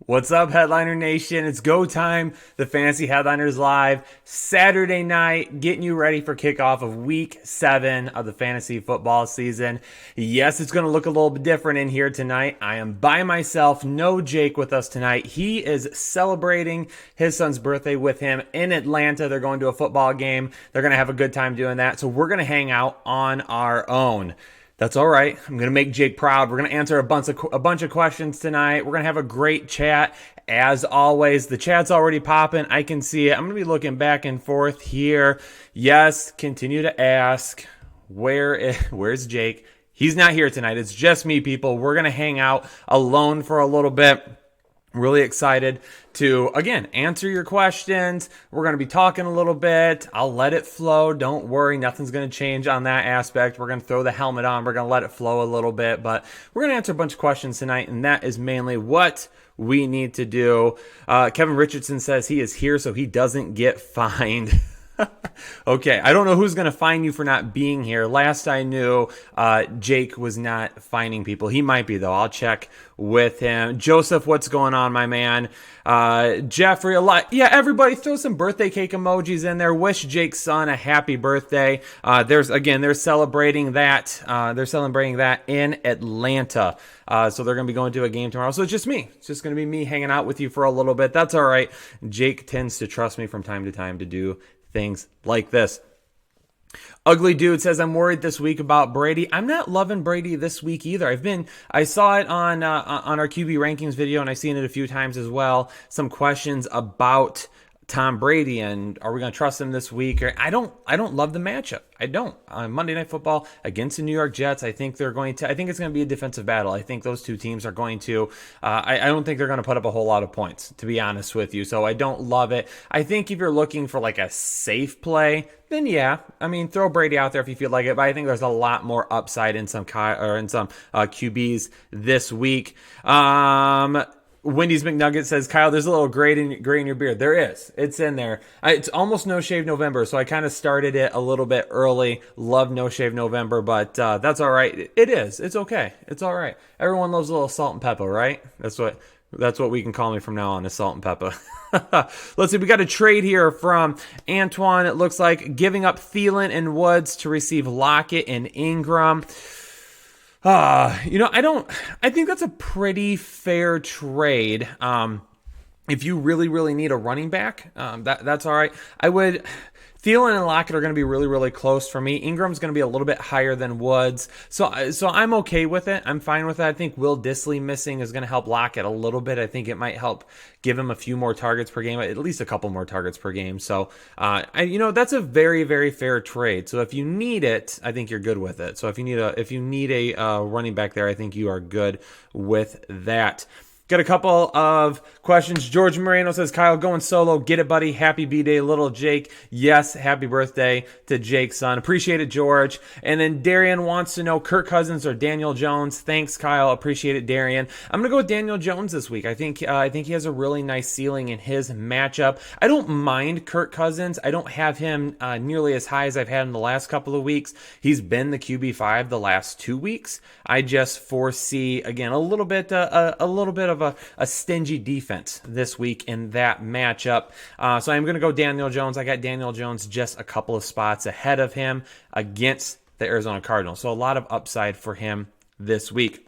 What's up, Headliner Nation? It's go time. The Fantasy Headliners Live Saturday night, getting you ready for kickoff of Week 7 of the fantasy football season. Yes, it's going to look a little bit different in here tonight. I am by myself. No Jake with us tonight. He is celebrating his son's birthday with him in Atlanta. They're going to a football game. They're going to have a good time doing that. So we're going to hang out on our own. That's all right. I'm going to make Jake proud. We're going to answer a bunch of questions tonight. We're going to have a great chat. As always, the chat's already popping. I can see it. I'm going to be looking back and forth here. Yes, continue to ask. Where's Jake? He's not here tonight. It's just me, people. We're going to hang out alone for a little bit. Really excited to, again, answer your questions. We're going to be talking a little bit. I'll let it flow. Don't worry. Nothing's going to change on that aspect. We're going to throw the helmet on. We're going to let it flow a little bit. But we're going to answer a bunch of questions tonight, and that is mainly what we need to do. Kevin Richardson says he is here so he doesn't get fined. Okay, I don't know who's going to fine you for not being here. Last I knew, Jake was not fining people. He might be, though. I'll check with him. Joseph, what's going on, my man? Jeffrey, a lot. Yeah, everybody throw some birthday cake emojis in there. Wish Jake's son a happy birthday. They're celebrating that. They're celebrating that in Atlanta. So they're going to be going to a game tomorrow. So it's just me. It's just going to be me hanging out with you for a little bit. That's all right. Jake tends to trust me from time to time to do things like this. Ugly Dude says, I'm worried this week about Brady. I'm not loving Brady this week either. I saw it on our QB rankings video, and I've seen it a few times as well. Some questions about Tom Brady and are we going to trust him this week? I don't love the matchup. I don't. On Monday Night Football against the New York Jets, I think it's going to be a defensive battle. I think those two teams are going to, I don't think they're going to put up a whole lot of points, to be honest with you. So I don't love it. I think if you're looking for like a safe play, then yeah, I mean, throw Brady out there if you feel like it. But I think there's a lot more upside in some QBs this week. Wendy's McNugget says, Kyle, there's a little gray in your beard. There is. It's in there. It's almost No Shave November, so I kind of started it a little bit early. Love No Shave November, but that's all right. It is. It's okay. It's all right. Everyone loves a little salt and pepper, right? That's what we can call me from now on, is salt and pepper. Let's see. We got a trade here from Antoine. It looks like giving up Thielen and Woods to receive Lockett and Ingram. I think that's a pretty fair trade. If you really, really need a running back, that's all right. Thielen and Lockett are going to be really, really close for me. Ingram's going to be a little bit higher than Woods. So I'm okay with it. I'm fine with it. I think Will Dissly missing is going to help Lockett a little bit. I think it might help give him a few more targets per game, at least a couple more targets per game. So, that's a very, very fair trade. So if you need it, I think you're good with it. So if you need a running back there, I think you are good with that. Got a couple of questions. George Moreno says, Kyle, going solo. Get it, buddy. Happy B-Day, little Jake. Yes, happy birthday to Jake's son. Appreciate it, George. And then Darian wants to know Kirk Cousins or Daniel Jones. Thanks, Kyle. Appreciate it, Darian. I'm going to go with Daniel Jones this week. I think he has a really nice ceiling in his matchup. I don't mind Kirk Cousins. I don't have him nearly as high as I've had in the last couple of weeks. He's been the QB5 the last 2 weeks. I just foresee, again, a little bit of a stingy defense this week in that matchup. So I'm going to go Daniel Jones. I got Daniel Jones just a couple of spots ahead of him against the Arizona Cardinals. So a lot of upside for him this week.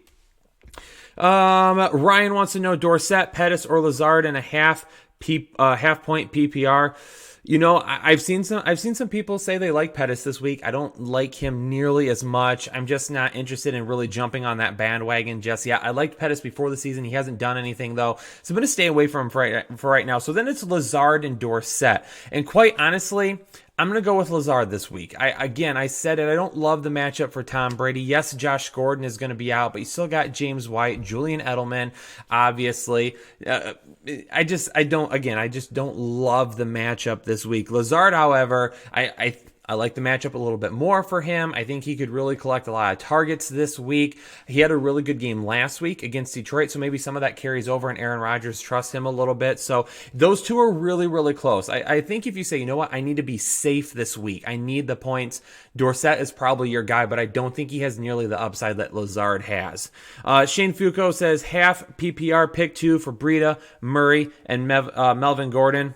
Ryan wants to know Dorsett, Pettis, or Lazard in a half point PPR. I've seen some people say they like Pettis this week. I don't like him nearly as much. I'm just not interested in really jumping on that bandwagon just yet. I liked Pettis before the season. He hasn't done anything, though. So I'm going to stay away from him for right now. So then it's Lazard and Dorsett. And quite honestly, I'm going to go with Lazard this week. I said it. I don't love the matchup for Tom Brady. Yes, Josh Gordon is going to be out, but you still got James White, Julian Edelman, obviously. I just don't love the matchup this week. Lazard, however, I like the matchup a little bit more for him. I think he could really collect a lot of targets this week. He had a really good game last week against Detroit, so maybe some of that carries over, and Aaron Rodgers trusts him a little bit. So those two are really, really close. I think if you say, you know what, I need to be safe this week, I need the points, Dorsett is probably your guy, but I don't think he has nearly the upside that Lazard has. Shane Foucault says half PPR pick 2 for Breida, Murray, and Melvin Gordon.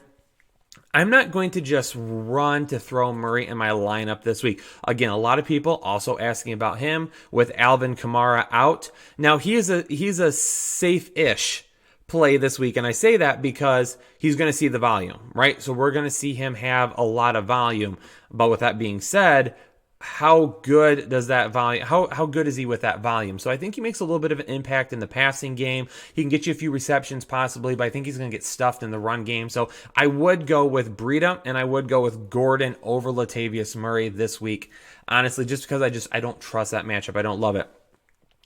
I'm not going to just run to throw Murray in my lineup this week. Again, a lot of people also asking about him with Alvin Kamara out. Now, he's a safe-ish play this week, and I say that because he's going to see the volume, right? So we're going to see him have a lot of volume. But with that being said, how good does that volume, how good is he with that volume? So I think he makes a little bit of an impact in the passing game. He can get you a few receptions possibly, but I think he's going to get stuffed in the run game. So I would go with Breida, and I would go with Gordon over Latavius Murray this week, honestly, just because I don't trust that matchup. I don't love it.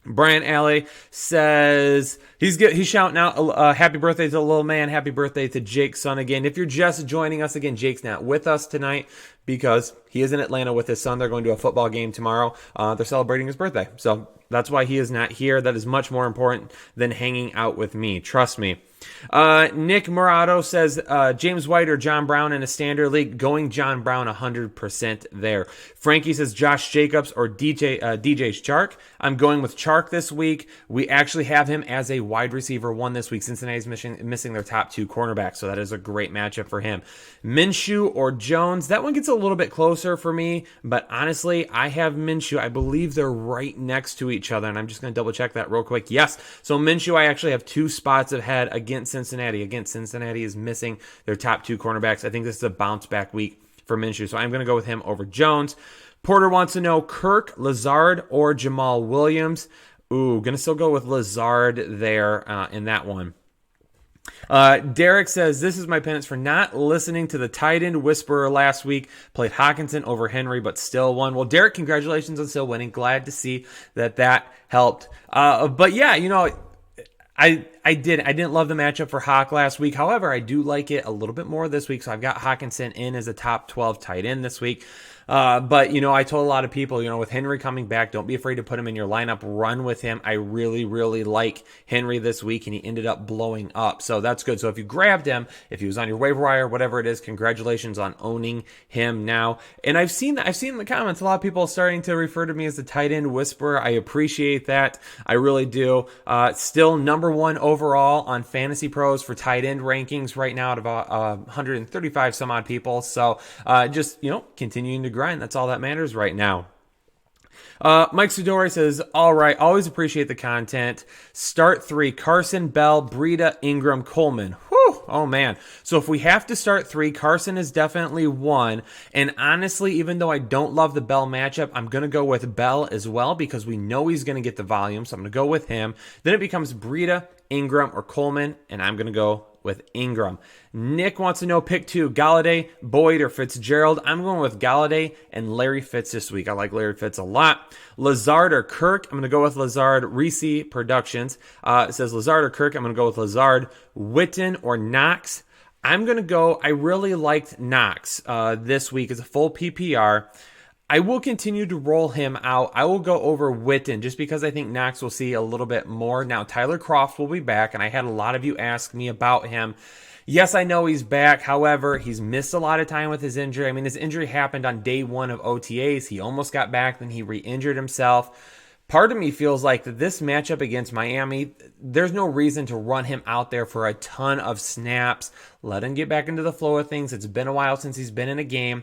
Brian Alley says he's shouting out happy birthday to the little man. Happy birthday to Jake's son again. If you're just joining us again, Jake's not with us tonight because he is in Atlanta with his son. They're going to a football game tomorrow. They're celebrating his birthday. So that's why he is not here. That is much more important than hanging out with me. Trust me. Nick Murado says James White or John Brown in a standard league. Going John Brown 100% there. Frankie says Josh Jacobs or DJ Chark. I'm going with Chark this week. We actually have him as a wide receiver 1 this week. Cincinnati's missing their top 2 cornerbacks, so that is a great matchup for him. Minshew or Jones. That one gets a little bit closer for me, but honestly, I have Minshew. I believe they're right next to each other, and I'm just going to double check that real quick. Yes, so Minshew, I actually have 2 spots ahead against Cincinnati. Again, Cincinnati is missing their top 2 cornerbacks. I think this is a bounce back week for Minshew, so I'm going to go with him over Jones. Porter wants to know Kirk, Lazard, or Jamal Williams. Ooh, going to still go with Lazard there in that one. Derek says, this is my penance for not listening to the tight end whisperer last week. Played Hockenson over Henry, but still won. Well, Derek, congratulations on still winning. Glad to see that helped. But yeah, you know, I didn't love the matchup for Hawk last week. However, I do like it a little bit more this week. So I've got Hockenson in as a top 12 tight end this week. But, you know, I told a lot of people, you know, with Henry coming back, don't be afraid to put him in your lineup. Run with him. I really, really like Henry this week, and he ended up blowing up. So that's good. So if you grabbed him, if he was on your waiver wire, whatever it is, congratulations on owning him now. And I've seen in the comments, a lot of people starting to refer to me as the tight end whisperer. I appreciate that. I really do. Still number 1 overall on Fantasy Pros for tight end rankings right now at about 135 some odd people. So just, you know, continuing to grind. That's all that matters right now. Mike Sudori says, all right, always appreciate the content. Start 3, Carson, Bell, Breida, Ingram, Coleman. Whew, oh man. So if we have to start 3, Carson is definitely 1. And honestly, even though I don't love the Bell matchup, I'm going to go with Bell as well because we know he's going to get the volume. So I'm going to go with him. Then it becomes Breida, Ingram, or Coleman, and I'm going to go with Ingram. Nick wants to know pick 2, Galladay, Boyd, or Fitzgerald. I'm going with Galladay and Larry Fitz this week. I like Larry Fitz a lot. Lazard or Kirk. I'm going to go with Lazard. Reese Productions. It says Lazard or Kirk. I'm going to go with Lazard. Witten or Knox. I'm going to go, I really liked Knox this week as a full PPR. I will continue to roll him out. I will go over Witten just because I think Knox will see a little bit more. Now, Tyler Croft will be back, and I had a lot of you ask me about him. Yes, I know he's back. However, he's missed a lot of time with his injury. I mean, his injury happened on day 1 of OTAs. He almost got back, then he re-injured himself. Part of me feels like that this matchup against Miami, there's no reason to run him out there for a ton of snaps. Let him get back into the flow of things. It's been a while since he's been in a game.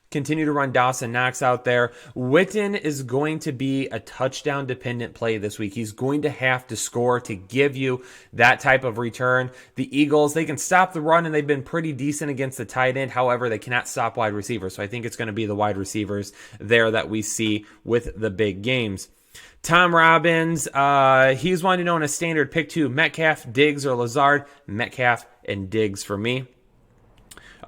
Continue to run Dawson Knox out there. Witten is going to be a touchdown-dependent play this week. He's going to have to score to give you that type of return. The Eagles, they can stop the run, and they've been pretty decent against the tight end. However, they cannot stop wide receivers. So I think it's going to be the wide receivers there that we see with the big games. Tom Robbins, he's wanting to know in a standard pick 2, Metcalf, Diggs, or Lazard. Metcalf and Diggs for me.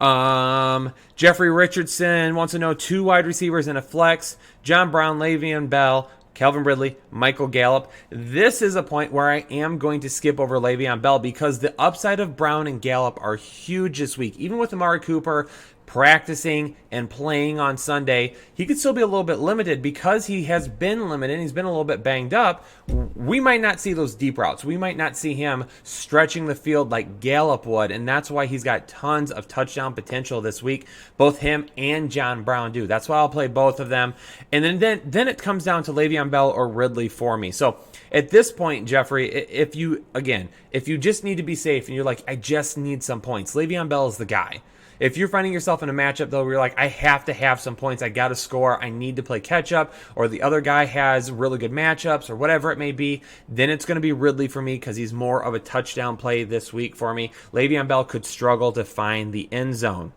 Jeffrey Richardson wants to know 2 wide receivers and a flex. John Brown, Le'Veon Bell, Calvin Ridley, Michael Gallup. This is a point where I am going to skip over Le'Veon Bell because the upside of Brown and Gallup are huge this week. Even with Amari Cooper practicing and playing on Sunday, he could still be a little bit limited because he has been limited. He's been a little bit banged up. We might not see those deep routes. We might not see him stretching the field like Gallup would, and that's why he's got tons of touchdown potential this week. Both him and John Brown do. That's why I'll play both of them. And then it comes down to Le'Veon Bell or Ridley for me. So at this point, Jeffrey, if you just need to be safe and you're like, I just need some points, Le'Veon Bell is the guy. If you're finding yourself in a matchup, though, where you're like, I have to have some points, I got to score, I need to play catch-up, or the other guy has really good matchups, or whatever it may be, then it's going to be Ridley for me because he's more of a touchdown play this week for me. Le'Veon Bell could struggle to find the end zone.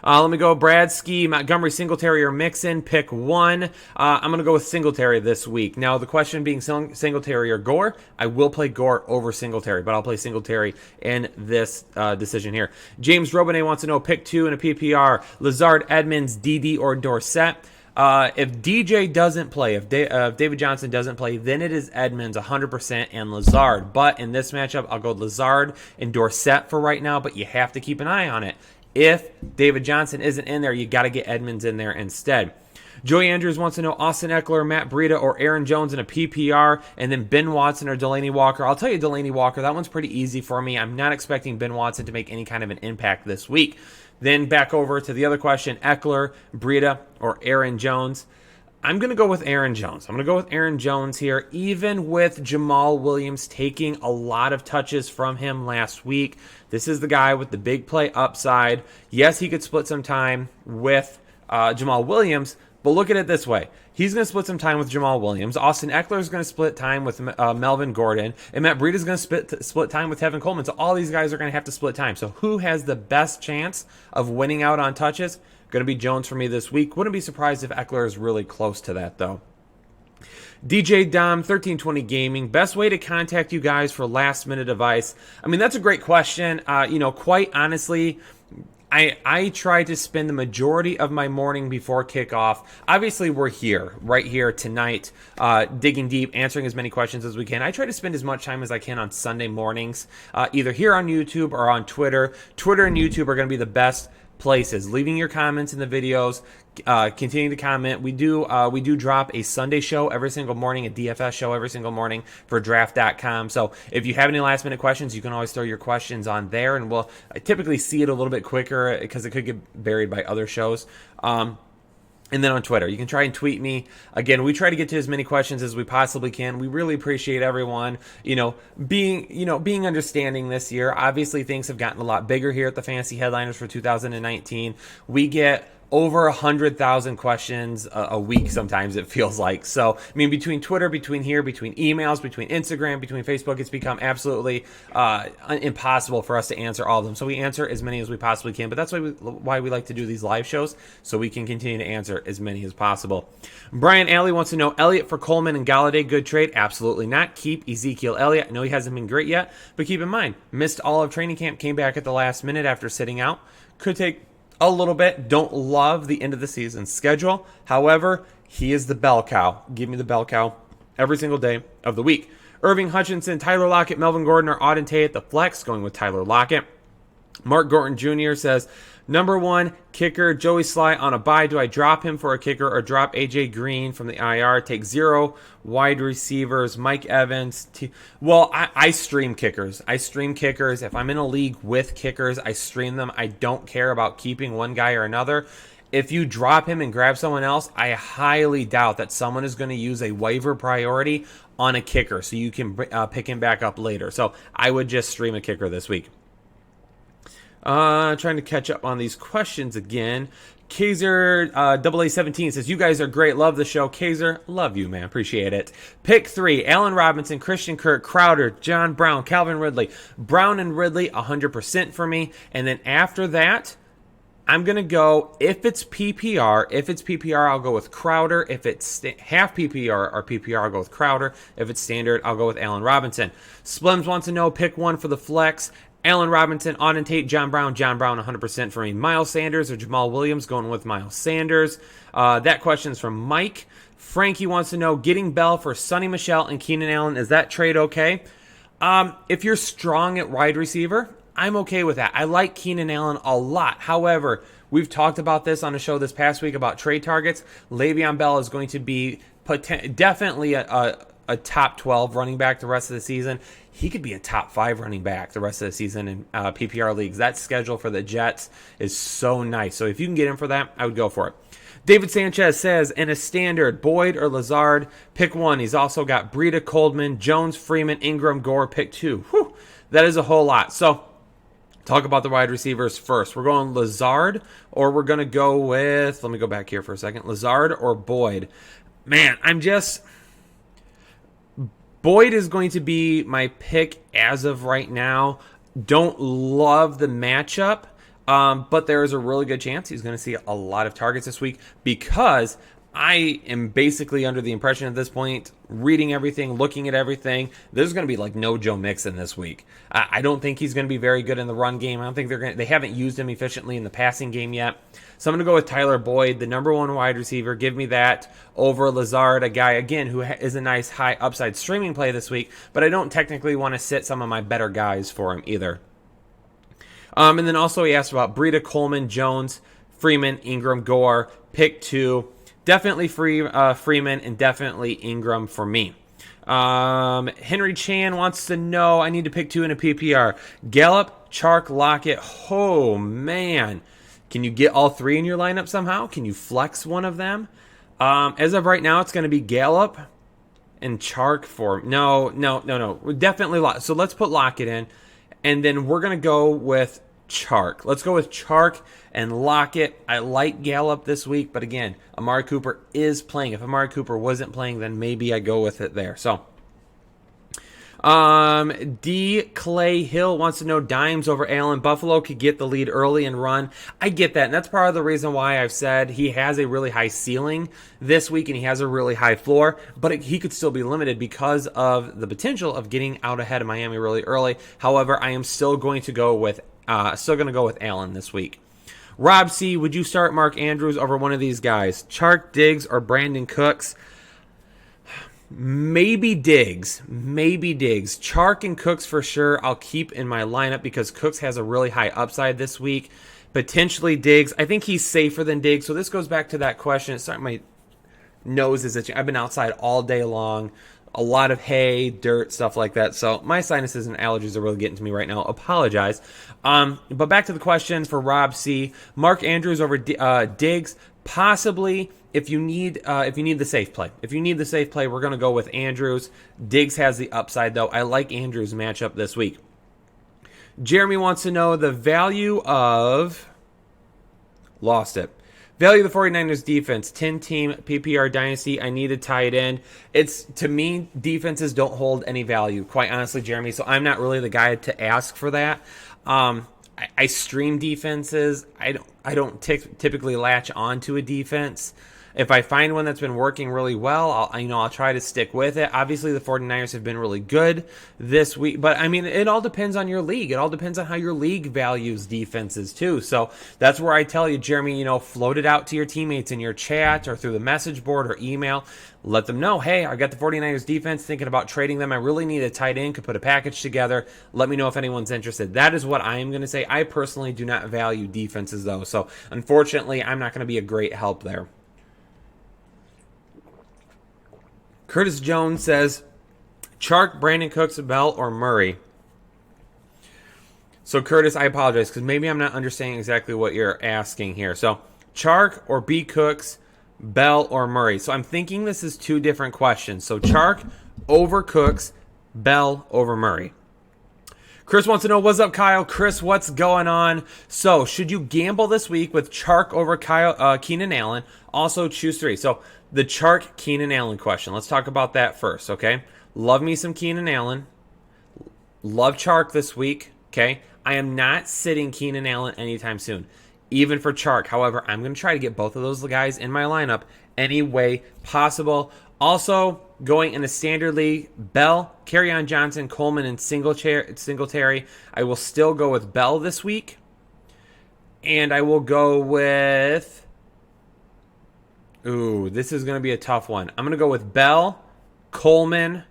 Let me go Bradski, Montgomery, Singletary, or Mixon. Pick one. I'm going to go with Singletary this week. Now, the question being Singletary or Gore, I will play Gore over Singletary, but I'll play Singletary in this decision here. James Robinet wants to know pick two in a PPR. Lazard, Edmonds, DD, or Dorsett. If DJ doesn't play, if David Johnson doesn't play, then it is Edmonds 100% and Lazard. But in this matchup, I'll go Lazard and Dorsett for right now, but you have to keep an eye on it. If David Johnson isn't in there, you got to get Edmonds in there instead. Joey Andrews wants to know Austin Eckler, Matt Breida, or Aaron Jones in a PPR, and then Ben Watson or Delaney Walker. I'll tell you Delaney Walker, that one's pretty easy for me. I'm not expecting Ben Watson to make any kind of an impact this week. Then back over to the other question, Eckler, Breida, or Aaron Jones. I'm going to go with Aaron Jones. I'm going to go with Aaron Jones here, even with Jamal Williams taking a lot of touches from him last week. This is the guy with the big play upside. Yes, he could split some time with Jamal Williams, but look at it this way. He's going to split some time with Jamal Williams. Austin Eckler is going to split time with Melvin Gordon. And Matt Breida is going to split time with Tevin Coleman. So all these guys are going to have to split time. So who has the best chance of winning out on touches? Going to be Jones for me this week. Wouldn't be surprised if Eckler is really close to that, though. DJ Dom, 1320 Gaming. Best way to contact you guys for last-minute advice? I mean, that's a great question. Quite honestly, I try to spend the majority of my morning before kickoff. Obviously, we're here, right here tonight, digging deep, answering as many questions as we can. I try to spend as much time as I can on Sunday mornings, either here on YouTube or on Twitter. Twitter and YouTube are going to be the best places. Leaving your comments in the videos, continuing to comment. We do drop a Sunday show every single morning, a DFS show every single morning for draft.com. So if you have any last minute questions, you can always throw your questions on there, and we'll typically see it a little bit quicker because it could get buried by other shows. And then on Twitter, you can try and tweet me. Again, we try to get to as many questions as we possibly can. We really appreciate everyone, being understanding this year. Obviously, things have gotten a lot bigger here at the Fantasy Headliners for 2019. We get over 100,000 questions a week sometimes, it feels like. So, I mean, between Twitter, between emails, between Instagram, between Facebook, it's become absolutely impossible for us to answer all of them. So we answer as many as we possibly can, but that's why we like to do these live shows, so we can continue to answer as many as possible. Brian Alley wants to know, Elliott for Coleman and Galladay, good trade? Absolutely not. Keep Ezekiel Elliott. I know he hasn't been great yet, but keep in mind, missed all of training camp, came back at the last minute after sitting out. Could take a little bit. Don't love the end of the season schedule. However, he is the bell cow. Give me the bell cow every single day of the week. Irving Hutchinson, Tyler Lockett, Melvin Gordon, or Auden Tate at the flex, going with Tyler Lockett. Mark Gorton Jr. says, number one, kicker, Joey Sly on a bye. Do I drop him for a kicker or drop AJ Green from the IR? Take 0 wide receivers, Mike Evans. I stream kickers. If I'm in a league with kickers, I stream them. I don't care about keeping one guy or another. If you drop him and grab someone else, I highly doubt that someone is going to use a waiver priority on a kicker, so you can pick him back up later. So I would just stream a kicker this week. Trying to catch up on these questions again. Kaiser AA17 says, you guys are great. Love the show. Kaiser, love you, man. Appreciate it. Pick 3, Allen Robinson, Christian Kirk, Crowder, John Brown, Calvin Ridley. Brown and Ridley, 100% for me. And then after that, I'm going to go, if it's PPR, I'll go with Crowder. If it's half PPR or PPR, I'll go with Crowder. If it's standard, I'll go with Allen Robinson. Splims wants to know, pick one for the flex. Allen Robinson, Auden Tate, John Brown 100% for me. Miles Sanders or Jamal Williams, going with Miles Sanders. That question is from Mike. Frankie wants to know, getting Bell for Sonny Michel and Keenan Allen, is that trade okay? If you're strong at wide receiver, I'm okay with that. I like Keenan Allen a lot. However, we've talked about this on a show this past week about trade targets. Le'Veon Bell is going to be definitely a top 12 running back the rest of the season. He could be a top 5 running back the rest of the season in PPR leagues. That schedule for the Jets is so nice. So if you can get him for that, I would go for it. David Sanchez says, in a standard, Boyd or Lazard, pick one. He's also got Breida, Coleman, Jones, Freeman, Ingram, Gore, pick two. Whew, that is a whole lot. So talk about the wide receivers first. We're going Lazard, or we're going to go with, let me go back here for a second, Lazard or Boyd. Man, Boyd is going to be my pick as of right now. Don't love the matchup. But there is a really good chance he's going to see a lot of targets this week because I am basically under the impression at this point, reading everything, looking at everything, there's going to be like no Joe Mixon this week. I don't think he's going to be very good in the run game. I don't think they haven't used him efficiently in the passing game yet. So I'm going to go with Tyler Boyd, the number one wide receiver. Give me that over Lazard, a guy, again, who is a nice high upside streaming play this week, but I don't technically want to sit some of my better guys for him either. And then also he asked about Breida, Coleman, Jones, Freeman, Ingram, Gore, pick two. Definitely Freeman and definitely Ingram for me. Henry Chan wants to know, I need to pick two in a PPR. Gallup, Chark, Lockett. Oh, man. Can you get all three in your lineup somehow? Can you flex one of them? As of right now, it's going to be Gallup and Chark for... No. Definitely Lockett. So let's put Lockett in. And then we're going to go with Chark. Let's go with Chark and Lockett. I like Gallup this week, but again, Amari Cooper is playing. If Amari Cooper wasn't playing, then maybe I go with it there. So, D. Clay Hill wants to know Dimes over Allen. Buffalo could get the lead early and run. I get that, and that's part of the reason why I've said he has a really high ceiling this week and he has a really high floor, but he could still be limited because of the potential of getting out ahead of Miami really early. However, I am still going to go with Allen this week. Rob C, would you start Mark Andrews over one of these guys? Chark, Diggs, or Brandon Cooks? Maybe Diggs. Chark and Cooks for sure I'll keep in my lineup because Cooks has a really high upside this week. Potentially Diggs. I think he's safer than Diggs. So this goes back to that question. Sorry, my nose is itching. I've been outside all day long. A lot of hay, dirt, stuff like that. So my sinuses and allergies are really getting to me right now. Apologize. But back to the question for Rob C. Mark Andrews over Diggs. Possibly if you need the safe play. If you need the safe play, we're going to go with Andrews. Diggs has the upside, though. I like Andrews' matchup this week. Jeremy wants to know the value of... Lost it. Value of the 49ers defense, 10-team PPR dynasty. I need a tight end. To me, defenses don't hold any value, quite honestly, Jeremy. So I'm not really the guy to ask for that. I stream defenses. I don't typically latch onto a defense. If I find one that's been working really well, I'll try to stick with it. Obviously, the 49ers have been really good this week, but I mean, it all depends on your league. It all depends on how your league values defenses too. So that's where I tell you, Jeremy, float it out to your teammates in your chat or through the message board or email. Let them know, hey, I got the 49ers defense, thinking about trading them. I really need a tight end, could put a package together. Let me know if anyone's interested. That is what I am going to say. I personally do not value defenses, though. So unfortunately, I'm not going to be a great help there. Curtis Jones says, Chark, Brandon Cooks, Bell, or Murray? So, Curtis, I apologize because maybe I'm not understanding exactly what you're asking here. So, Chark or B. Cooks, Bell, or Murray? So, I'm thinking this is two different questions. So, Chark over Cooks, Bell over Murray. Chris wants to know, what's up, Kyle? Chris, what's going on? So, should you gamble this week with Chark over Keenan Allen? Also, choose three. So, the Chark Keenan Allen question. Let's talk about that first, okay? Love me some Keenan Allen. Love Chark this week, okay? I am not sitting Keenan Allen anytime soon, even for Chark. However, I'm going to try to get both of those guys in my lineup any way possible. Also, going in a standard league, Bell, Kerryon Johnson, Coleman, and Singletary. I will still go with Bell this week. And I will go with... Ooh, this is going to be a tough one. I'm going to go with Bell, Coleman,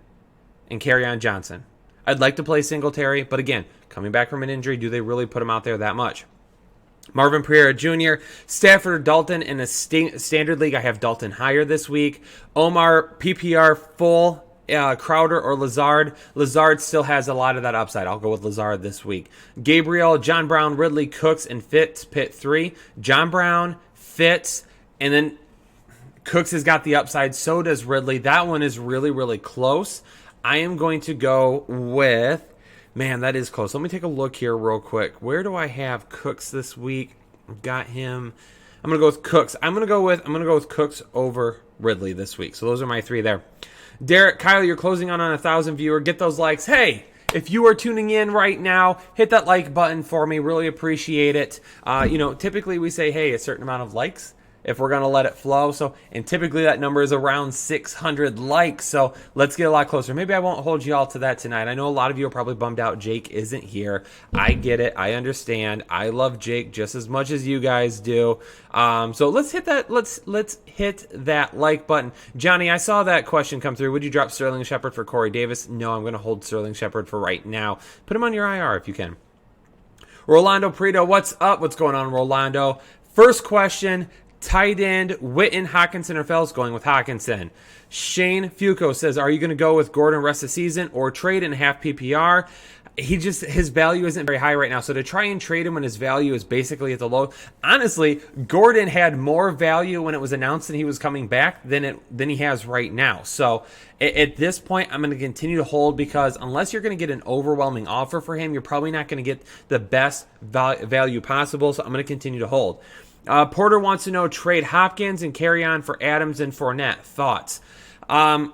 and Kerryon Johnson. I'd like to play Singletary, but again, coming back from an injury, do they really put him out there that much? Marvin Pereira Jr., Stafford or Dalton in a standard league. I have Dalton higher this week. Omar, PPR full, Crowder or Lazard. Lazard still has a lot of that upside. I'll go with Lazard this week. Gabriel, John Brown, Ridley, Cooks, and Fitz, Pitt 3. John Brown, Fitz, and then Cooks has got the upside. So does Ridley. That one is really, really close. I am going to go with... Man, that is close. Let me take a look here real quick. Where do I have Cooks this week? Got him. I'm gonna go with Cooks. I'm gonna go with Cooks over Ridley this week. So those are my 3 there. Derek, Kyle, you're closing on 1,000 viewer. Get those likes. Hey, if you are tuning in right now, hit that like button for me. Really appreciate it. Typically we say, hey, a certain amount of likes if we're going to let it flow. And typically that number is around 600 likes. So let's get a lot closer. Maybe I won't hold you all to that tonight. I know a lot of you are probably bummed out Jake isn't here. I get it. I understand. I love Jake just as much as you guys do. So let's hit that. Let's hit that like button. Johnny, I saw that question come through. Would you drop Sterling Shepard for Corey Davis? No, I'm going to hold Sterling Shepard for right now. Put him on your IR if you can. Rolando Prieto, what's up? What's going on, Rolando? First question. Tight end, Witten, Hockenson, or Fells? Going with Hockenson. Shane Fuco says, are you going to go with Gordon rest of the season or trade in half PPR? His value isn't very high right now. So to try and trade him when his value is basically at the low. Honestly, Gordon had more value when it was announced that he was coming back than he has right now. So at this point, I'm going to continue to hold because unless you're going to get an overwhelming offer for him, you're probably not going to get the best value possible. So I'm going to continue to hold. Porter wants to know, trade Hopkins and carry on for Adams and Fournette. Thoughts? I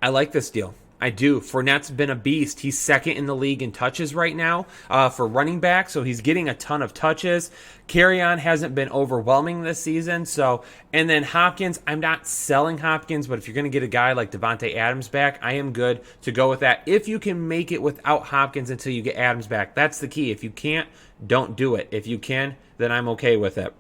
like this deal. I do. Fournette's been a beast. He's second in the league in touches right now for running back, so he's getting a ton of touches. Carry on hasn't been overwhelming this season. And then Hopkins, I'm not selling Hopkins, but if you're going to get a guy like Devontae Adams back, I am good to go with that. If you can make it without Hopkins until you get Adams back, that's the key. If you can't, don't do it. If you can, then I'm okay with it.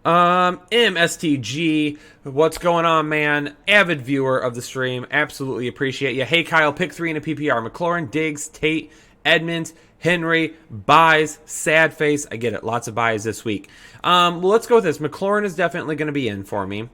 MSTG, what's going on, man? Avid viewer of the stream, absolutely appreciate you. Hey, Kyle, pick 3 in a PPR. McLaurin, Diggs, Tate, Edmonds, Henry, buys, sad face. I get it, lots of buys this week. Well, let's go with this. McLaurin is definitely going to be in for me.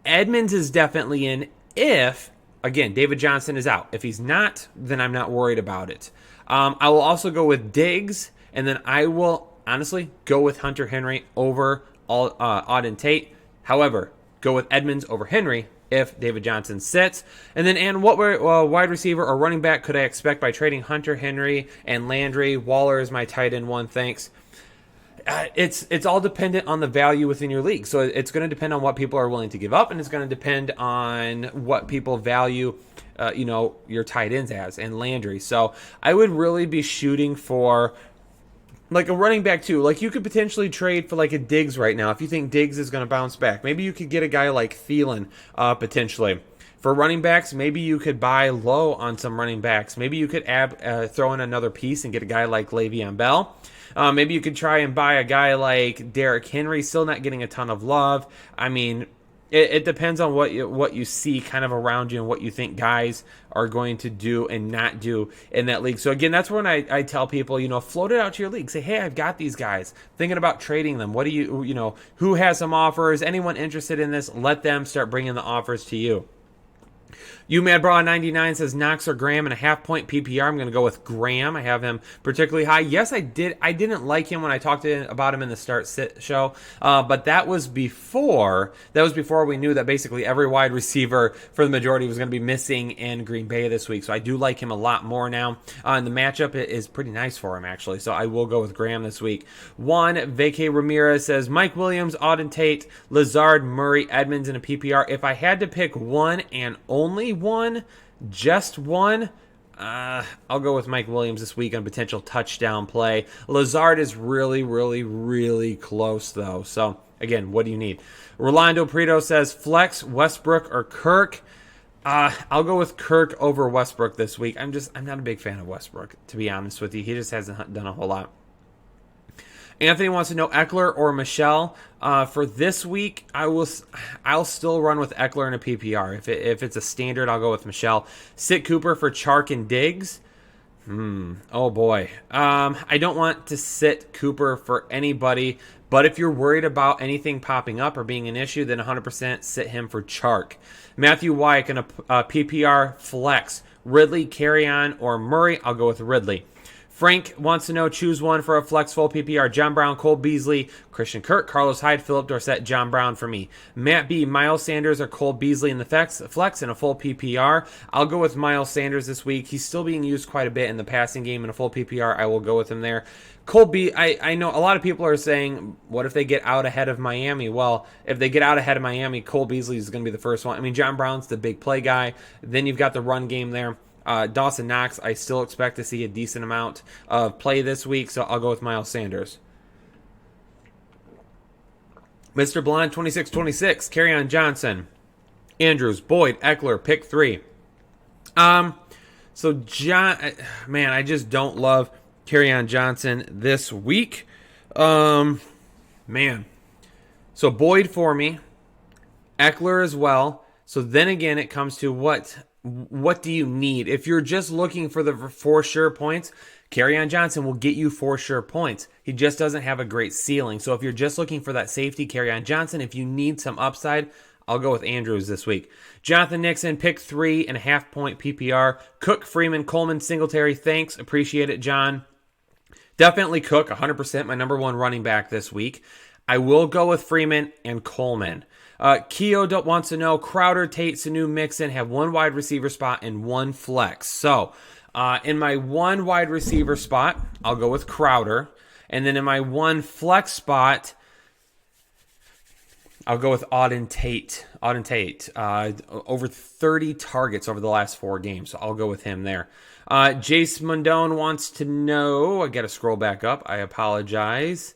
Edmonds is definitely in if, again, David Johnson is out. If he's not, then I'm not worried about it. I will also go with Diggs, and then I will honestly go with Hunter Henry over Auden Tate. However, go with Edmonds over Henry if David Johnson sits. And then, what wide receiver or running back could I expect by trading Hunter Henry and Landry? Waller is my tight end one, thanks. It's all dependent on the value within your league. So it's going to depend on what people are willing to give up, and it's going to depend on what people value your tight ends as, and Landry. So I would really be shooting for like a running back too. Like you could potentially trade for like a Diggs right now if you think Diggs is going to bounce back. Maybe you could get a guy like Thielen potentially. For running backs, maybe you could buy low on some running backs. Maybe you could throw in another piece and get a guy like Le'Veon Bell. Maybe you could try and buy a guy like Derrick Henry, still not getting a ton of love. I mean, it depends on what you see kind of around you and what you think guys are going to do and not do in that league. So again, that's when I tell people, float it out to your league. Say, hey, I've got these guys. Thinking about trading them. What do who has some offers? Anyone interested in this? Let them start bringing the offers to you. You Mad Bra 99 says Knox or Graham and a half point PPR. I'm going to go with Graham. I have him particularly high. Yes, I did. I didn't like him when I talked about him in the start sit show, but that was before we knew that basically every wide receiver for the majority was going to be missing in Green Bay this week. So I do like him a lot more now. And the matchup is pretty nice for him actually. So I will go with Graham this week. Vacay Ramirez says Mike Williams, Auden Tate, Lazard, Murray, Edmonds in a PPR. If I had to pick one and only one, just one, I'll go with Mike Williams this week on potential touchdown play. Lazard is really, really, really close though. So again, what do you need? Rolando Prieto says flex Westbrook or Kirk. I'll go with Kirk over Westbrook this week. I'm not a big fan of Westbrook, to be honest with you. He just hasn't done a whole lot. Anthony wants to know Eckler or Michelle. For this week, I'll still run with Eckler in a PPR. If it's a standard, I'll go with Michelle. Sit Cooper for Chark and Diggs. Oh boy. I don't want to sit Cooper for anybody, but if you're worried about anything popping up or being an issue, then 100% sit him for Chark. Matthew Wyatt in a PPR flex. Ridley, Carry On, or Murray. I'll go with Ridley. Frank wants to know, choose one for a flex full PPR. John Brown, Cole Beasley, Christian Kirk, Carlos Hyde, Philip Dorsett, John Brown for me. Matt B, Miles Sanders or Cole Beasley in the flex in a full PPR. I'll go with Miles Sanders this week. He's still being used quite a bit in the passing game in a full PPR. I will go with him there. Cole B, I know a lot of people are saying, what if they get out ahead of Miami? Well, if they get out ahead of Miami, Cole Beasley is going to be the first one. I mean, John Brown's the big play guy. Then you've got the run game there. Dawson Knox, I still expect to see a decent amount of play this week, so I'll go with Miles Sanders. Mr. Blonde 2626, Carry On Johnson, Andrews, Boyd, Eckler, pick 3. So John, man, I just don't love Carry On Johnson this week. Man, so Boyd for me, Eckler as well. So then again, it comes to what do you need? If you're just looking for the for sure points, Carry On Johnson will get you for sure points. He just doesn't have a great ceiling. So if you're just looking for that safety, Carry On Johnson. If you need some upside, I'll go with Andrews this week. Jonathan Nixon, pick 3.5 point PPR. Cook, Freeman, Coleman, Singletary. Thanks. Appreciate it, John. Definitely Cook, 100% my number one running back this week. I will go with Freeman and Coleman. Keo wants to know, Crowder, Tate, Sanu, Mixon have one wide receiver spot and one flex. So, in my one wide receiver spot, I'll go with Crowder. And then in my one flex spot, I'll go with Auden Tate. Over 30 targets over the last 4 games. So I'll go with him there. Jace Mondone wants to know, I got to scroll back up. I apologize.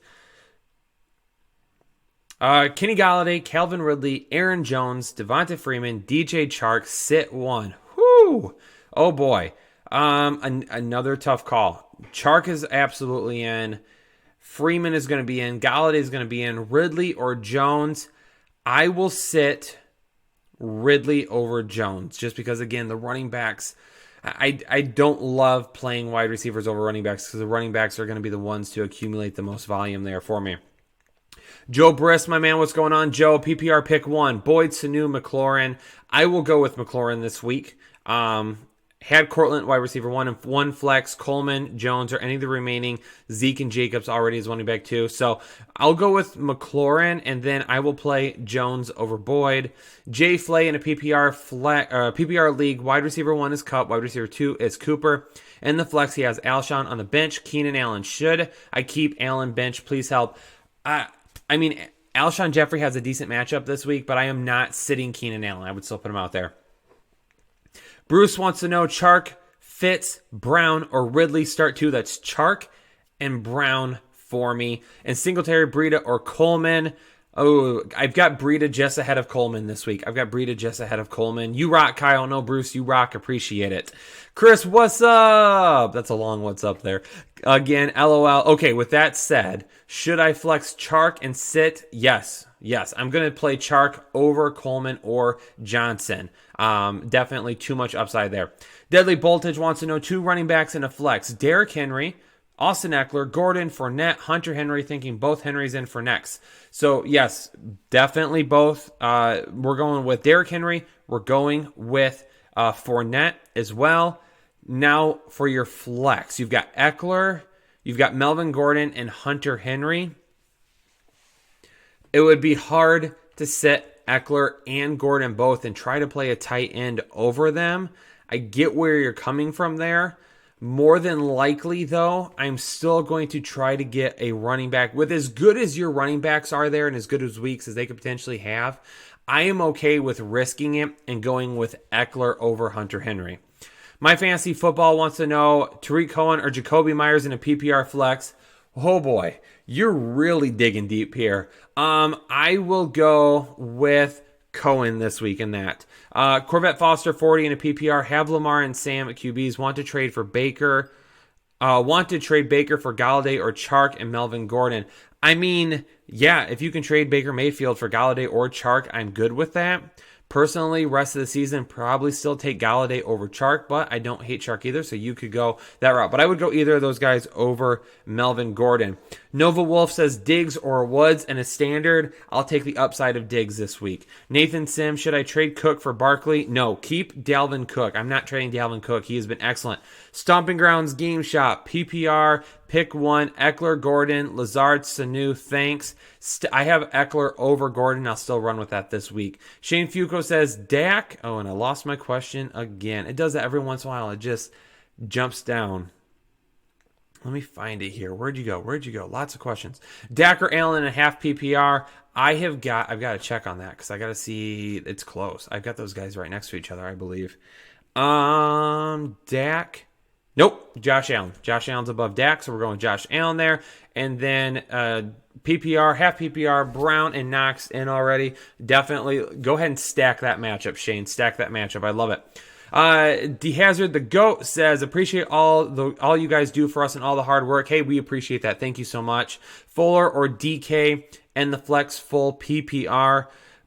Kenny Golladay, Calvin Ridley, Aaron Jones, Devonta Freeman, DJ Chark, sit 1. Whoo! Oh boy. Another tough call. Chark is absolutely in. Freeman is going to be in. Golladay is going to be in. Ridley or Jones. I will sit Ridley over Jones just because, again, the running backs, I don't love playing wide receivers over running backs because the running backs are going to be the ones to accumulate the most volume there for me. Joe Briss, my man, what's going on? Joe, PPR pick 1. Boyd, Sanu, McLaurin. I will go with McLaurin this week. Had Cortland, wide receiver 1, and 1 flex. Coleman, Jones, or any of the remaining. Zeke and Jacobs already is running back 2. So I'll go with McLaurin, and then I will play Jones over Boyd. Jay Flay in a PPR league. Wide receiver 1 is Cup. Wide receiver 2 is Cooper. In the flex, he has Alshon on the bench. Keenan Allen. Should I keep Allen bench? Please help. I mean, Alshon Jeffrey has a decent matchup this week, but I am not sitting Keenan Allen. I would still put him out there. Bruce wants to know, Chark, Fitz, Brown, or Ridley start 2. That's Chark and Brown for me. And Singletary, Breida, or Coleman. Oh, I've got Breida just ahead of Coleman this week. You rock, Kyle. No, Bruce, you rock. Appreciate it. Chris, what's up? That's a long what's up there. Again, LOL. Okay, with that said, should I flex Chark and sit? Yes. I'm going to play Chark over Coleman or Johnson. Definitely too much upside there. Deadly Voltage wants to know 2 running backs in a flex. Derrick Henry, Austin Eckler, Gordon, Fournette, Hunter Henry, thinking both Henrys in for next. So, yes, definitely both. We're going with Derrick Henry. We're going with Fournette as well. Now, for your flex, you've got Eckler, you've got Melvin Gordon, and Hunter Henry. It would be hard to sit Eckler and Gordon both and try to play a tight end over them. I get where you're coming from there. More than likely, though, I'm still going to try to get a running back. With as good as your running backs are there and as good as weeks as they could potentially have, I am okay with risking it and going with Eckler over Hunter Henry. My Fantasy Football wants to know Tariq Cohen or Jacoby Myers in a PPR flex. Oh boy, you're really digging deep here. I will go with Cohen this week in that. Corvette Foster 40 in a PPR. Have Lamar and Sam at QBs. Want to trade for Baker. Want to trade Baker for Galladay or Chark and Melvin Gordon? I mean, yeah, if you can trade Baker Mayfield for Galladay or Chark, I'm good with that. Personally, rest of the season, probably still take Galladay over Chark, but I don't hate Chark either, so you could go that route. But I would go either of those guys over Melvin Gordon. Nova Wolf says Diggs or Woods and a standard. I'll take the upside of Diggs this week. Nathan Sim, should I trade Cook for Barkley? No, keep Dalvin Cook. I'm not trading Dalvin Cook. He has been excellent. Stomping Grounds Game Shop, PPR, pick one, Eckler, Gordon, Lazard, Sanu, thanks. I have Eckler over Gordon. I'll still run with that this week. Shane Fuco says Dak. Oh, and I lost my question again. It does that every once in a while. It just jumps down. Let me find it here. Where'd you go? Lots of questions. Dak or Allen and a half PPR. I've got to check on that because I got to see it's close. I've got those guys right next to each other, I believe. Dak. Nope, Josh Allen. Josh Allen's above Dak, so we're going Josh Allen there. And then PPR, half PPR, Brown and Knox in already. Definitely go ahead and stack that matchup, Shane. Stack that matchup. I love it. D-Hazard, the GOAT, says, appreciate all you guys do for us and all the hard work. Hey, we appreciate that. Thank you so much. Fuller or DK and the flex full PPR.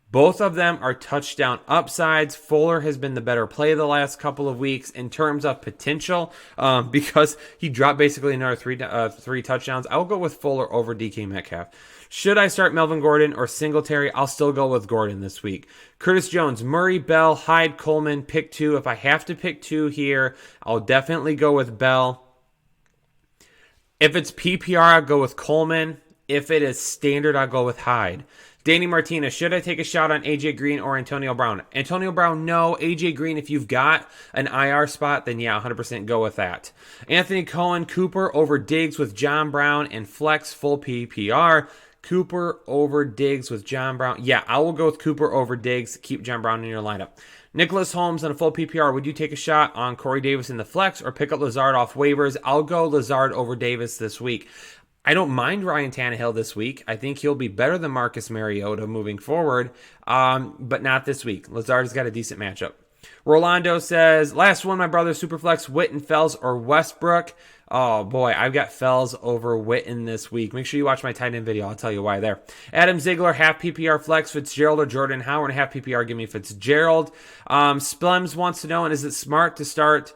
Both of them are touchdown upsides. Fuller has been the better play the last couple of weeks in terms of potential because he dropped basically another three touchdowns. I'll go with Fuller over DK Metcalf. Should I start Melvin Gordon or Singletary? I'll still go with Gordon this week. Curtis Jones, Murray, Bell, Hyde, Coleman, pick two. If I have to pick two here, I'll definitely go with Bell. If it's PPR, I'll go with Coleman. If it is standard, I'll go with Hyde. Danny Martinez, should I take a shot on AJ Green or Antonio Brown? Antonio Brown, no. AJ Green, if you've got an IR spot, then yeah, 100% go with that. Anthony Cohen, Cooper over Diggs with John Brown and flex full PPR. Cooper over Diggs with John Brown. Yeah, I will go with Cooper over Diggs. Keep John Brown in your lineup. Nicholas Holmes on a full PPR. Would you take a shot on Corey Davis in the flex or pick up Lazard off waivers? I'll go Lazard over Davis this week. I don't mind Ryan Tannehill this week. I think he'll be better than Marcus Mariota moving forward, but not this week. Lazard's got a decent matchup. Rolando says, last one, my brother, Superflex, Witten, Fells, or Westbrook. Oh, boy, I've got Fells over Witten this week. Make sure you watch my tight end video. I'll tell you why there. Adam Ziegler, half PPR flex, Fitzgerald or Jordan Howard, and half PPR, give me Fitzgerald. Splems wants to know, and is it smart to start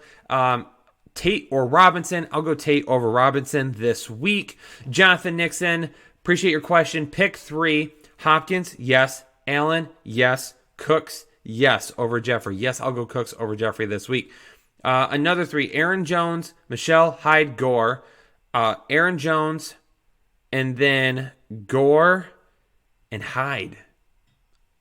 Tate or Robinson? I'll go Tate over Robinson this week. Jonathan Nixon, appreciate your question. Pick three. Hopkins, yes. Allen, yes. Cooks, yes. Over Jeffrey. Yes, I'll go Cooks over Jeffrey this week. Another three. Aaron Jones, Michelle, Hyde, Gore. Aaron Jones, and then Gore and Hyde.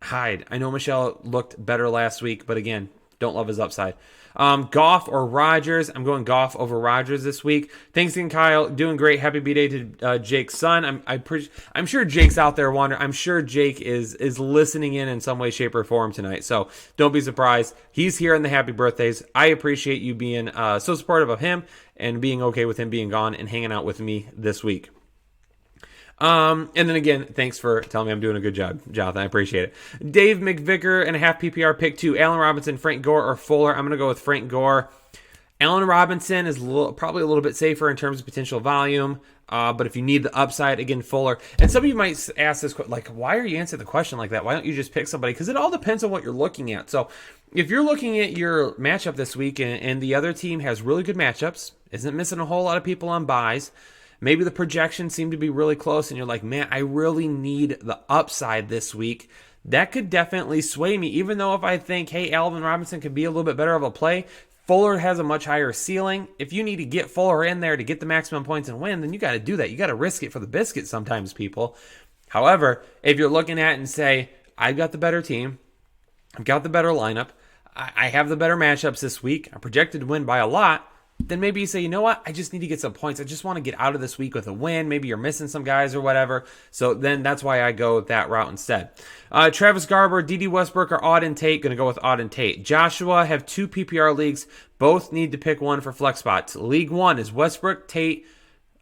I know Michelle looked better last week, but again, don't love his upside. Goff or Rodgers. I'm going Goff over Rodgers this week. Thanks again, Kyle. Doing great. Happy B-Day to Jake's son. I'm sure Jake's out there wondering. I'm sure Jake is listening in some way, shape, or form tonight. So don't be surprised. He's here in the happy birthdays. I appreciate you being so supportive of him and being okay with him being gone and hanging out with me this week. And then again, thanks for telling me I'm doing a good job, Jonathan. I appreciate it. Dave McVicker and a half PPR pick two. Allen Robinson, Frank Gore, or Fuller. I'm going to go with Frank Gore. Allen Robinson is probably a little bit safer in terms of potential volume. But if you need the upside, again, Fuller. And some of you might ask this, like, why are you answering the question like that? Why don't you just pick somebody? Because it all depends on what you're looking at. So if you're looking at your matchup this week and the other team has really good matchups, isn't missing a whole lot of people on buys, maybe the projections seem to be really close and you're like, man, I really need the upside this week. That could definitely sway me, even though if I think, hey, Alvin Robinson could be a little bit better of a play, Fuller has a much higher ceiling. If you need to get Fuller in there to get the maximum points and win, then you got to do that. You got to risk it for the biscuit sometimes, people. However, if you're looking at it and say, I've got the better team, I've got the better lineup, I have the better matchups this week, I'm projected to win by a lot, then maybe you say, you know what, I just need to get some points. I just want to get out of this week with a win. Maybe you're missing some guys or whatever. So then that's why I go that route instead. Travis Garber, D.D. Westbrook, or Auden Tate. Going to go with Auden Tate. Joshua, have two PPR leagues. Both need to pick one for flex spots. League one is Westbrook, Tate.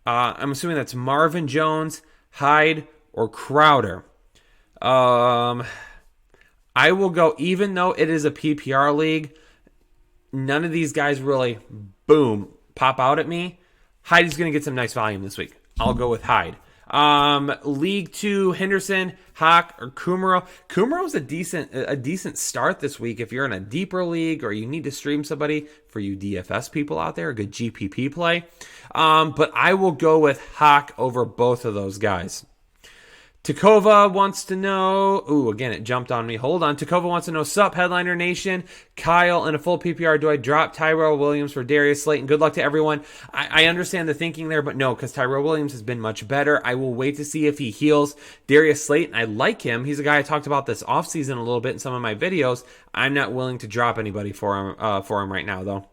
I'm assuming that's Marvin Jones, Hyde, or Crowder. I will go, even though it is a PPR league, none of these guys really, boom, pop out at me. Hyde is going to get some nice volume this week. I'll go with Hyde. League 2, Henderson, Hawk, or Komuro. Kumuro's a decent start this week if you're in a deeper league or you need to stream somebody. For you DFS people out there, a good GPP play. But I will go with Hawk over both of those guys. Takova wants to know... Ooh, again, it jumped on me. Hold on. Takova wants to know, sup, Headliner Nation? Kyle, in a full PPR, do I drop Tyrell Williams for Darius Slayton? Good luck to everyone. I understand the thinking there, but no, because Tyrell Williams has been much better. I will wait to see if he heals. Darius Slayton, I like him. He's a guy I talked about this offseason a little bit in some of my videos. I'm not willing to drop anybody for him right now, though.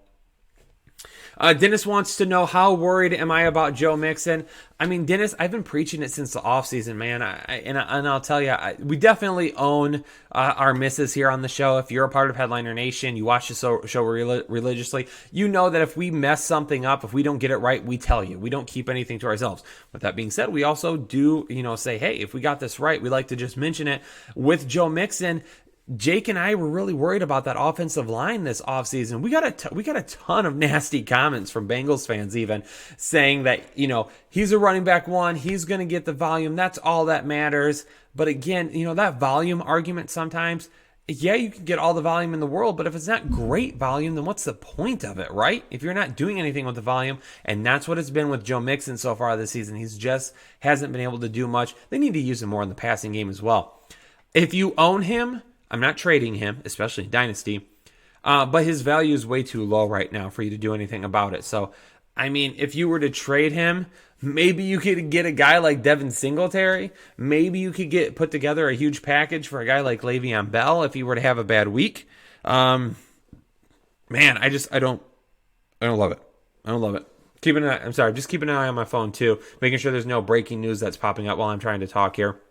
Dennis wants to know, how worried am I about Joe Mixon? I mean, Dennis, I've been preaching it since the offseason, man. And I'll tell you, we definitely own our misses here on the show. If you're a part of Headliner Nation, you watch the show religiously, you know that if we mess something up, if we don't get it right, we tell you. We don't keep anything to ourselves. With that being said, we also do, say, hey, if we got this right, we like to just mention it. With Joe Mixon, Jake and I were really worried about that offensive line this offseason. We got a ton of nasty comments from Bengals fans even saying that, he's a running back one. He's going to get the volume. That's all that matters. But again, that volume argument sometimes, yeah, you can get all the volume in the world, but if it's not great volume, then what's the point of it, right? If you're not doing anything with the volume, and that's what it's been with Joe Mixon so far this season. He's just hasn't been able to do much. They need to use him more in the passing game as well. If you own him, I'm not trading him, especially in Dynasty, but his value is way too low right now for you to do anything about it. So, I mean, if you were to trade him, maybe you could get a guy like Devin Singletary. Maybe you could put together a huge package for a guy like Le'Veon Bell if he were to have a bad week. Man, I don't love it. I don't love it. Just keeping an eye on my phone too, making sure there's no breaking news that's popping up while I'm trying to talk here.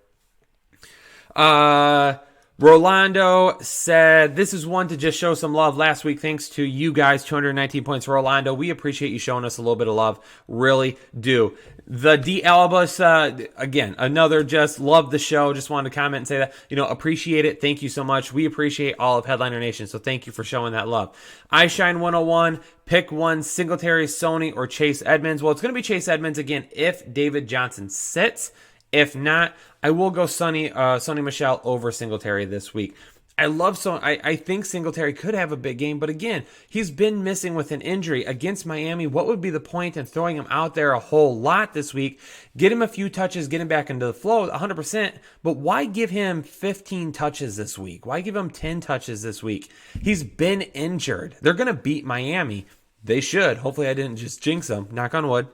Rolando said, this is one to just show some love last week. Thanks to you guys, 219 points. Rolando, we appreciate you showing us a little bit of love. Really do. The D. Albus, again, another just love the show. Just wanted to comment and say that, appreciate it. Thank you so much. We appreciate all of Headliner Nation. So thank you for showing that love. I Shine 101, pick one, Singletary, Sony, or Chase Edmonds. Well, it's going to be Chase Edmonds again if David Johnson sits. If not, I will go Sonny Michel over Singletary this week. I think Singletary could have a big game, but again, he's been missing with an injury against Miami. What would be the point in throwing him out there a whole lot this week? Get him a few touches, get him back into the flow, 100%, but why give him 15 touches this week? Why give him 10 touches this week? He's been injured. They're going to beat Miami. They should. Hopefully I didn't just jinx them. Knock on wood.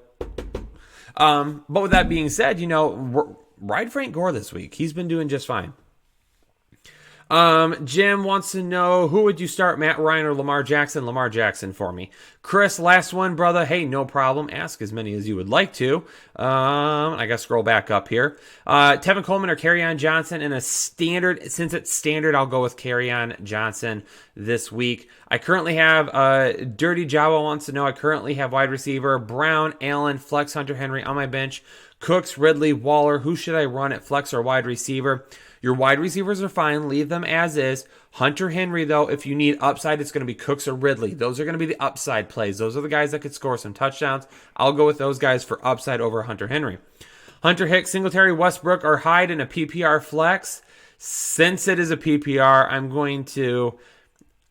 But with that being said, ride Frank Gore this week. He's been doing just fine. Jim wants to know, who would you start, Matt Ryan or Lamar Jackson? Lamar Jackson for me. Chris, last one, brother. Hey, no problem. Ask as many as you would like to. I gotta scroll back up here. Tevin Coleman or Kerryon Johnson in a standard. Since it's standard, I'll go with Kerryon Johnson this week. I currently have, Dirty Jawa wants to know, I currently have wide receiver Brown, Allen, Flex, Hunter Henry on my bench. Cooks, Ridley, Waller. Who should I run at flex or wide receiver? Your wide receivers are fine. Leave them as is. Hunter Henry, though, if you need upside, it's going to be Cooks or Ridley. Those are going to be the upside plays. Those are the guys that could score some touchdowns. I'll go with those guys for upside over Hunter Henry. Hunter Hicks, Singletary, Westbrook, or Hyde in a PPR flex. Since it is a PPR,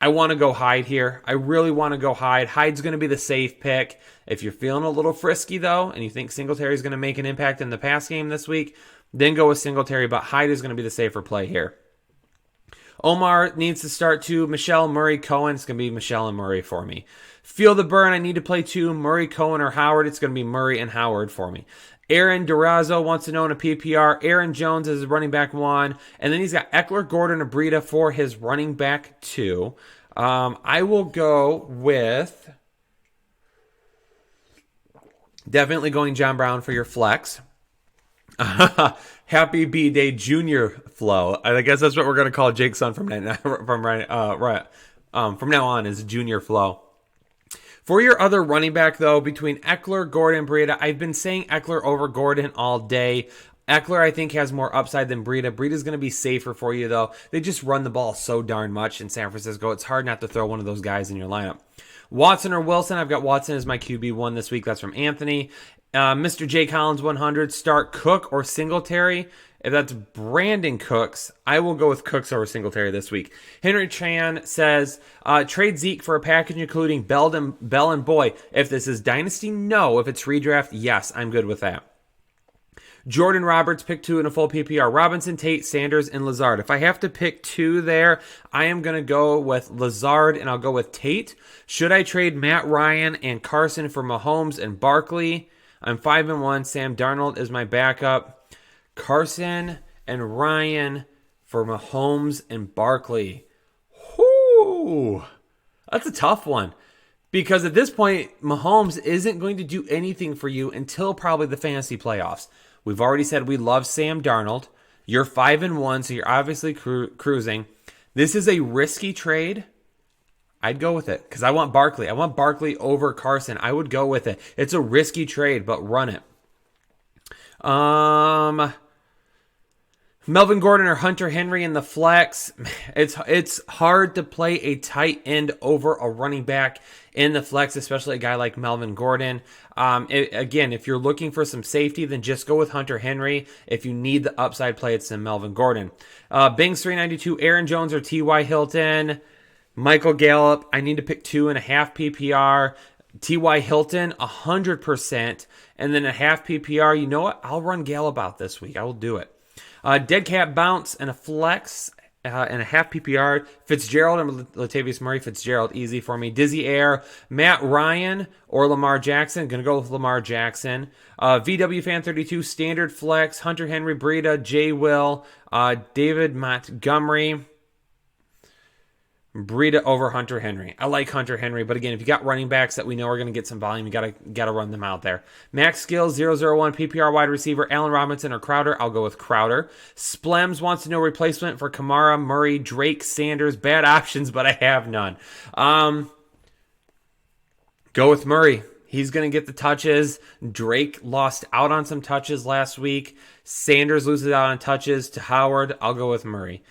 I want to go Hyde here. I really want to go Hyde. Hyde's going to be the safe pick. If you're feeling a little frisky, though, and you think Singletary is going to make an impact in the pass game this week, then go with Singletary, but Hyde is going to be the safer play here. Omar needs to start too. Michelle, Murray, Cohen. It's going to be Michelle and Murray for me. Feel the burn. I need to play two. Murray, Cohen, or Howard. It's going to be Murray and Howard for me. Aaron Durazo wants to know in a PPR. Aaron Jones is running back one. And then he's got Eckler, Gordon, and Breida for his running back two. I will go with definitely going John Brown for your flex. Happy B-Day Junior Flow. I guess that's what we're going to call Jake's son from now on is Junior Flow. For your other running back, though, between Eckler, Gordon, Breida, I've been saying Eckler over Gordon all day. Eckler, I think, has more upside than Breida. Breida's going to be safer for you, though. They just run the ball so darn much in San Francisco. It's hard not to throw one of those guys in your lineup. Watson or Wilson? I've got Watson as my QB1 this week. That's from Anthony. Mr. J. Collins 100. Start Cook or Singletary. If that's Brandon Cooks, I will go with Cooks over Singletary this week. Henry Chan says, trade Zeke for a package including Bell and Boy. If this is Dynasty, no. If it's redraft, yes, I'm good with that. Jordan Roberts, pick 2 in a full PPR. Robinson, Tate, Sanders, and Lazard. If I have to pick 2 there, I am going to go with Lazard, and I'll go with Tate. Should I trade Matt Ryan and Carson for Mahomes and Barkley? I'm 5-1. Sam Darnold is my backup. Carson and Ryan for Mahomes and Barkley. Whoo! That's a tough one. Because at this point, Mahomes isn't going to do anything for you until probably the fantasy playoffs. We've already said we love Sam Darnold. You're 5-1, so you're obviously cruising. This is a risky trade. I'd go with it because I want Barkley. I want Barkley over Carson. I would go with it. It's a risky trade, but run it. Melvin Gordon or Hunter Henry in the flex. It's hard to play a tight end over a running back in the flex, especially a guy like Melvin Gordon. Again, if you're looking for some safety, then just go with Hunter Henry. If you need the upside play, it's in Melvin Gordon. Bings 392, Aaron Jones or T.Y. Hilton. Michael Gallup, I need to pick 2.5 PPR. T.Y. Hilton, 100%. And then a half PPR. You know what? I'll run Gallup out this week. I will do it. Dead cat bounce and a flex and a half PPR. Fitzgerald and Latavius Murray. Fitzgerald, easy for me. Dizzy Air, Matt Ryan or Lamar Jackson. Going to go with Lamar Jackson. VW Fan 32, standard flex. Hunter Henry, Breida, J. Will, David Montgomery. Breida over Hunter Henry. I like Hunter Henry, but again, if you got running backs that we know are going to get some volume, you gotta run them out there. Max Skills 001 PPR wide receiver, Allen Robinson or Crowder. I'll go with Crowder. Splems wants to know replacement for Kamara, Murray, Drake, Sanders. Bad options, but I have none. Go with Murray. He's going to get the touches. Drake lost out on some touches last week. Sanders loses out on touches to Howard. I'll go with Murray.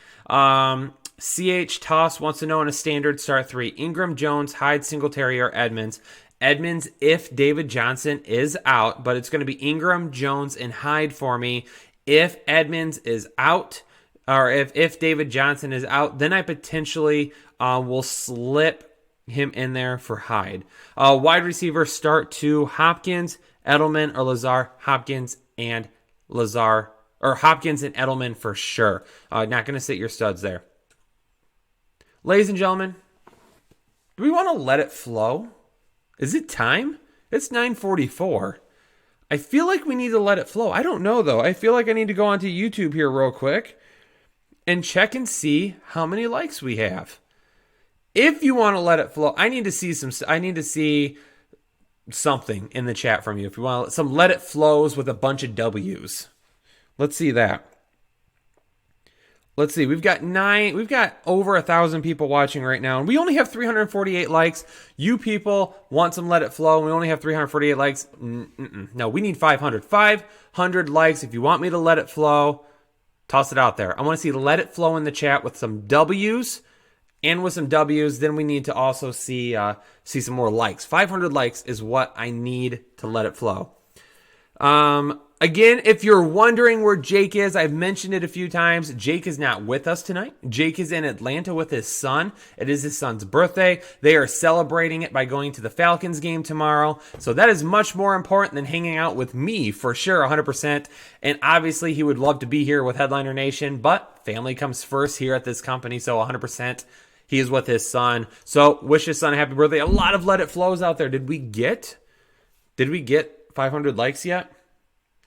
CH Toss wants to know in a standard start 3. Ingram, Jones, Hyde, Singletary, or Edmonds. Edmonds if David Johnson is out, but it's going to be Ingram, Jones, and Hyde for me. If Edmonds is out, or if David Johnson is out, then I potentially will slip him in there for Hyde. Wide receiver start 2. Hopkins, Edelman, or Lazard. Hopkins and Lazard, or Hopkins and Edelman for sure. Not going to sit your studs there. Ladies and gentlemen, do we want to let it flow? Is it time? It's 9:44. I feel like we need to let it flow. I don't know, though. I feel like I need to go onto YouTube here real quick and check and see how many likes we have. If you want to let it flow, I need to see something in the chat from you. If you want some let it flows with a bunch of W's. Let's see that. Let's see. We've got over 1,000 people watching right now, and we only have 348 likes. You people want some let it flow, and we only have 348 likes. No, we need 500. 500 likes. If you want me to let it flow, toss it out there. I want to see let it flow in the chat with some W's, and with some W's, then we need to also see some more likes. 500 likes is what I need to let it flow. Again, if you're wondering where Jake is, I've mentioned it a few times. Jake is not with us tonight. Jake is in Atlanta with his son. It is his son's birthday. They are celebrating it by going to the Falcons game tomorrow. So that is much more important than hanging out with me for sure, 100%. And obviously he would love to be here with Headliner Nation, but family comes first here at this company. So 100% he is with his son. So wish his son a happy birthday. A lot of let it flows out there. Did we get 500 likes yet?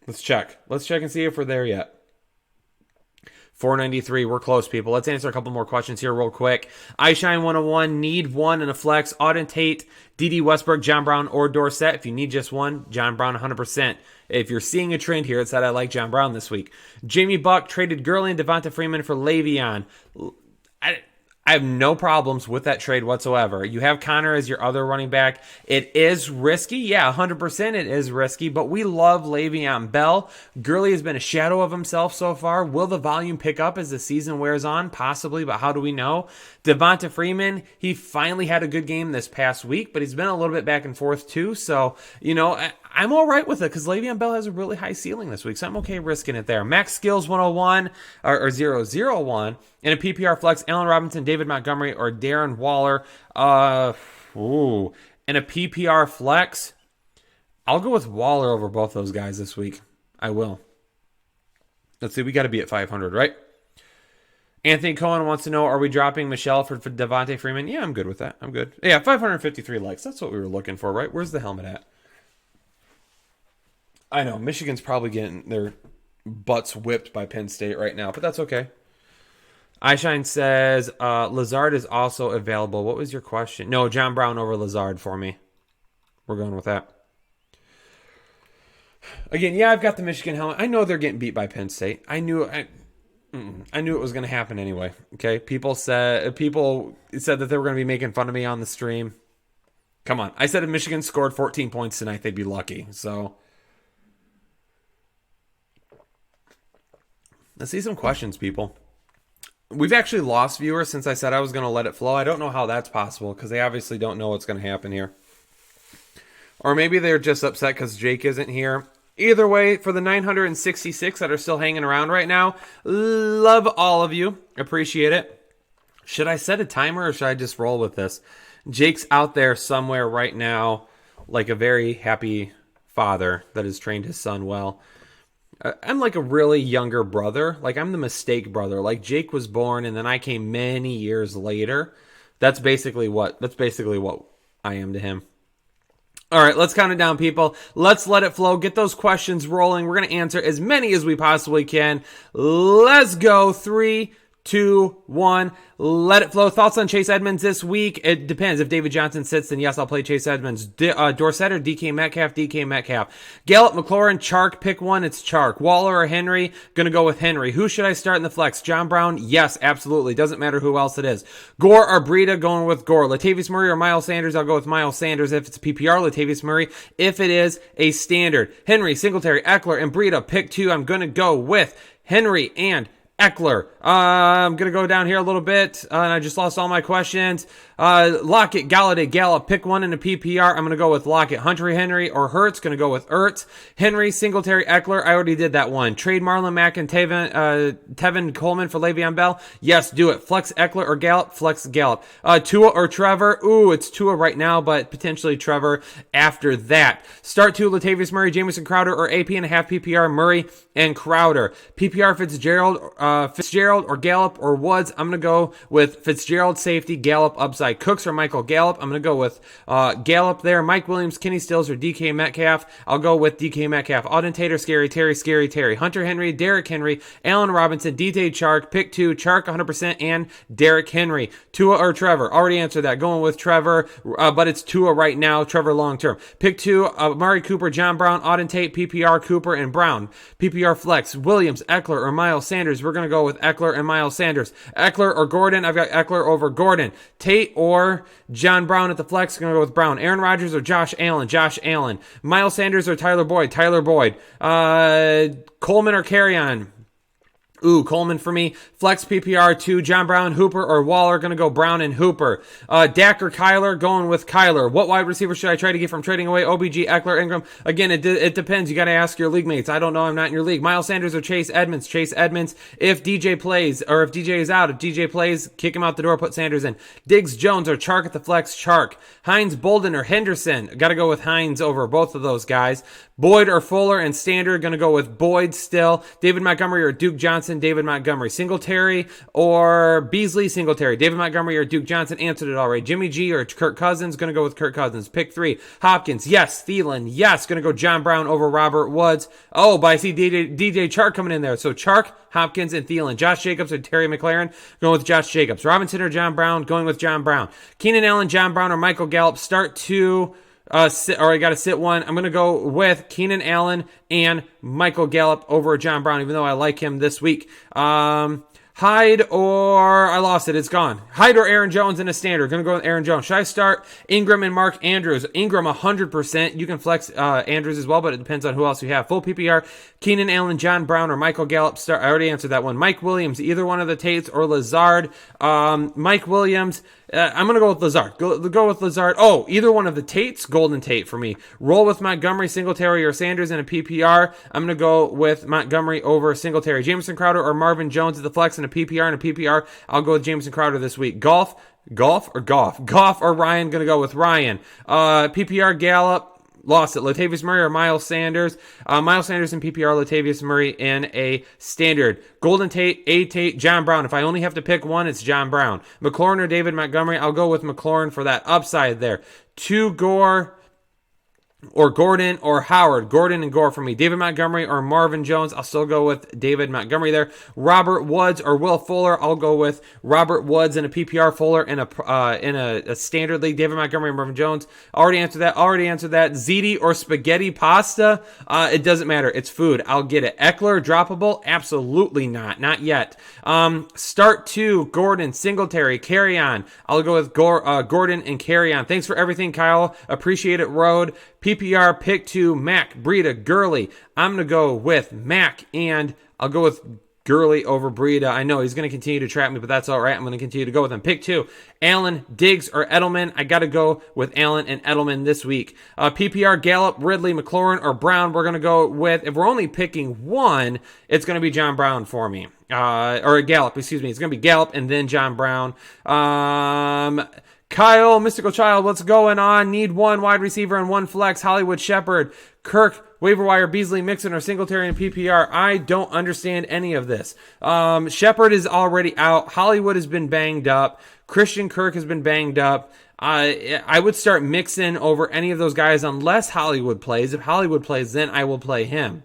Let's check. Let's check and see if we're there yet. 493. We're close, people. Let's answer a couple more questions here real quick. iShine 101. Need one in a flex. Auden Tate, D.D. Westbrook, John Brown, or Dorsett. If you need just one, John Brown 100%. If you're seeing a trend here, it's that I like John Brown this week. Jamie Buck traded Girly and Devonta Freeman for Le'Veon. I have no problems with that trade whatsoever. You have Connor as your other running back. It is risky. Yeah, 100% it is risky, but we love Le'Veon Bell. Girly has been a shadow of himself so far. Will the volume pick up as the season wears on? Possibly, but how do we know? Devonta Freeman, he finally had a good game this past week, but he's been a little bit back and forth too. So, I'm all right with it because Le'Veon Bell has a really high ceiling this week, so I'm okay risking it there. Max Skills 101 or 001 in a PPR flex, Allen Robinson, David Montgomery, or Darren Waller. In a PPR flex, I'll go with Waller over both those guys this week. I will. Let's see, we got to be at 500, right? Anthony Cohen wants to know, are we dropping Michelle for Devonta Freeman? Yeah, I'm good with that. I'm good. Yeah, 553 likes. That's what we were looking for, right? Where's the helmet at? I know, Michigan's probably getting their butts whipped by Penn State right now, but that's okay. Eyeshine says, Lazard is also available. What was your question? No, John Brown over Lazard for me. We're going with that. Again, yeah, I've got the Michigan helmet. I know they're getting beat by Penn State. I knew it was going to happen anyway. Okay, people said that they were going to be making fun of me on the stream. Come on, I said if Michigan scored 14 points tonight, they'd be lucky. So let's see some questions, people. We've actually lost viewers since I said I was going to let it flow. I don't know how that's possible because they obviously don't know what's going to happen here. Or maybe they're just upset because Jake isn't here. Either way, for the 966 that are still hanging around right now, love all of you. Appreciate it. Should I set a timer or should I just roll with this? Jake's out there somewhere right now like a very happy father that has trained his son well. I'm like a really younger brother. Like I'm the mistake brother. Like Jake was born and then I came many years later. That's basically what I am to him. All right, let's count it down, people. Let's let it flow. Get those questions rolling. We're going to answer as many as we possibly can. Let's go. 3, 2, 1. Let it flow. Thoughts on Chase Edmonds this week? It depends. If David Johnson sits, then yes, I'll play Chase Edmonds. Dorsett or DK Metcalf? DK Metcalf. Gallup, McLaurin, Chark. Pick one. It's Chark. Waller or Henry? Gonna go with Henry. Who should I start in the flex? John Brown? Yes, absolutely. Doesn't matter who else it is. Gore or Breida? Going with Gore. Latavius Murray or Miles Sanders? I'll go with Miles Sanders if it's PPR. Latavius Murray if it is a standard. Henry, Singletary, Eckler, and Breida. Pick two. I'm gonna go with Henry and Eckler. I'm going to go down here a little bit, and I just lost all my questions. Lockett, Galladay, Gallup. Pick one in a PPR. I'm going to go with Lockett. Hunter Henry or Hurts. Going to go with Ertz. Henry, Singletary, Eckler. I already did that one. Trade Marlon Mack and Tevin Coleman for Le'Veon Bell. Yes, do it. Flex Eckler or Gallup. Flex Gallup. Tua or Trevor. Ooh, it's Tua right now, but potentially Trevor after that. Start two, Latavius Murray, Jamison Crowder, or AP and a half PPR, Murray and Crowder. PPR, Fitzgerald or Gallup or Woods. I'm going to go with Fitzgerald safety, Gallup upside. Cooks or Michael Gallup. I'm going to go with Gallup there. Mike Williams, Kenny Stills, or DK Metcalf. I'll go with DK Metcalf. Auden Tater, Scary Terry. Hunter Henry, Derrick Henry, Allen Robinson, DJ Chark. Pick two, Chark 100% and Derrick Henry. Tua or Trevor. Already answered that. Going with Trevor, but it's Tua right now. Trevor long term. Pick two, Amari Cooper, John Brown, Auden Tate, PPR, Cooper, and Brown. PPR flex, Williams, Eckler, or Miles Sanders. We're going to go with Eckler and Miles Sanders. Eckler or Gordon. I've got Eckler over Gordon. Tate or John Brown at the flex. Going to go with Brown. Aaron Rodgers or Josh Allen. Josh Allen. Miles Sanders or Tyler Boyd. Tyler Boyd. Coleman or Carrion. Ooh, Coleman for me. Flex PPR 2, John Brown, Hooper, or Waller. Going to go Brown and Hooper. Dak or Kyler. Going with Kyler. What wide receiver should I try to get from trading away? OBG, Eckler, Ingram. Again, it depends. You got to ask your league mates. I don't know. I'm not in your league. Miles Sanders or Chase Edmonds. Chase Edmonds. If DJ plays, or if DJ is out. If DJ plays, kick him out the door, put Sanders in. Diggs, Jones, or Chark at the flex. Chark. Hines, Bolden, or Henderson. Got to go with Hines over both of those guys. Boyd or Fuller and Standard. Going to go with Boyd still. David Montgomery or Duke Johnson. David Montgomery. Singletary or Beasley. Singletary. David Montgomery or Duke Johnson. Answered it already. Jimmy G or Kirk Cousins. Going to go with Kirk Cousins. Pick 3. Hopkins. Yes. Thielen. Yes. Going to go John Brown over Robert Woods. Oh, but I see DJ Chark coming in there. So Chark, Hopkins, and Thielen. Josh Jacobs or Terry McLaurin. Going with Josh Jacobs. Robinson or John Brown. Going with John Brown. Keenan Allen, John Brown, or Michael Gallup. Start 2. I got to sit 1. I'm going to go with Keenan Allen and Michael Gallup over John Brown, even though I like him this week. Hyde or I lost it. It's gone. Hyde or Aaron Jones in a standard. Going to go with Aaron Jones. Should I start Ingram and Mark Andrews? Ingram 100%. You can flex Andrews as well, but it depends on who else you have. Full PPR, Keenan Allen, John Brown, or Michael Gallup. Start. I already answered that one. Mike Williams, either one of the Tates or Lazard. Mike Williams. I'm going to go with Lazard. Go with Lazard. Oh, either one of the Tates, Golden Tate for me. Roll with Montgomery, Singletary, or Sanders in a PPR. I'm going to go with Montgomery over Singletary. Jameson Crowder or Marvin Jones at the flex in a PPR. In a PPR, I'll go with Jameson Crowder this week. Goff or Ryan, going to go with Ryan. PPR Gallup. Lost it. Latavius Murray or Miles Sanders. Miles Sanders in PPR, Latavius Murray in a standard. Golden Tate, A Tate, John Brown. If I only have to pick one, it's John Brown. McLaurin or David Montgomery. I'll go with McLaurin for that upside there. 2 Gore or Gordon or Howard. Gordon and Gore for me. David Montgomery or Marvin Jones. I'll still go with David Montgomery there. Robert Woods or Will Fuller. I'll go with Robert Woods in a PPR. Fuller in a standard league. David Montgomery or Marvin Jones. Already answered that. Ziti or spaghetti pasta. It doesn't matter. It's food. I'll get it. Eckler droppable? Absolutely not. Not yet. Start 2 Gordon, Singletary, carry on. I'll go with Gordon and carry on. Thanks for everything, Kyle. Appreciate it, Road. PPR, pick 2, Mac, Breida, Girly. I'm going to go with Mac, and I'll go with Girly over Breida. I know he's going to continue to trap me, but that's all right. I'm going to continue to go with him. Pick 2, Allen, Diggs, or Edelman. I got to go with Allen and Edelman this week. PPR, Gallup, Ridley, McLaurin, or Brown. We're going to go with, if we're only picking one, it's going to be John Brown for me. Or Gallup, excuse me. It's going to be Gallup and then John Brown. Kyle, Mystical Child, what's going on? Need 1 wide receiver and 1 flex. Hollywood Shepherd, Kirk, waiver wire, Beasley, Mixon, or Singletary and PPR. I don't understand any of this. Shepherd is already out. Hollywood has been banged up. Christian Kirk has been banged up. I would start Mixon over any of those guys unless Hollywood plays. If Hollywood plays, then I will play him.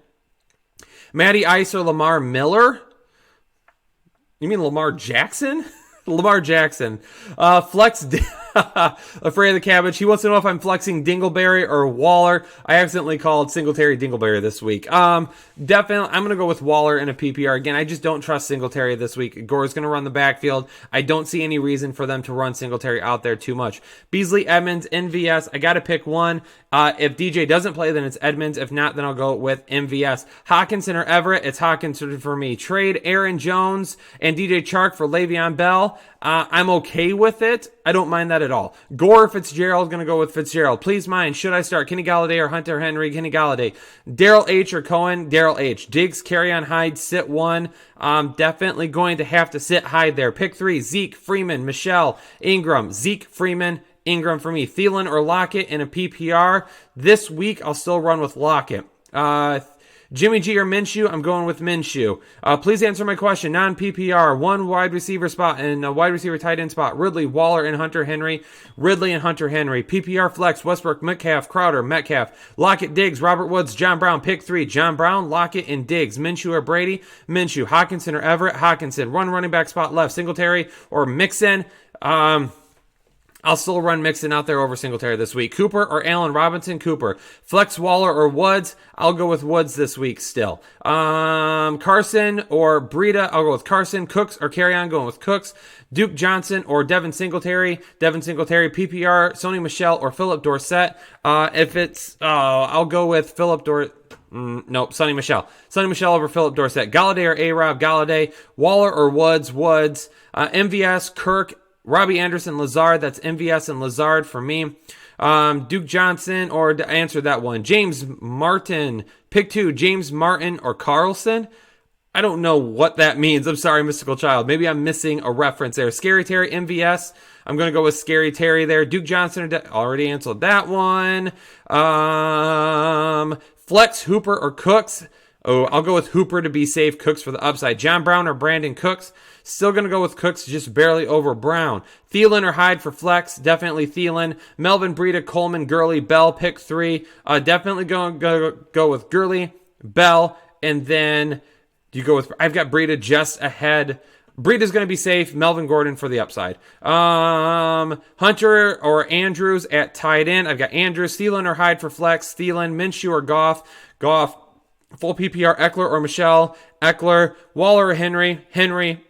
Matty Ice or Lamar Miller? You mean Lamar Jackson? Lamar Jackson. Flex. Afraid of the Cabbage. He wants to know if I'm flexing Dingleberry or Waller. I accidentally called Singletary Dingleberry this week. Definitely, I'm going to go with Waller in a PPR. Again, I just don't trust Singletary this week. Gore's going to run the backfield. I don't see any reason for them to run Singletary out there too much. Beasley, Edmonds, MVS. I got to pick one. If DJ doesn't play, then it's Edmonds. If not, then I'll go with MVS. Hawkinson or Everett. It's Hawkinson for me. Trade Aaron Jones and DJ Chark for Le'Veon Bell. I'm okay with it. I don't mind that at all. Gore Fitzgerald, going to go with Fitzgerald. Please mind, should I start Kenny Galladay or Hunter Henry? Kenny Galladay. Daryl H or Cohen? Daryl H. Diggs, carry on Hyde, sit 1. Definitely going to have to sit Hyde there. Pick 3, Zeke, Freeman, Michelle, Ingram. Zeke, Freeman, Ingram for me. Thielen or Lockett in a PPR. This week, I'll still run with Lockett. Jimmy G or Minshew? I'm going with Minshew. Please answer my question. Non-PPR, 1 wide receiver spot and a wide receiver tight end spot. Ridley, Waller, and Hunter Henry. Ridley and Hunter Henry. PPR flex, Westbrook, Metcalf, Crowder, Metcalf. Lockett, Diggs, Robert Woods, John Brown. Pick 3, John Brown, Lockett, and Diggs. Minshew or Brady? Minshew. Hawkinson or Everett? Hawkinson. Running back spot left. Singletary or Mixon? I'll still run Mixon out there over Singletary this week. Cooper or Allen Robinson? Cooper. Flex Waller or Woods? I'll go with Woods this week still. Carson or Breida? I'll go with Carson. Cooks or Carry-On? Going with Cooks. Duke Johnson or Devin Singletary? Devin Singletary. PPR, Sony Michel or Philip Dorsett? If it's, I'll go with Philip Dorsett. Nope, Sonny Michel. Sonny Michel over Philip Dorsett. Galladay or A-Rob? Galladay. Waller or Woods? Woods. MVS, Kirk, Robbie Anderson, Lazard. That's MVS and Lazard for me. Duke Johnson, or to answer that one, James Martin. Pick 2, James Martin or Carlson. I don't know what that means. I'm sorry, Mystical Child. Maybe I'm missing a reference there. Scary Terry, MVS. I'm going to go with Scary Terry there. Duke Johnson, already answered that one. Flex, Hooper or Cooks. Oh, I'll go with Hooper to be safe. Cooks for the upside. John Brown or Brandon Cooks. Still going to go with Cooks, just barely over Brown. Thielen or Hyde for flex. Definitely Thielen. Melvin, Breida, Coleman, Girly, Bell. Pick 3. Definitely go with Girly, Bell, and then you go with. I've got Breida just ahead. Breida's going to be safe. Melvin Gordon for the upside. Hunter or Andrews at tight end. I've got Andrews. Thielen or Hyde for flex. Thielen. Minshew or Goff. Full PPR, Eckler or Michelle. Eckler. Waller or Henry. Henry.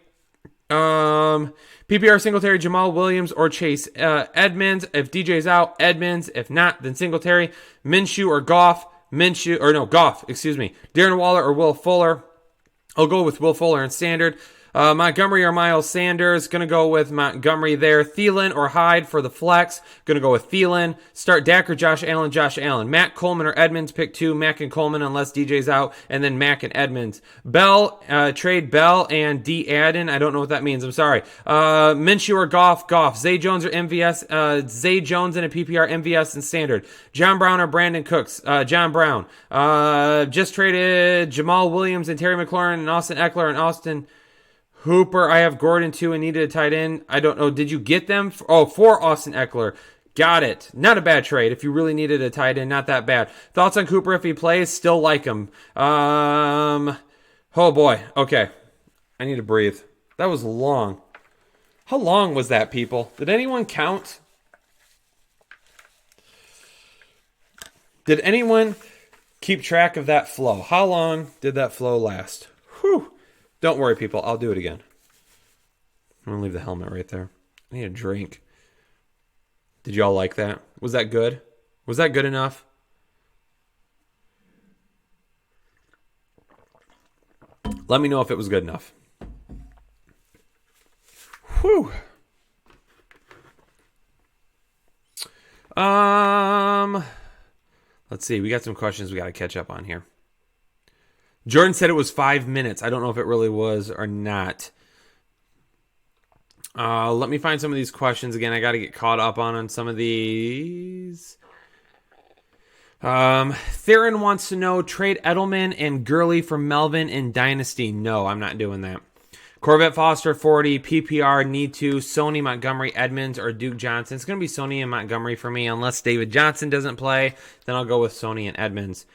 PPR Singletary, Jamal Williams, or Chase Edmonds. If DJ's out, Edmonds. If not, then Singletary. Minshew or Goff. Goff, excuse me. Darren Waller or Will Fuller. I'll go with Will Fuller in standard. Montgomery or Miles Sanders. Going to go with Montgomery there. Thielen or Hyde for the flex. Going to go with Thielen. Start Dak or Josh Allen. Josh Allen. Mack, Coleman or Edmonds. Pick 2. Mack and Coleman unless DJ's out. And then Mack and Edmonds. Bell. Trade Bell and D. Adden. I don't know what that means. I'm sorry. Minshew or Goff. Goff. Zay Jones or MVS. Zay Jones in a PPR. MVS and standard. John Brown or Brandon Cooks. John Brown. Just traded Jamal Williams and Terry McLaurin and Austin Eckler and Austin Hooper. I have Gordon too and needed a tight end. I don't know. Did you get them? For Austin Eckler. Got it. Not a bad trade. If you really needed a tight end, not that bad. Thoughts on Cooper if he plays? Still like him. Oh boy. Okay. I need to breathe. That was long. How long was that, people? Did anyone count? Did anyone keep track of that flow? How long did that flow last? Whew. Don't worry, people. I'll do it again. I'm going to leave the helmet right there. I need a drink. Did you all like that? Was that good? Was that good enough? Let me know if it was good enough. Whew. Let's see. We got some questions we got to catch up on here. Jordan said it was 5 minutes. I don't know if it really was or not. Let me find some of these questions again. I got to get caught up on some of these. Theron wants to know, trade Edelman and Girly for Melvin in Dynasty. No, I'm not doing that. Corvette Foster, 40. PPR, need to. Sony, Montgomery, Edmonds, or Duke Johnson. It's going to be Sony and Montgomery for me. Unless David Johnson doesn't play, then I'll go with Sony and Edmonds.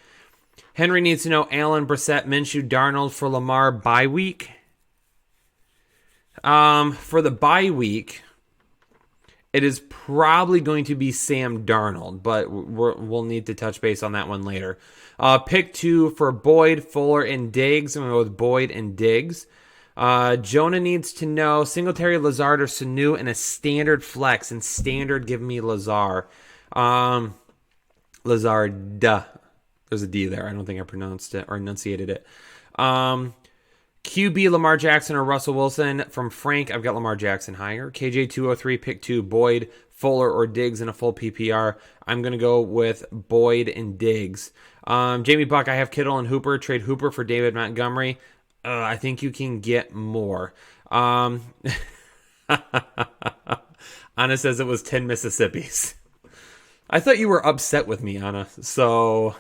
Henry needs to know Allen, Brissett, Minshew, Darnold for Lamar bye week. For the bye week, it is probably going to be Sam Darnold, but we'll need to touch base on that one later. Pick 2 for Boyd, Fuller, and Diggs. I'm going to go with Boyd and Diggs. Jonah needs to know Singletary, Lazard, or Sanu in a standard flex. And standard, give me Lazard. Lazard, duh. There's a D there. I don't think I pronounced it or enunciated it. QB, Lamar Jackson or Russell Wilson. From Frank, I've got Lamar Jackson higher. KJ203, pick 2, Boyd, Fuller, or Diggs in a full PPR. I'm going to go with Boyd and Diggs. Jamie Buck, I have Kittle and Hooper. Trade Hooper for David Montgomery. I think you can get more. Anna says it was 10 Mississippis. I thought you were upset with me, Anna. So...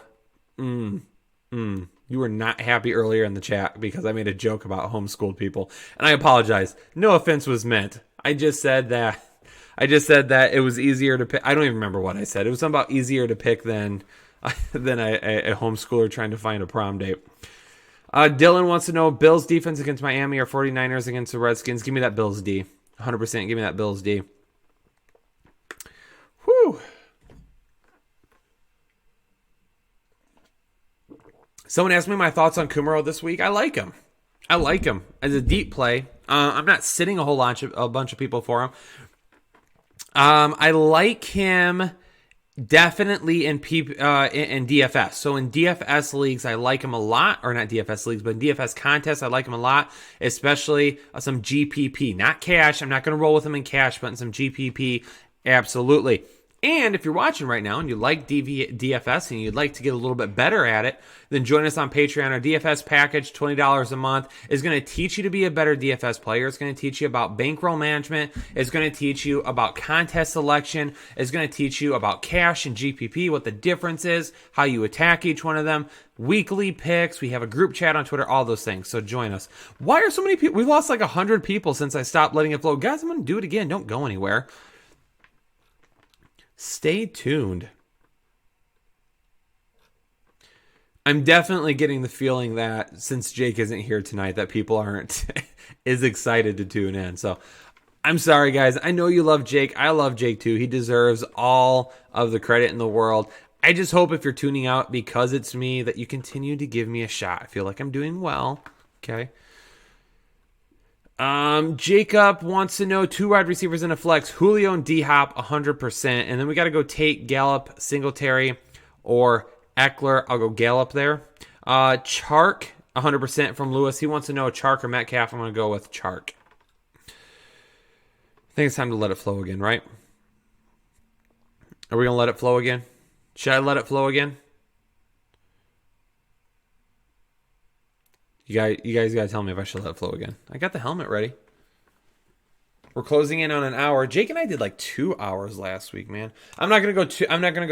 You were not happy earlier in the chat because I made a joke about homeschooled people. And I apologize. No offense was meant. I just said that it was easier to pick. I don't even remember what I said. It was something about easier to pick than a homeschooler trying to find a prom date. Dylan wants to know Bills defense against Miami or 49ers against the Redskins. Give me that Bills D. 100% give me that Bills D. Whew. Someone asked me my thoughts on Komuro this week. I like him. As a deep play. I'm not sitting a bunch of people for him. I like him definitely in DFS. So in DFS leagues, I like him a lot. Or not DFS leagues, but in DFS contests, I like him a lot. Especially some GPP. Not cash. I'm not going to roll with him in cash, but in some GPP, absolutely. And if you're watching right now and you like DFS and you'd like to get a little bit better at it, then join us on Patreon. Our DFS package, $20 a month, is going to teach you to be a better DFS player. It's going to teach you about bankroll management. It's going to teach you about contest selection. It's going to teach you about cash and GPP, what the difference is, how you attack each one of them, weekly picks. We have a group chat on Twitter, all those things. So join us. Why are so many people? We've lost like 100 people since I stopped letting it flow. Guys, I'm going to do it again. Don't go anywhere. Stay tuned. I'm definitely getting the feeling that since Jake isn't here tonight, that people aren't as excited to tune in. So I'm sorry, guys. I know you love Jake. I love Jake too. He deserves all of the credit in the world. I just hope if you're tuning out because it's me that you continue to give me a shot. I feel like I'm doing well. Okay. Jacob wants to know 2 wide receivers in a flex, Julio and D-Hop 100%. And then we got to go Tate, Gallup, Singletary, or Eckler. I'll go Gallup there. Chark 100% from Lewis. He wants to know Chark or Metcalf. I'm going to go with Chark. I think it's time to let it flow again, right? Are we going to let it flow again? Should I let it flow again? You guys got to tell me if I should let it flow again. I got the helmet ready. We're closing in on an hour. Jake and I did like 2 hours last week, man. I'm not gonna go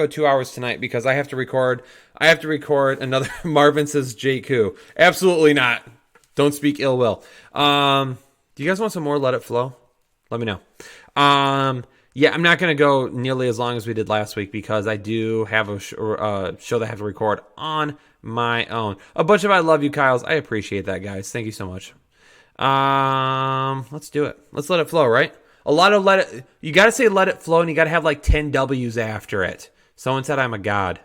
2 hours tonight because I have to record another Marvin Says Jake Who. Absolutely not. Don't speak ill will. Do you guys want some more Let It Flow? Let me know. Yeah, I'm not going to go nearly as long as we did last week because I do have a show that I have to record on my own. A bunch of I love you, Kyles. I appreciate that, guys. Thank you so much. Let's do it. Let's let it flow, right? A lot of you got to say let it flow, and you got to have like 10 W's after it. Someone said I'm a god.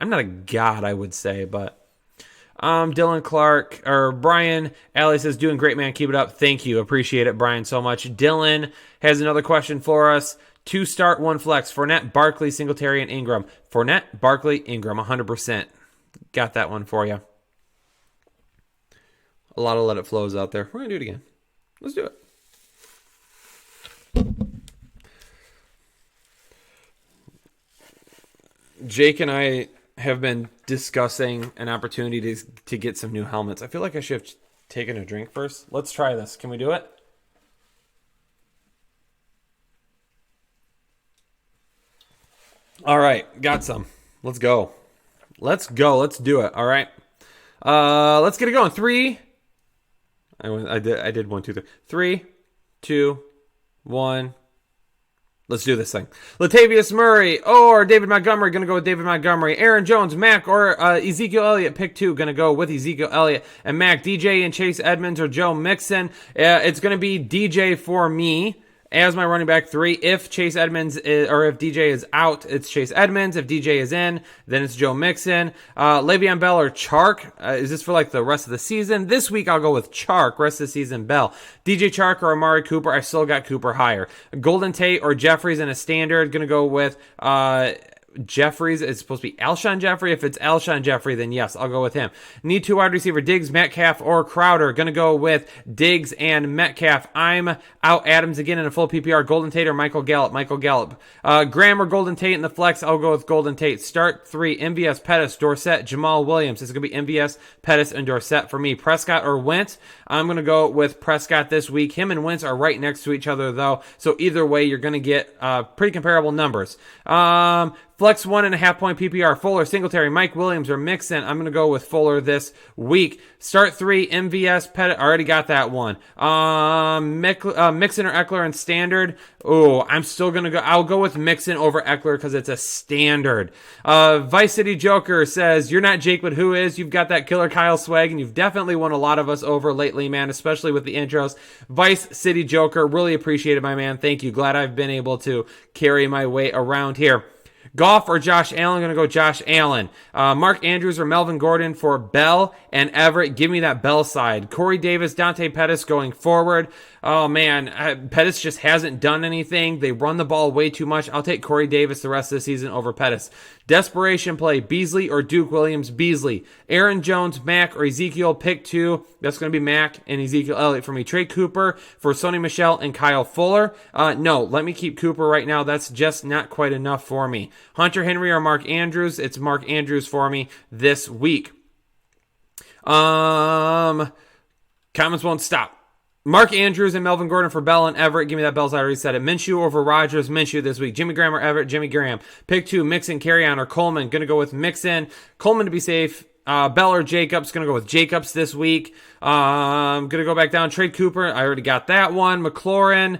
I'm not a god, I would say, but Dylan Clark or Brian Alley says, doing great, man. Keep it up. Thank you. Appreciate it, Brian, so much. Dylan has another question for us. 2 start, 1 flex. Fournette, Barkley, Singletary, and Ingram. Fournette, Barkley, Ingram, 100%. Got that one for you. A lot of let it flows out there. We're going to do it again. Let's do it. Jake and I have been discussing an opportunity to get some new helmets. I feel like I should have taken a drink first. Let's try this. Can we do it? All right, got some. Let's go. Let's do it. All right. Let's get it going. 3. I did 1, 2, 3. 3, 2, 1. Let's do this thing. Latavius Murray or David Montgomery. Going to go with David Montgomery. Aaron Jones, Mac, or Ezekiel Elliott. Pick 2. Going to go with Ezekiel Elliott and Mac. DJ and Chase Edmonds or Joe Mixon. It's going to be DJ for me as my running back 3. If Chase Edmonds if DJ is out, it's Chase Edmonds. If DJ is in, then it's Joe Mixon. Le'Veon Bell or Chark. Is this for like the rest of the season? This week I'll go with Chark. Rest of the season, Bell. DJ Chark or Amari Cooper. I still got Cooper higher. Golden Tate or Jeffries in a standard. Gonna go with Jeffries. It's supposed to be Alshon Jeffrey. If it's Alshon Jeffrey, then yes, I'll go with him. Need 2 wide receiver, Diggs, Metcalf, or Crowder. Gonna go with Diggs and Metcalf. I'm out Adams again in a full PPR. Golden Tate or Michael Gallup. Graham or Golden Tate in the flex. I'll go with Golden Tate. Start 3, MVS, Pettis, Dorsett, Jamal Williams. It's gonna be MVS, Pettis, and Dorsett for me. Prescott or Wentz. I'm gonna go with Prescott this week. Him and Wentz are right next to each other though, so either way you're gonna get pretty comparable numbers. Flex 1.5 point PPR, Fuller, Singletary, Mike Williams, or Mixon. I'm going to go with Fuller this week. Start 3, MVS, Pettit. I already got that one. Mixon or Eckler in standard. Oh, I'm still going to go. I'll go with Mixon over Eckler because it's a standard. Vice City Joker says, you're not Jake, but who is? You've got that killer Kyle swag, and you've definitely won a lot of us over lately, man, especially with the intros. Vice City Joker, really appreciate it, my man. Thank you. Glad I've been able to carry my weight around here. Goff or Josh Allen? Going to go Josh Allen. Mark Andrews or Melvin Gordon for Bell and Everett. Give me that Bell side. Corey Davis, Dante Pettis going forward. Oh, man. Pettis just hasn't done anything. They run the ball way too much. I'll take Corey Davis the rest of the season over Pettis. Desperation play. Beasley or Duke Williams? Beasley. Aaron Jones, Mac, or Ezekiel? Pick 2. That's going to be Mac and Ezekiel Elliott for me. Trade Cooper for Sony Michel and Kyle Fuller. No, let me keep Cooper right now. That's just not quite enough for me. Hunter Henry or Mark Andrews? It's Mark Andrews for me this week. Comments won't stop. Mark Andrews and Melvin Gordon for Bell and Everett. Give me that Bell's. I already said it. Minshew over Rodgers. Minshew this week. Jimmy Graham or Everett. Jimmy Graham. Pick 2. Mixon, Carry-On, or Coleman. Going to go with Mixon. Coleman to be safe. Bell or Jacobs. Going to go with Jacobs this week. I'm going to go back down. Trade Cooper. I already got that one. McLaurin.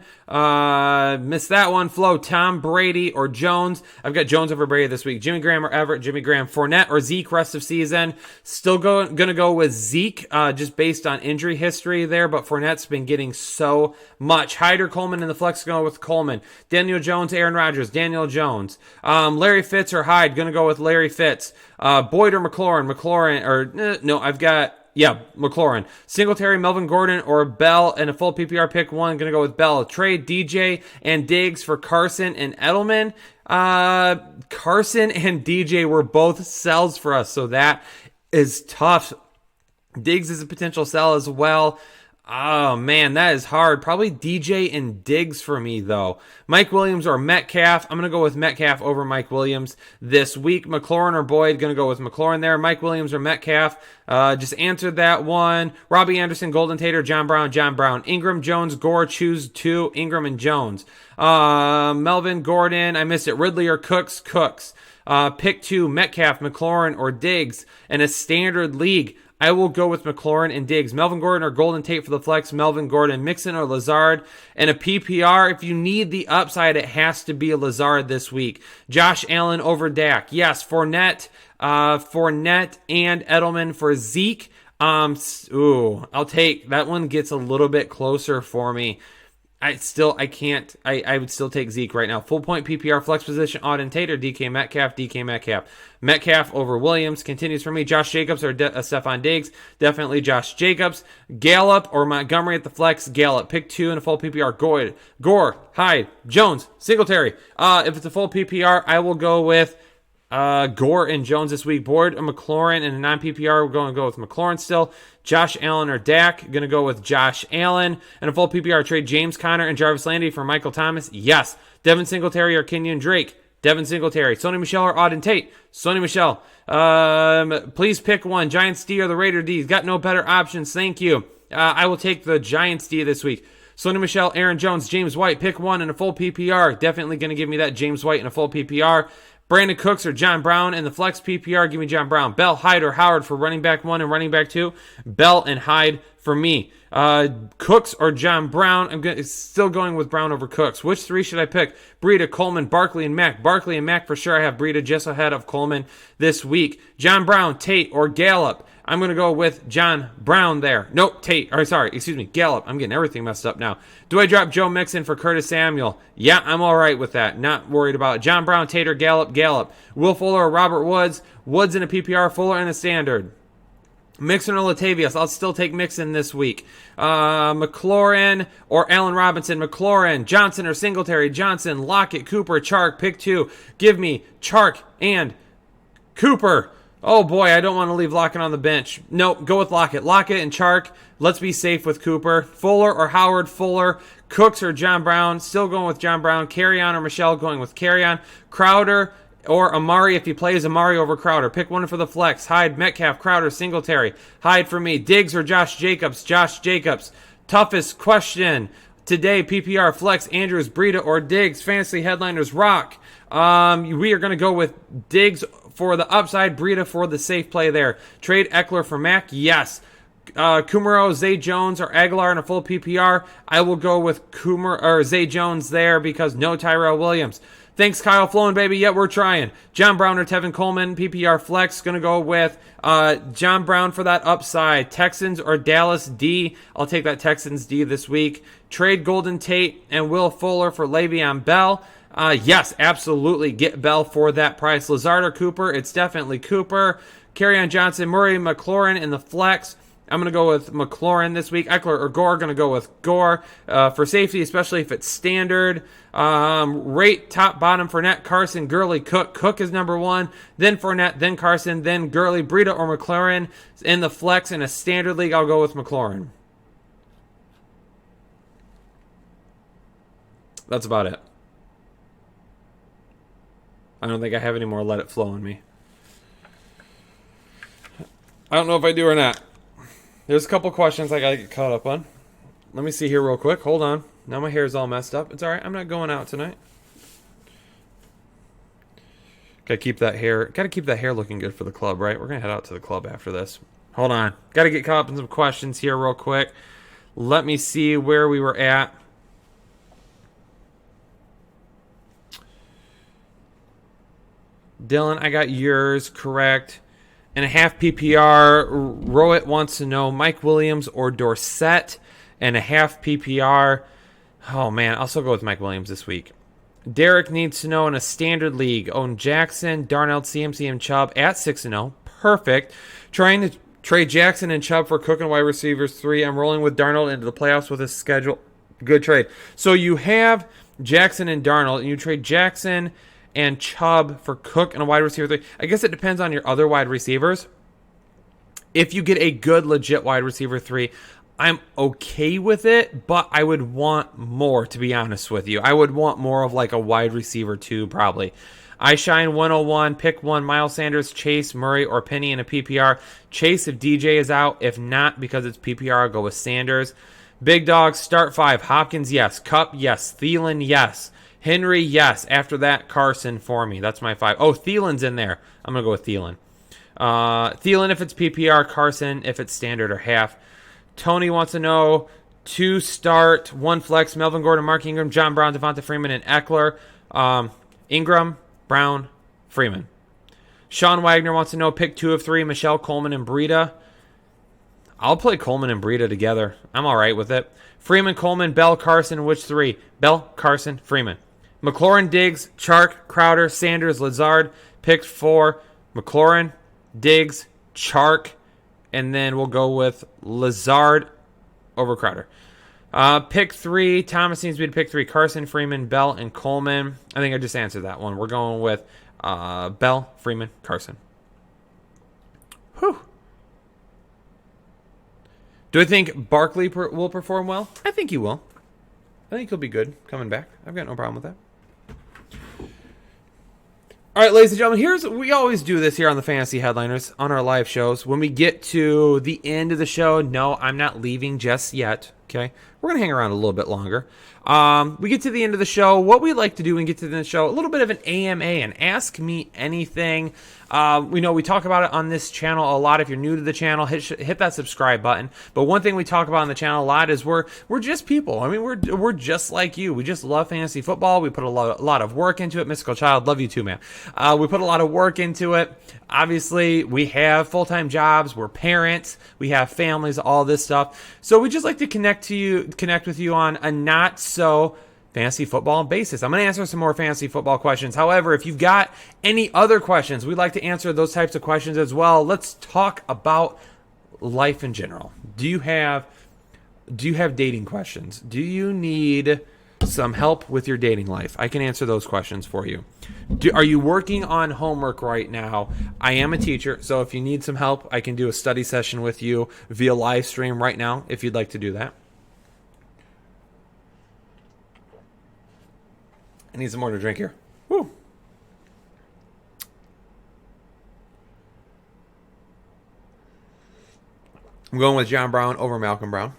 Missed that one. Flo. Tom Brady or Jones. I've got Jones over Brady this week. Jimmy Graham or Everett. Jimmy Graham. Fournette or Zeke rest of season. Still going to go with Zeke just based on injury history there, but Fournette's been getting so much. Hyder, Coleman in the flex. Going with Coleman. Daniel Jones, Aaron Rodgers. Daniel Jones. Larry Fitz or Hyde. Going to go with Larry Fitz. Boyd or McLaurin. McLaurin or no, I've got Yeah, McLaurin. Singletary, Melvin Gordon, or Bell in a full PPR pick one. Going to go with Bell. Trade DJ and Diggs for Carson and Edelman. Carson and DJ were both sells for us, so that is tough. Diggs is a potential sell as well. Oh, man, that is hard. Probably DJ and Diggs for me, though. Mike Williams or Metcalf. I'm going to go with Metcalf over Mike Williams this week. McLaurin or Boyd. Going to go with McLaurin there. Mike Williams or Metcalf. Just answered that one. Robbie Anderson, Golden Tate, or John Brown. John Brown. Ingram, Jones, Gore. Choose two. Ingram and Jones. Melvin, Gordon. I missed it. Ridley or Cooks. Cooks. Pick two. Metcalf, McLaurin, or Diggs. In a standard league, I will go with McLaurin and Diggs. Melvin Gordon or Golden Tate for the flex. Melvin Gordon. Mixon or Lazard. And a PPR, if you need the upside, it has to be a Lazard this week. Josh Allen over Dak. Yes, Fournette and Edelman for Zeke. I'll take that one. Gets a little bit closer for me. I would still take Zeke right now. Full point PPR flex position, Auden Tate or DK Metcalf. Metcalf over Williams continues for me. Josh Jacobs or Stephon Diggs. Definitely Josh Jacobs. Gallup or Montgomery at the flex. Gallup. Pick two in a full PPR. Gore, Hyde, Jones, Singletary. If it's a full PPR, I will go with Gore and Jones this week. Boyd or McLaurin. In a non-PPR, we're going to go with McLaurin still. Josh Allen or Dak. Going to go with Josh Allen. And a full PPR trade, James Conner and Jarvis Landry for Michael Thomas. Yes. Devin Singletary or Kenyon Drake. Devin Singletary. Sony Michel or Auden Tate. Sony Michel. Please pick one. Giants D or the Raider D. Got no better options. Thank you. I will take the Giants D this week. Sony Michel, Aaron Jones, James White. Pick one in a full PPR. Definitely going to give me that James White in a full PPR. Brandon Cooks or John Brown in the flex PPR. Give me John Brown. Bell, Hyde, or Howard for running back one and running back two. Bell and Hyde for me. Cooks or John Brown. Still going with Brown over Cooks. Which three should I pick? Breida, Coleman, Barkley, and Mack. Barkley and Mack for sure. I have Breida just ahead of Coleman this week. John Brown, Tate, or Gallup. I'm going to go with John Brown there. Nope, Gallup. I'm getting everything messed up now. Do I drop Joe Mixon for Curtis Samuel? Yeah, I'm all right with that. Not worried about it. John Brown, Tate, or Gallup. Will Fuller or Robert Woods? Woods in a PPR, Fuller in a standard. Mixon or Latavius? I'll still take Mixon this week. McLaurin or Allen Robinson? McLaurin. Johnson or Singletary? Johnson. Lockett, Cooper, Chark. Pick two. Give me Chark and Cooper. Oh boy, I don't want to leave Lockett on the bench. Nope, go with Lockett. Lockett and Chark. Let's be safe with Cooper. Fuller or Howard? Fuller. Cooks or John Brown? Still going with John Brown. Carry-on or Michelle? Going with Carry-on. Crowder or Amari if he plays. Amari over Crowder. Pick one for the flex. Hyde, Metcalf, Crowder, Singletary. Hyde for me. Diggs or Josh Jacobs? Josh Jacobs. Toughest question today, PPR flex. Andrews, Breida, or Diggs? Fantasy headliners rock. We are going to go with Diggs for the upside, Breida for the safe play there. Trade Eckler for Mack? Yes. Komuro, Zay Jones, or Aguilar in a full PPR? I will go with Komuro or Zay Jones there because no Tyrell Williams. Thanks, Kyle Flowing, baby. Yeah, we're trying. John Brown or Tevin Coleman, PPR flex. Going to go with John Brown for that upside. Texans or Dallas D. I'll take that Texans D this week. Trade Golden Tate and Will Fuller for Le'Veon Bell. Yes, absolutely. Get Bell for that price. Lazard or Cooper? It's definitely Cooper. Kerryon Johnson, Murray, McLaurin in the flex. I'm going to go with McLaurin this week. Eckler or Gore? Going to go with Gore for safety, especially if it's standard. Rate top, bottom, Fournette, Carson, Girly, Cook. Cook is number one, then Fournette, then Carson, then Girly, Breida, or McLaurin in the flex. In a standard league, I'll go with McLaurin. That's about it. I don't think I have any more let it flow on me. I don't know if I do or not. There's a couple questions I gotta get caught up on. Let me see here real quick. Hold on. Now my hair's all messed up. It's alright. I'm not going out tonight. Gotta keep that hair looking good for the club, right? We're gonna head out to the club after this. Hold on. Gotta get caught up in some questions here real quick. Let me see where we were at. Dylan, I got yours correct. And a half PPR, Rowett wants to know Mike Williams or Dorsett. And a half PPR, oh man, I'll still go with Mike Williams this week. Derek needs to know in a standard league, own Jackson, Darnell, CMC, and Chubb at 6-0. Perfect. Trying Trade Jackson and Chubb for Cook and wide receivers 3. I'm rolling with Darnold into the playoffs with his schedule. Good trade. So you have Jackson and Darnold, and you trade Jackson and Chubb for Cook and a wide receiver 3. I guess it depends on your other wide receivers. If you get a good, legit wide receiver 3, I'm okay with it, but I would want more, to be honest with you. I would want more of like a wide receiver 2, probably. I Shine 101, pick 1, Miles Sanders, Chase, Murray, or Penny in a PPR. Chase if DJ is out. If not, because it's PPR, I'll go with Sanders. Big Dog, start 5. Hopkins, yes. Kupp, yes. Thielen, yes. Henry, yes. After that, Carson for me. That's my 5. Oh, Thielen's in there. I'm going to go with Thielen. Thielen if it's PPR, Carson if it's standard or half. Tony wants to know 2 start, 1 flex, Melvin Gordon, Mark Ingram, John Brown, Devonta Freeman, and Eckler. Ingram, Brown, Freeman. Sean Wagner wants to know pick 2 of 3, Michelle, Coleman, and Breida. I'll play Coleman and Breida together. I'm all right with it. Freeman, Coleman, Bell, Carson, which 3? Bell, Carson, Freeman. McLaurin, Diggs, Chark, Crowder, Sanders, Lazard. Pick 4, McLaurin, Diggs, Chark, and then we'll go with Lazard over Crowder. Pick 3, Thomas seems to be the pick 3. Carson, Freeman, Bell, and Coleman. I think I just answered that one. We're going with Bell, Freeman, Carson. Whew. Do I think Barkley will perform well? I think he will. I think he'll be good coming back. I've got no problem with that. All right, ladies and gentlemen, we always do this here on the Fantasy Headliners on our live shows. When we get to the end of the show, no, I'm not leaving just yet, okay? We're going to hang around a little bit longer. We get to the end of the show. What we like to do when we get to the end of the show, a little bit of an AMA, and Ask Me Anything. We know we talk about it on this channel a lot. If you're new to the channel, hit that subscribe button. But one thing we talk about on the channel a lot is we're just people. I mean, we're just like you. We just love fantasy football. We put a lot of work into it. Mystical Child, love you too, man. We put a lot of work into it. Obviously, we have full-time jobs. We're parents. We have families. All this stuff. So we just like to connect with you on a not so fantasy football basis. I'm going to answer some more fantasy football questions. However, if you've got any other questions, we'd like to answer those types of questions as well. Let's talk about life in general. Do you have dating questions? Do you need some help with your dating life? I can answer those questions for you. Are you working on homework right now? I am a teacher, so if you need some help, I can do a study session with you via live stream right now if you'd like to do that. I need some more to drink here. Woo. I'm going with John Brown over Malcolm Brown.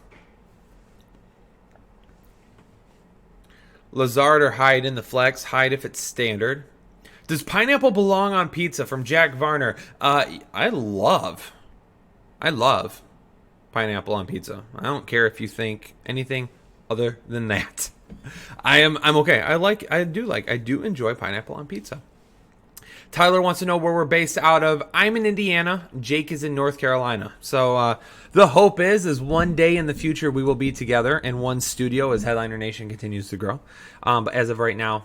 Lazard or Hyde in the flex. Hyde if it's standard. Does pineapple belong on pizza? From Jack Varner. I love pineapple on pizza. I don't care if you think anything other than that. I'm okay. I do enjoy pineapple on pizza. Tyler wants to know where we're based out of. I'm in Indiana. Jake is in North Carolina. So the hope is one day in the future we will be together in one studio as Headliner Nation continues to grow. But as of right now,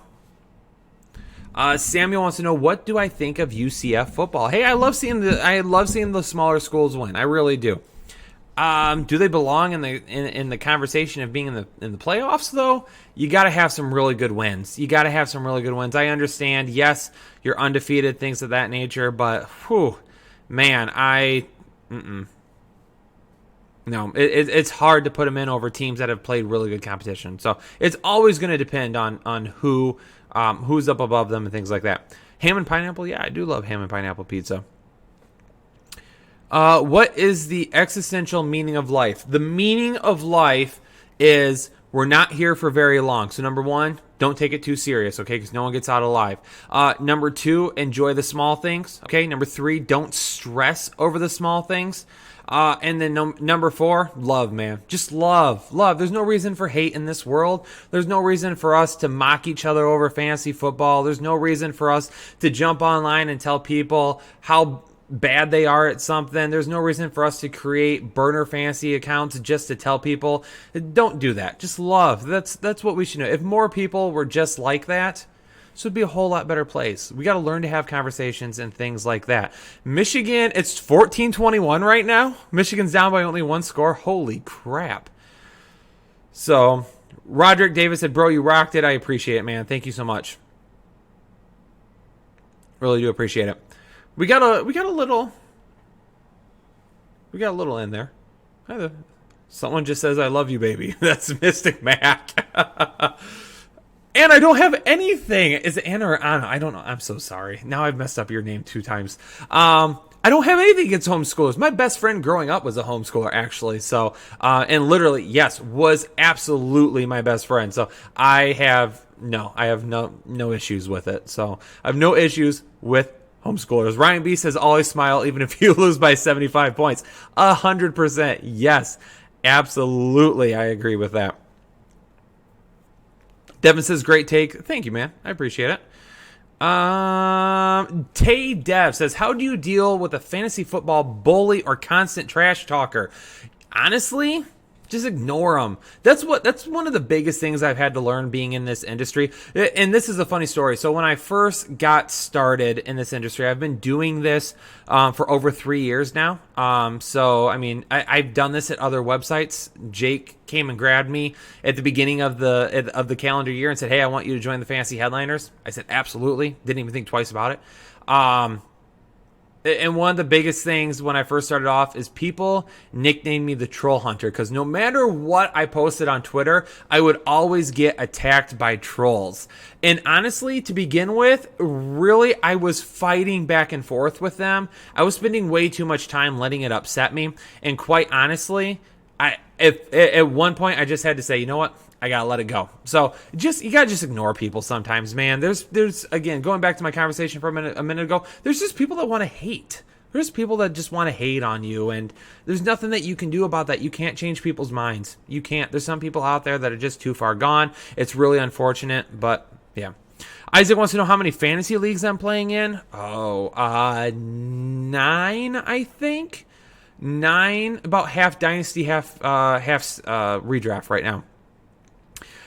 Samuel wants to know, what do I think of UCF football? Hey, I love seeing the smaller schools win. I really do. Do they belong in the conversation of being in the playoffs though? You got to have some really good wins. I understand. Yes, you're undefeated, things of that nature, but man, no, it's hard to put them in over teams that have played really good competition. So it's always going to depend on who's up above them and things like that. Ham and pineapple, yeah, I do love ham and pineapple pizza. What is the existential meaning of life? The meaning of life is we're not here for very long. So number 1, don't take it too serious, okay? Because no one gets out alive. Number 2, enjoy the small things, okay? Number 3, don't stress over the small things. And then number 4, love, man. Just love. There's no reason for hate in this world. There's no reason for us to mock each other over fantasy football. There's no reason for us to jump online and tell people how bad they are at something. There's no reason for us to create burner fantasy accounts just to tell people. Don't do that. Just love. That's what we should know. If more people were just like that, So it'd be a whole lot better place. We got to learn to have conversations and things like that. Michigan, it's 14-21 right now. Michigan's down by only one score. Holy crap. So Roderick Davis said, bro, you rocked it. I appreciate it, man. Thank you so much. Really do appreciate it. We got a little in there. Someone just says, I love you, baby. That's Mystic Mac. And I don't have anything. Is it Anna or Anna? I don't know. I'm so sorry. Now I've messed up your name 2 times. I don't have anything against homeschoolers. My best friend growing up was a homeschooler, actually. So, and literally, yes, was absolutely my best friend. So I have no issues with it. So I have no issues with homeschoolers. Ryan B says, always smile even if you lose by 75 points. 100%. Yes, absolutely. I agree with that. Devin says, great take. Thank you, man. I appreciate it. Tay Dev says, how do you deal with a fantasy football bully or constant trash talker? Honestly, just ignore them. That's one of the biggest things I've had to learn being in this industry. And this is a funny story. So when I first got started in this industry, I've been doing this for over 3 years now. So I mean, I've done this at other websites. Jake came and grabbed me at the beginning of the calendar year and said, "Hey, I want you to join the Fantasy Headliners." I said, "Absolutely." Didn't even think twice about it. And one of the biggest things when I first started off is people nicknamed me the Troll Hunter because no matter what I posted on Twitter, I would always get attacked by trolls. And honestly, to begin with, really, I was fighting back and forth with them. I was spending way too much time letting it upset me. And quite honestly, at one point, I just had to say, you know what? I gotta let it go. So you gotta just ignore people sometimes, man. There's again, going back to my conversation for a minute ago, there's just people that want to hate. There's people that just want to hate on you, and there's nothing that you can do about that. You can't change people's minds. You can't. There's some people out there that are just too far gone. It's really unfortunate, but yeah. Isaac wants to know how many fantasy leagues I'm playing in. 9, I think. 9, about half dynasty, half redraft right now.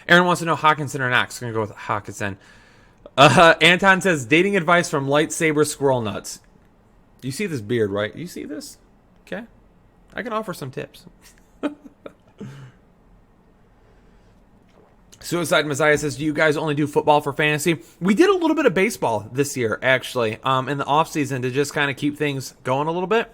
Aaron wants to know Hawkinson or Knox. I'm going to go with Hawkinson. Anton says, dating advice from Lightsaber Squirrel Nuts. You see this beard, right? You see this? Okay. I can offer some tips. Suicide Messiah says, do you guys only do football for fantasy? We did a little bit of baseball this year, actually, in the offseason to just kind of keep things going a little bit.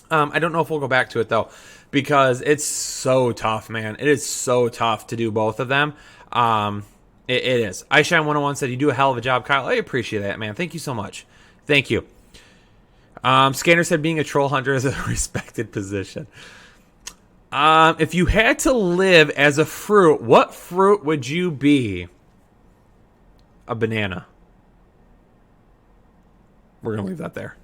I don't know if we'll go back to it, though, because it's so tough, man. It is so tough to do both of them. It is. iShine101 said, you do a hell of a job, Kyle. I appreciate that, man. Thank you so much. Thank you. Scanner said, being a troll hunter is a respected position. If you had to live as a fruit, what fruit would you be? A banana. We're going to leave that there.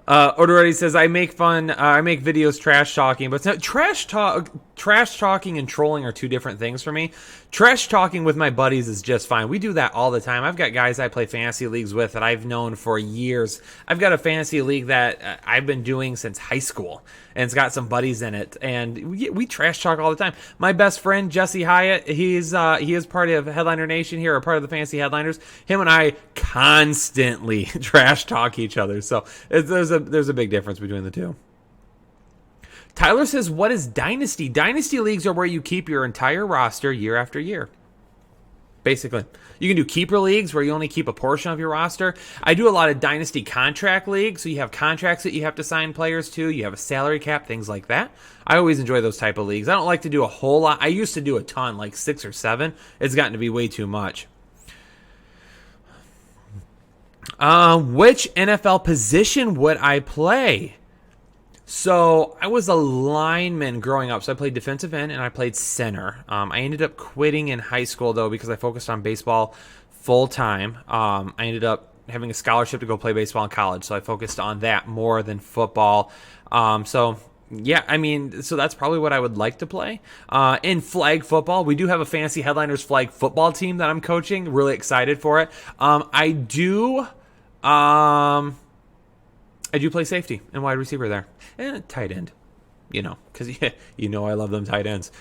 Odorati says, I make videos trash talking, but trash talking and trolling are two different things for me. Trash talking with my buddies is just fine. We do that all the time. I've got guys I play fantasy leagues with that I've known for years. I've got a fantasy league that I've been doing since high school, and it's got some buddies in it, and we trash talk all the time. My best friend, Jesse Hyatt, he is part of Headliner Nation here, or part of the Fantasy Headliners. Him and I constantly trash talk each other, so there's a big difference between the two. Tyler says, what is Dynasty? Dynasty leagues are where you keep your entire roster year after year. Basically. You can do keeper leagues where you only keep a portion of your roster. I do a lot of Dynasty contract leagues, so you have contracts that you have to sign players to. You have a salary cap, things like that. I always enjoy those type of leagues. I don't like to do a whole lot. I used to do a ton, like 6 or 7. It's gotten to be way too much. Which NFL position would I play? So I was a lineman growing up. So I played defensive end and I played center. I ended up quitting in high school, though, because I focused on baseball full time. I ended up having a scholarship to go play baseball in college. So I focused on that more than football. So that's probably what I would like to play. In flag football, we do have a Fantasy Headliners flag football team that I'm coaching. Really excited for it. I do play safety and wide receiver there. And tight end, because I love them tight ends.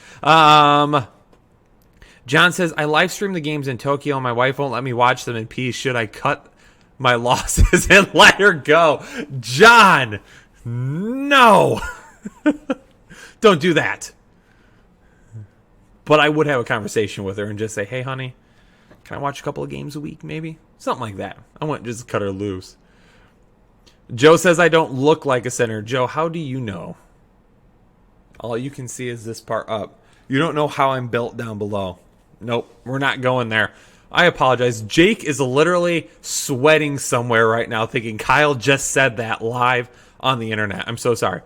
John says, I live stream the games in Tokyo and my wife won't let me watch them in peace. Should I cut my losses and let her go? John, no. Don't do that. But I would have a conversation with her and just say, hey, honey, can I watch a couple of games a week maybe? Something like that. I wouldn't just cut her loose. Joe says I don't look like a center. Joe, how do you know? All you can see is this part up. You don't know how I'm built down below. Nope, we're not going there. I apologize. Jake is literally sweating somewhere right now thinking Kyle just said that live on the internet. I'm so sorry.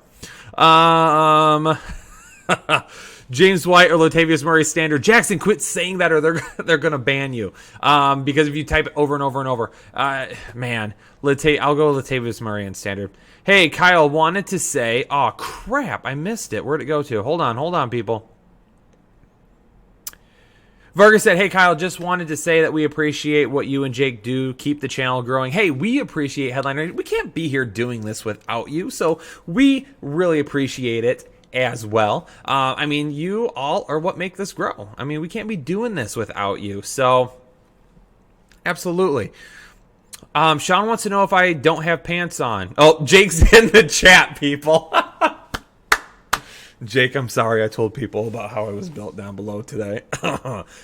James White or Latavius Murray standard. Jackson, quit saying that or they're going to ban you. Because if you type it over and over and over. Man, I'll go Latavius Murray in standard. Hey, Kyle wanted to say, oh, crap, I missed it. Where'd it go to? Hold on, people. Vargas said, hey, Kyle, just wanted to say that we appreciate what you and Jake do. Keep the channel growing. Hey, we appreciate Headliner. We can't be here doing this without you, so we really appreciate it as well. I mean, you all are what make this grow. I mean, we can't be doing this without you, so absolutely. Sean wants to know if I don't have pants on. Oh, Jake's in the chat, people. Jake, I'm sorry I told people about how I was built down below today.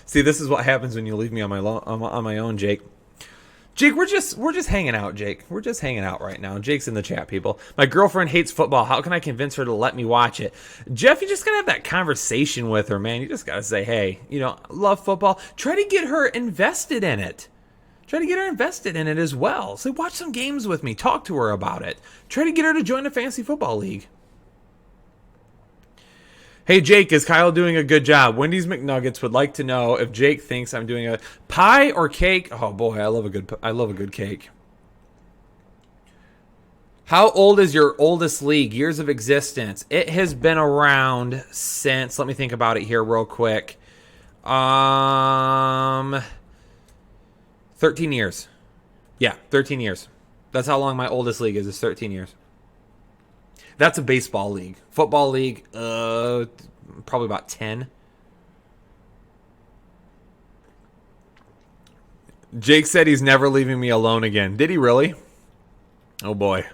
See, this is what happens when you leave me on my own, Jake. Jake, we're just hanging out, Jake. We're just hanging out right now. Jake's in the chat, people. My girlfriend hates football. How can I convince her to let me watch it? Jeff, you just gotta have that conversation with her, man. You just gotta say, hey, love football. Try to get her invested in it. Try to get her invested in it as well. Say, watch some games with me. Talk to her about it. Try to get her to join a fantasy football league. Hey, Jake, is Kyle doing a good job? Wendy's McNuggets would like to know if Jake thinks I'm doing a pie or cake. Oh boy, I love a good cake. How old is your oldest league? Years of existence. It has been around since, let me think about it here real quick. 13 years. Yeah, 13 years. That's how long my oldest league is 13 years. That's a baseball league. Football league, probably about 10. Jake said he's never leaving me alone again. Did he really? Oh, boy.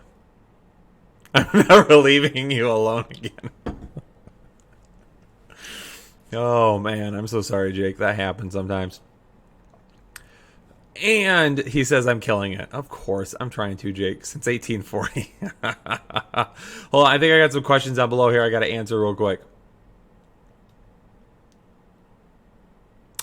I'm never leaving you alone again. Oh, man. I'm so sorry, Jake. That happens sometimes. And he says I'm killing it. Of course, I'm trying to, Jake, since 1840. Hold on, I think I got some questions down below here I got to answer real quick.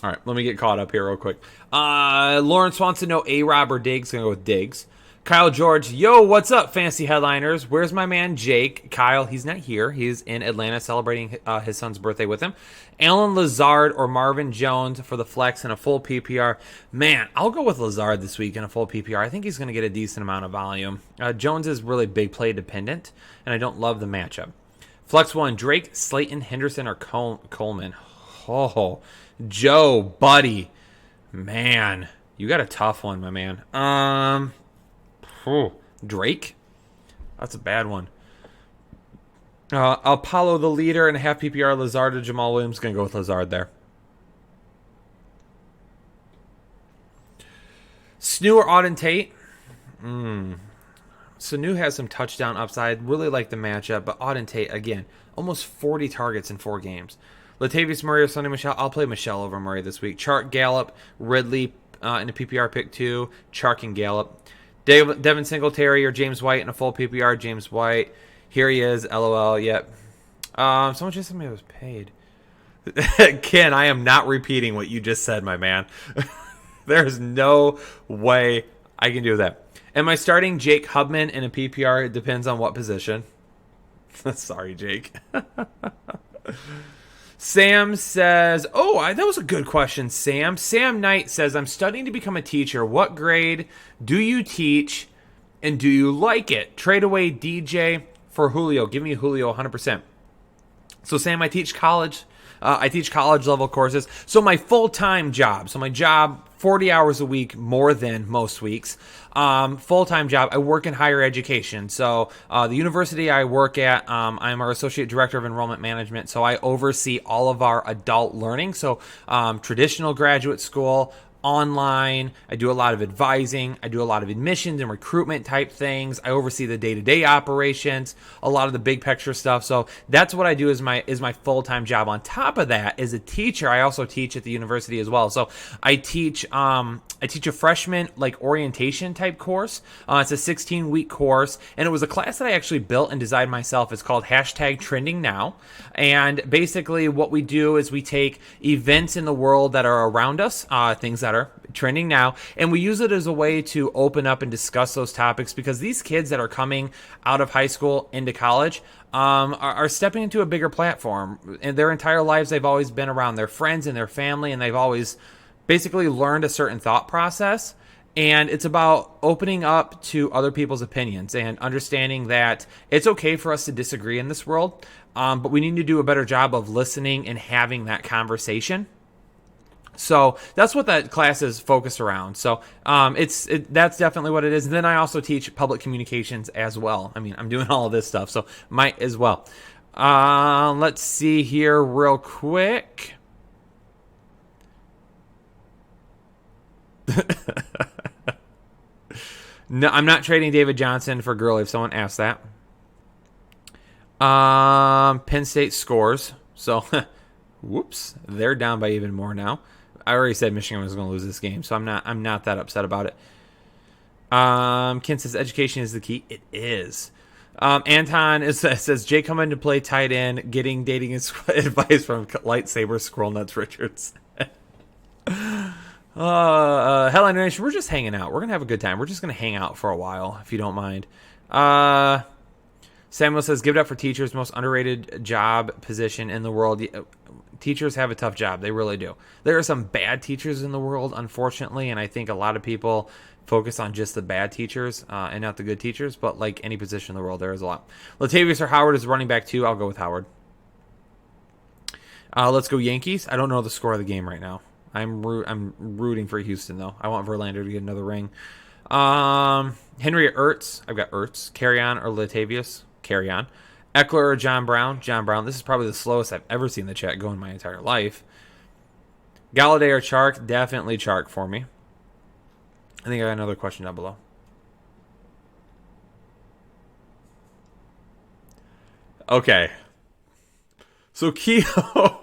All right, let me get caught up here real quick. Lawrence wants to know A-Rob or Diggs. Going to go with Diggs. Kyle George, yo, what's up, fancy headliners? Where's my man Jake? Kyle, he's not here. He's in Atlanta celebrating his son's birthday with him. Alan Lazard or Marvin Jones for the flex in a full PPR. Man, I'll go with Lazard this week in a full PPR. I think he's going to get a decent amount of volume. Jones is really big play dependent, and I don't love the matchup. Flex 1, Drake, Slayton, Henderson, or Coleman. Oh, Joe, buddy. Man, you got a tough one, my man. Drake? That's a bad one. Apollo the leader and a half PPR. Lazard or Jamal Williams. Going to go with Lazard there. Snu or Auden Tate? Sanu has some touchdown upside. Really like the matchup. But Auden Tate, again, almost 40 targets in 4 games. Latavius Murray or Sonny Michel? I'll play Michel over Murray this week. Chark, Gallup, Ridley in a PPR pick 2. Chark and Gallup. Devin Singletary or James White in a full PPR. James White. Here he is. LOL. Yep. Someone just told me I was paid. Ken, I am not repeating what you just said, my man. There's no way I can do that. Am I starting Jake Hubman in a PPR? It depends on what position. Sorry, Jake. Sam says, that was a good question, Sam. Sam Knight says, I'm studying to become a teacher. What grade do you teach, and do you like it? Trade away DJ for Julio. Give me Julio 100%. So, Sam, I teach college. I teach college-level courses. So, my full-time job, my job 40 hours a week more than most weeks. Full-time job. I work in higher education. So the university I work at, I'm our associate director of enrollment management. So I oversee all of our adult learning. So traditional graduate school, online. I do a lot of advising. I do a lot of admissions and recruitment type things. I oversee the day-to-day operations, a lot of the big picture stuff. So that's what I do as my full-time job. On top of that, as a teacher, I also teach at the university as well. So I teach a freshman like orientation type course. It's a 16-week course, and it was a class that I actually built and designed myself. It's called #TrendingNow. And basically what we do is we take events in the world that are around us, things that are trending now, and we use it as a way to open up and discuss those topics, because these kids that are coming out of high school into college are stepping into a bigger platform. In their entire lives, they've always been around their friends and their family, and they've always basically learned a certain thought process. And it's about opening up to other people's opinions and understanding that it's okay for us to disagree in this world, but we need to do a better job of listening and having that conversation. So that's what that class is focused around. So that's definitely what it is. And then I also teach public communications as well. I mean, I'm doing all of this stuff, so might as well. Let's see here real quick. No, I'm not trading David Johnson for Girly, if someone asked that. Penn State scores. So, whoops, they're down by even more now. I already said Michigan was going to lose this game, so I'm not that upset about it. Ken says education is the key. It is. Anton says Jay coming to play tight end, getting dating advice from lightsaber squirrel nuts Richards. Hell Nation, we're just hanging out. We're gonna have a good time. We're just gonna hang out for a while, if you don't mind. Samuel says, give it up for teachers, most underrated job position in the world. Teachers have a tough job. They really do. There are some bad teachers in the world, unfortunately, and I think a lot of people focus on just the bad teachers and not the good teachers, but like any position in the world, there is a lot. Latavius or Howard is running back too. I'll go with Howard. Let's go Yankees. I don't know the score of the game right now. I'm rooting for Houston, though. I want Verlander to get another ring. Henry Ertz. I've got Ertz. Carry on or Latavius. Carry on. Eckler or John Brown. John Brown. This is probably the slowest I've ever seen the chat go in my entire life. Galladay or Chark. Definitely Chark for me. I think I got another question down below. Okay. So Keo,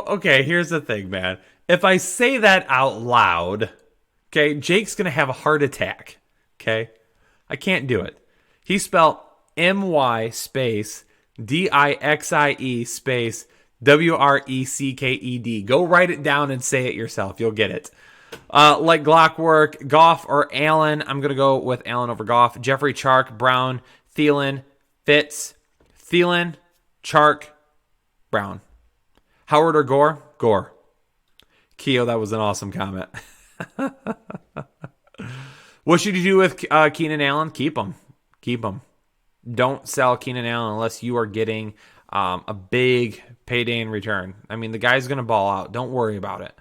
okay, here's the thing, man. If I say that out loud, okay, Jake's going to have a heart attack, okay? I can't do it. He spelled M-Y space D-I-X-I-E space W-R-E-C-K-E-D. Go write it down and say it yourself. You'll get it. Like Glockwork, Goff or Allen. I'm going to go with Allen over Goff. Jeffrey, Chark, Brown, Thielen, Fitz, Thielen, Chark, Brown. Howard or Gore? Gore. Keo, that was an awesome comment. What should you do with Keenan Allen? Keep him. Keep him. Don't sell Keenan Allen unless you are getting a big payday in return. I mean, the guy's going to ball out. Don't worry about it.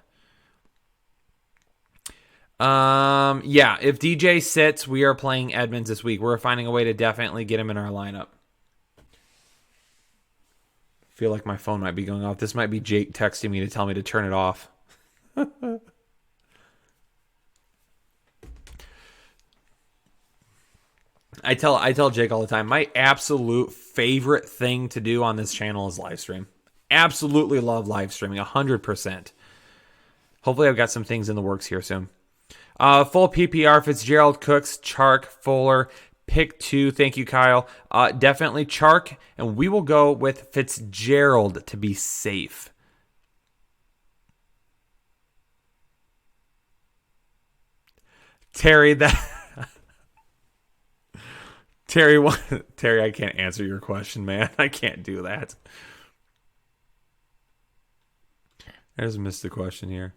Yeah, if DJ sits, we are playing Edmonds this week. We're finding a way to definitely get him in our lineup. Feel like my phone might be going off. This might be Jake texting me to tell me to turn it off. I tell Jake all the time, my absolute favorite thing to do on this channel is live stream. Absolutely love live streaming, 100%. Hopefully I've got some things in the works here soon. Full PPR, Fitzgerald, Cooks, Chark, Fuller, pick 2. Thank you, Kyle. Definitely Chark, and we will go with Fitzgerald to be safe. Terry, Terry, I can't answer your question, man. I can't do that. I just missed the question here.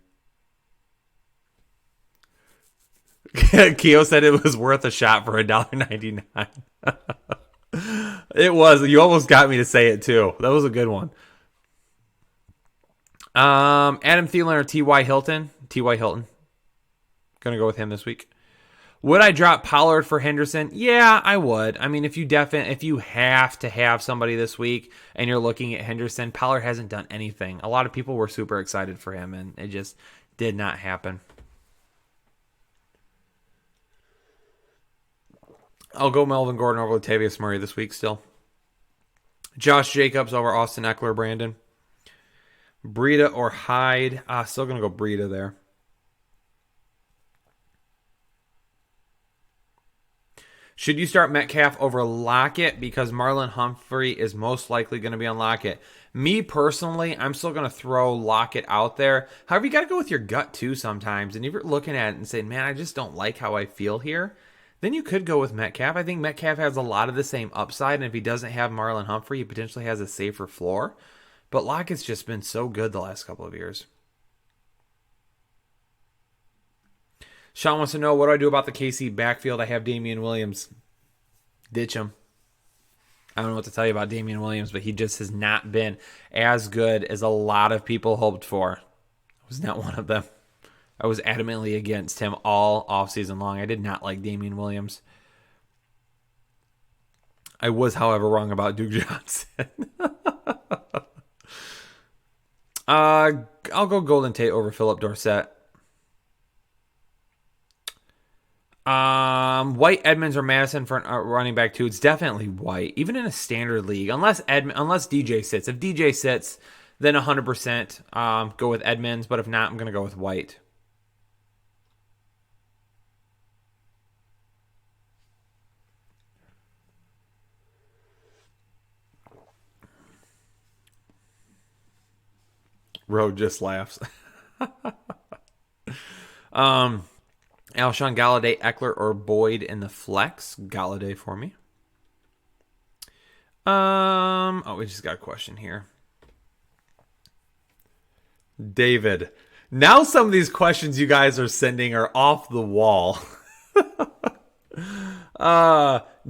Keo said it was worth a shot for $1.99. It was. You almost got me to say it too. That was a good one. Adam Thielen or T.Y. Hilton? T.Y. Hilton. Gonna go with him this week. Would I drop Pollard for Henderson? Yeah, I would. I mean, if you have to have somebody this week and you're looking at Henderson, Pollard hasn't done anything. A lot of people were super excited for him, and it just did not happen. I'll go Melvin Gordon over Latavius Murray this week still. Josh Jacobs over Austin Eckler, Brandon. Breida or Hyde? Still going to go Breida there. Should you start Metcalf over Lockett because Marlon Humphrey is most likely going to be on Lockett? Me personally, I'm still going to throw Lockett out there. However, you got to go with your gut too sometimes. And if you're looking at it and saying, man, I just don't like how I feel here, then you could go with Metcalf. I think Metcalf has a lot of the same upside. And if he doesn't have Marlon Humphrey, he potentially has a safer floor. But Lockett's just been so good the last couple of years. Sean wants to know, what do I do about the KC backfield? I have Damian Williams. Ditch him. I don't know what to tell you about Damian Williams, but he just has not been as good as a lot of people hoped for. I was not one of them. I was adamantly against him all offseason long. I did not like Damian Williams. I was, however, wrong about Duke Johnson. I'll go Golden Tate over Philip Dorsett. White, Edmonds, or Madison for a running back too. It's definitely White, even in a standard league, unless DJ sits. If DJ sits, then 100% go with Edmonds. But if not, I'm gonna go with White. Road just laughs. Alshon Galladay, Eckler, or Boyd in the flex. Galladay for me. We just got a question here. David. Now some of these questions you guys are sending are off the wall.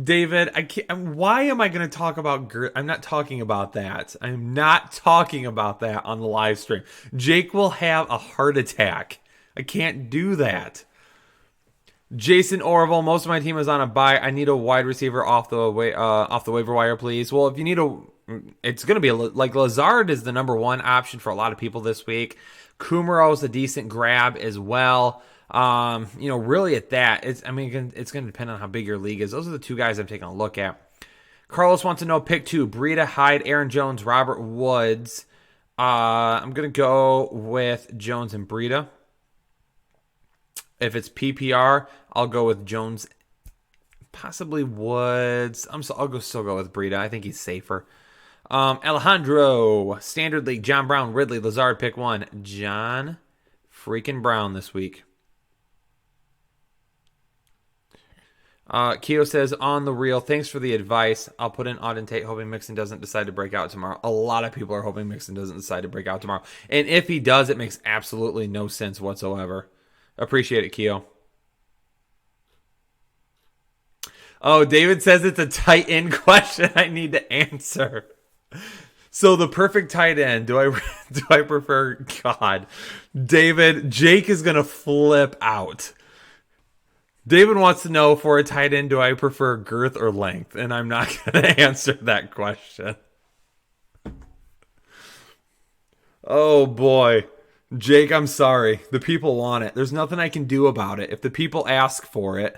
David, I can't. Why am I going to talk about Girly? I'm not talking about that. I'm not talking about that on the live stream. Jake will have a heart attack. I can't do that. Jason Orville, most of my team is on a bye. I need a wide receiver off the waiver wire, please. Well, if you need it's going to be like Lazard is the number one option for a lot of people this week. Komuro is a decent grab as well. Really at that, it's going to depend on how big your league is. Those are the two guys I'm taking a look at. Carlos wants to know pick 2: Breida, Hyde, Aaron Jones, Robert Woods. I'm going to go with Jones and Breida. If it's PPR, I'll go with Jones, possibly Woods. I'll still go with Breida. I think he's safer. Alejandro, Standard League, John Brown, Ridley, Lazard, pick 1. John freaking Brown this week. Keo says, on the real, thanks for the advice. I'll put in Auden Tate, hoping Mixon doesn't decide to break out tomorrow. A lot of people are hoping Mixon doesn't decide to break out tomorrow. And if he does, it makes absolutely no sense whatsoever. Appreciate it, Keo. Oh, David says it's a tight end question I need to answer. So the perfect tight end, do I prefer God? David, Jake is going to flip out. David wants to know, for a tight end, do I prefer girth or length? And I'm not going to answer that question. Oh, boy. Jake, I'm sorry. The people want it. There's nothing I can do about it. If the people ask for it.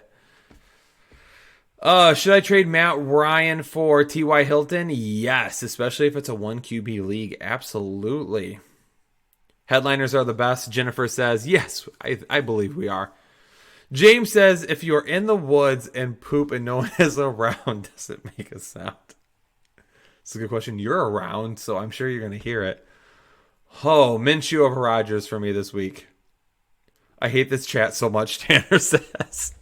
Should I trade Matt Ryan for T.Y. Hilton? Yes, especially if it's a 1 QB league. Absolutely. Headliners are the best. Jennifer says, yes, I believe we are. James says, if you're in the woods and poop and no one is around, does it make a sound? It's a good question. You're around, so I'm sure you're going to hear it. Oh, Minshew over Rodgers for me this week. I hate this chat so much, Tanner says.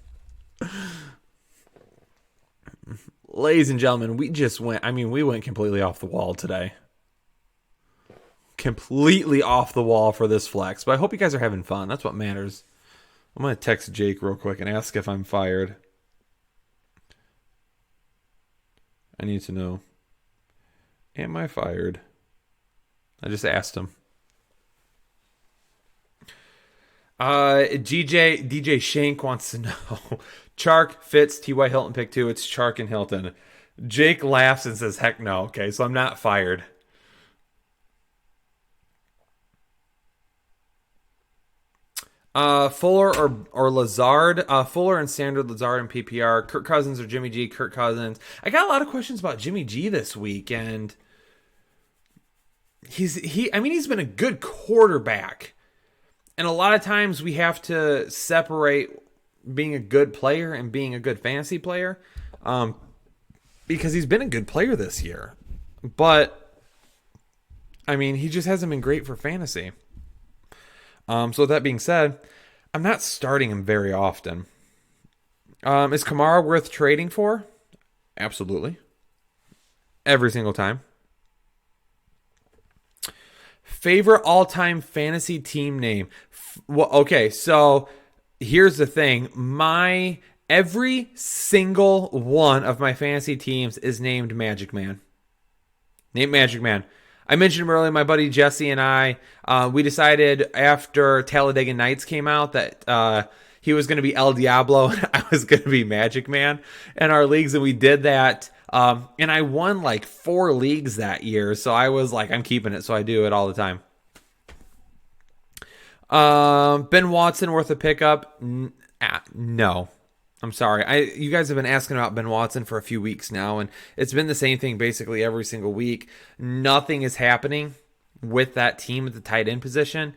Ladies and gentlemen, we went completely off the wall today. Completely off the wall for this flex. But I hope you guys are having fun. That's what matters. I'm going to text Jake real quick and ask if I'm fired. I need to know. Am I fired? I just asked him. DJ Shank wants to know. Chark, Fitz, T.Y. Hilton pick 2. It's Chark and Hilton. Jake laughs and says, heck no. Okay, so I'm not fired. Fuller or Lazard? Fuller and standard, Lazard and PPR. Kirk Cousins or Jimmy G? Kirk Cousins. I got a lot of questions about Jimmy G this week, and he's been a good quarterback. And a lot of times we have to separate being a good player and being a good fantasy player, because he's been a good player this year. But, I mean, he just hasn't been great for fantasy. So with that being said, I'm not starting him very often. Is Kamara worth trading for? Absolutely. Every single time. Favorite all-time fantasy team name? Well, okay, so here's the thing. Every single one of my fantasy teams is named Magic Man. Named Magic Man. I mentioned earlier, my buddy Jesse and I, we decided after Talladega Nights came out that he was going to be El Diablo and I was going to be Magic Man in our leagues, and we did that. And I won like 4 leagues that year, so I was like, I'm keeping it, so I do it all the time. Ben Watson worth a pickup? No. I'm sorry. You guys have been asking about Ben Watson for a few weeks now, and it's been the same thing basically every single week. Nothing is happening with that team at the tight end position.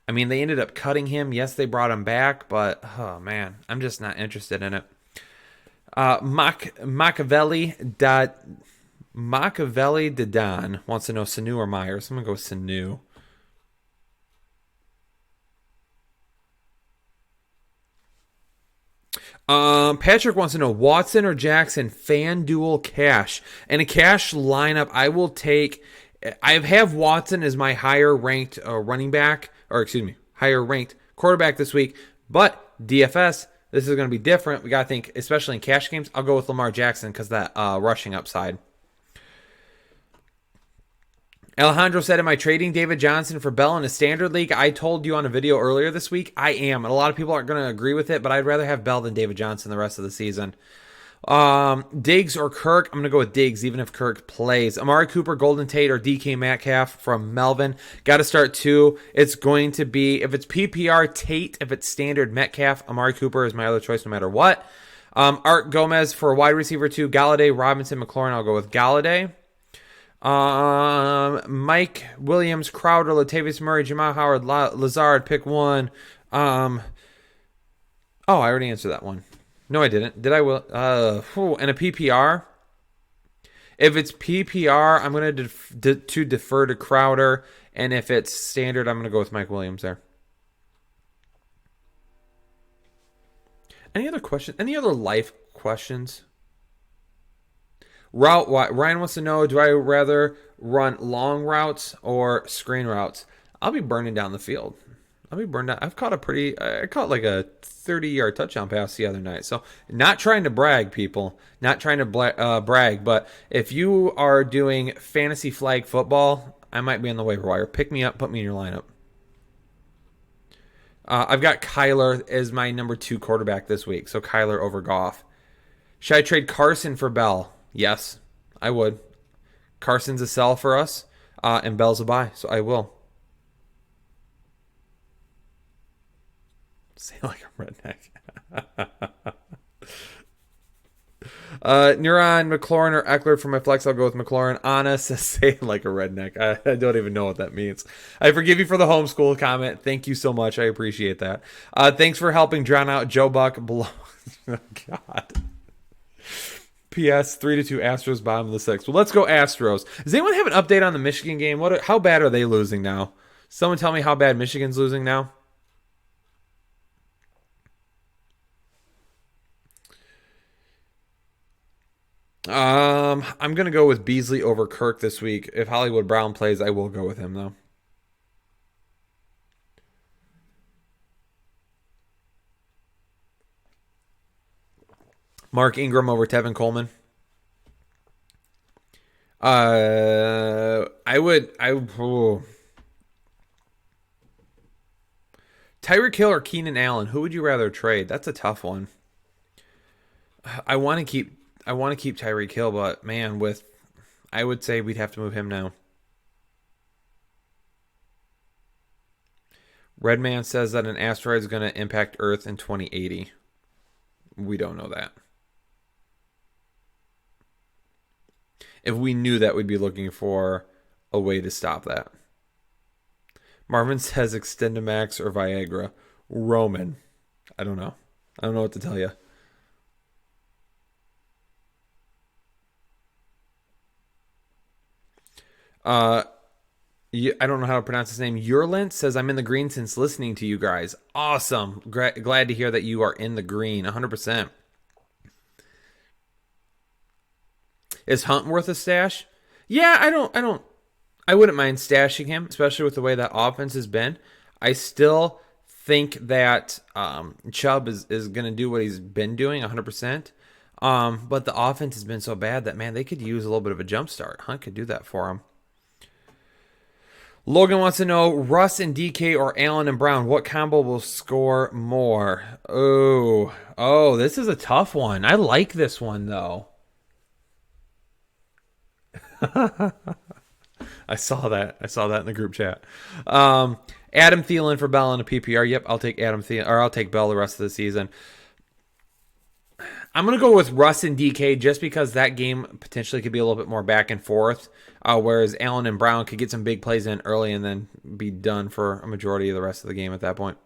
I mean, they ended up cutting him. Yes, they brought him back, but, oh, man, I'm just not interested in it. Machiavelli Dadan wants to know Sanu or Myers. I'm going to go with Sanu. Patrick wants to know Watson or Jackson FanDuel cash. And a cash lineup, I will take. I have Watson as my higher ranked running back, or excuse me, higher ranked quarterback this week. But DFS, this is going to be different. We got to think, especially in cash games, I'll go with Lamar Jackson because that rushing upside. Alejandro said, am I trading David Johnson for Bell in a standard league? I told you on a video earlier this week, I am. And a lot of people aren't going to agree with it, but I'd rather have Bell than David Johnson the rest of the season. Diggs or Kirk? I'm going to go with Diggs, even if Kirk plays. Amari Cooper, Golden Tate, or DK Metcalf from Melvin. Got to start 2. It's going to be, if it's PPR, Tate. If it's standard, Metcalf. Amari Cooper is my other choice no matter what. Art Gomez for wide receiver 2. Galladay, Robinson, McLaurin. I'll go with Galladay. Mike Williams, Crowder, Latavius Murray, Jamal Howard, Lazard, pick 1. I already answered that one. No, I didn't. Did I? And a PPR. If it's PPR, I'm going to defer to Crowder, and if it's standard, I'm going to go with Mike Williams there. Any other questions? Any other life questions? Ryan wants to know, do I rather run long routes or screen routes? I'll be burning down the field. I'll be burned out. I caught like a 30-yard touchdown pass the other night. So not trying to brag, people. Not trying to brag. But if you are doing fantasy flag football, I might be on the waiver wire. Pick me up. Put me in your lineup. I've got Kyler as my number 2 quarterback this week. So Kyler over Goff. Should I trade Carson for Bell? Yes, I would. Carson's a sell for us, and Bell's a buy, so I will. Say like a redneck. Neuron, McLaurin, or Eckler for my flex. I'll go with McLaurin. Honest, say like a redneck. I don't even know what that means. I forgive you for the homeschool comment. Thank you so much. I appreciate that. Thanks for helping drown out Joe Buck. Oh, God. P.S. 3-2 Astros, bottom of the 6th. Well, let's go Astros. Does anyone have an update on the Michigan game? How bad are they losing now? Someone tell me how bad Michigan's losing now. I'm going to go with Beasley over Kirk this week. If Hollywood Brown plays, I will go with him, though. Mark Ingram over Tevin Coleman. Ty Tyreek Hill or Keenan Allen, who would you rather trade? That's a tough one. I want to keep Tyreek Hill, but man, I would say we'd have to move him now. Redman says that an asteroid is going to impact Earth in 2080. We don't know that. If we knew that, we'd be looking for a way to stop that. Marvin says Extendamax or Viagra. Roman. I don't know. I don't know what to tell you. I don't know how to pronounce his name. Urlent says, I'm in the green since listening to you guys. Awesome. Glad to hear that you are in the green. 100%. Is Hunt worth a stash? Yeah, I wouldn't mind stashing him, especially with the way that offense has been. I still think that Chubb is going to do what he's been doing 100%. But the offense has been so bad that, man, they could use a little bit of a jump start. Hunt could do that for him. Logan wants to know, Russ and DK or Allen and Brown, what combo will score more? Oh, this is a tough one. I like this one, though. I saw that in the group chat. Adam Thielen for Bell in a PPR. Yep, I'll take Adam Thielen, or I'll take Bell the rest of the season. I'm going to go with Russ and DK just because that game potentially could be a little bit more back and forth, whereas Allen and Brown could get some big plays in early and then be done for a majority of the rest of the game at that point.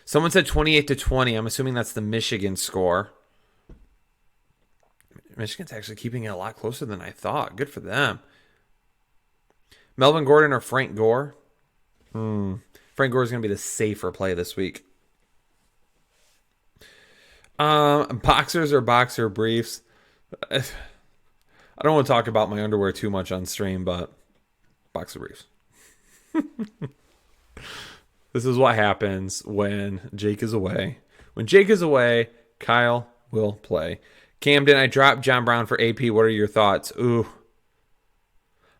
Someone said 28-20. I'm assuming that's the Michigan score. Michigan's actually keeping it a lot closer than I thought. Good for them. Melvin Gordon or Frank Gore? Frank Gore is going to be the safer play this week. Boxers or boxer briefs? I don't want to talk about my underwear too much on stream, but boxer briefs. This is what happens when Jake is away. When Jake is away, Kyle will play. Camden, I dropped John Brown for AP. What are your thoughts? Ooh.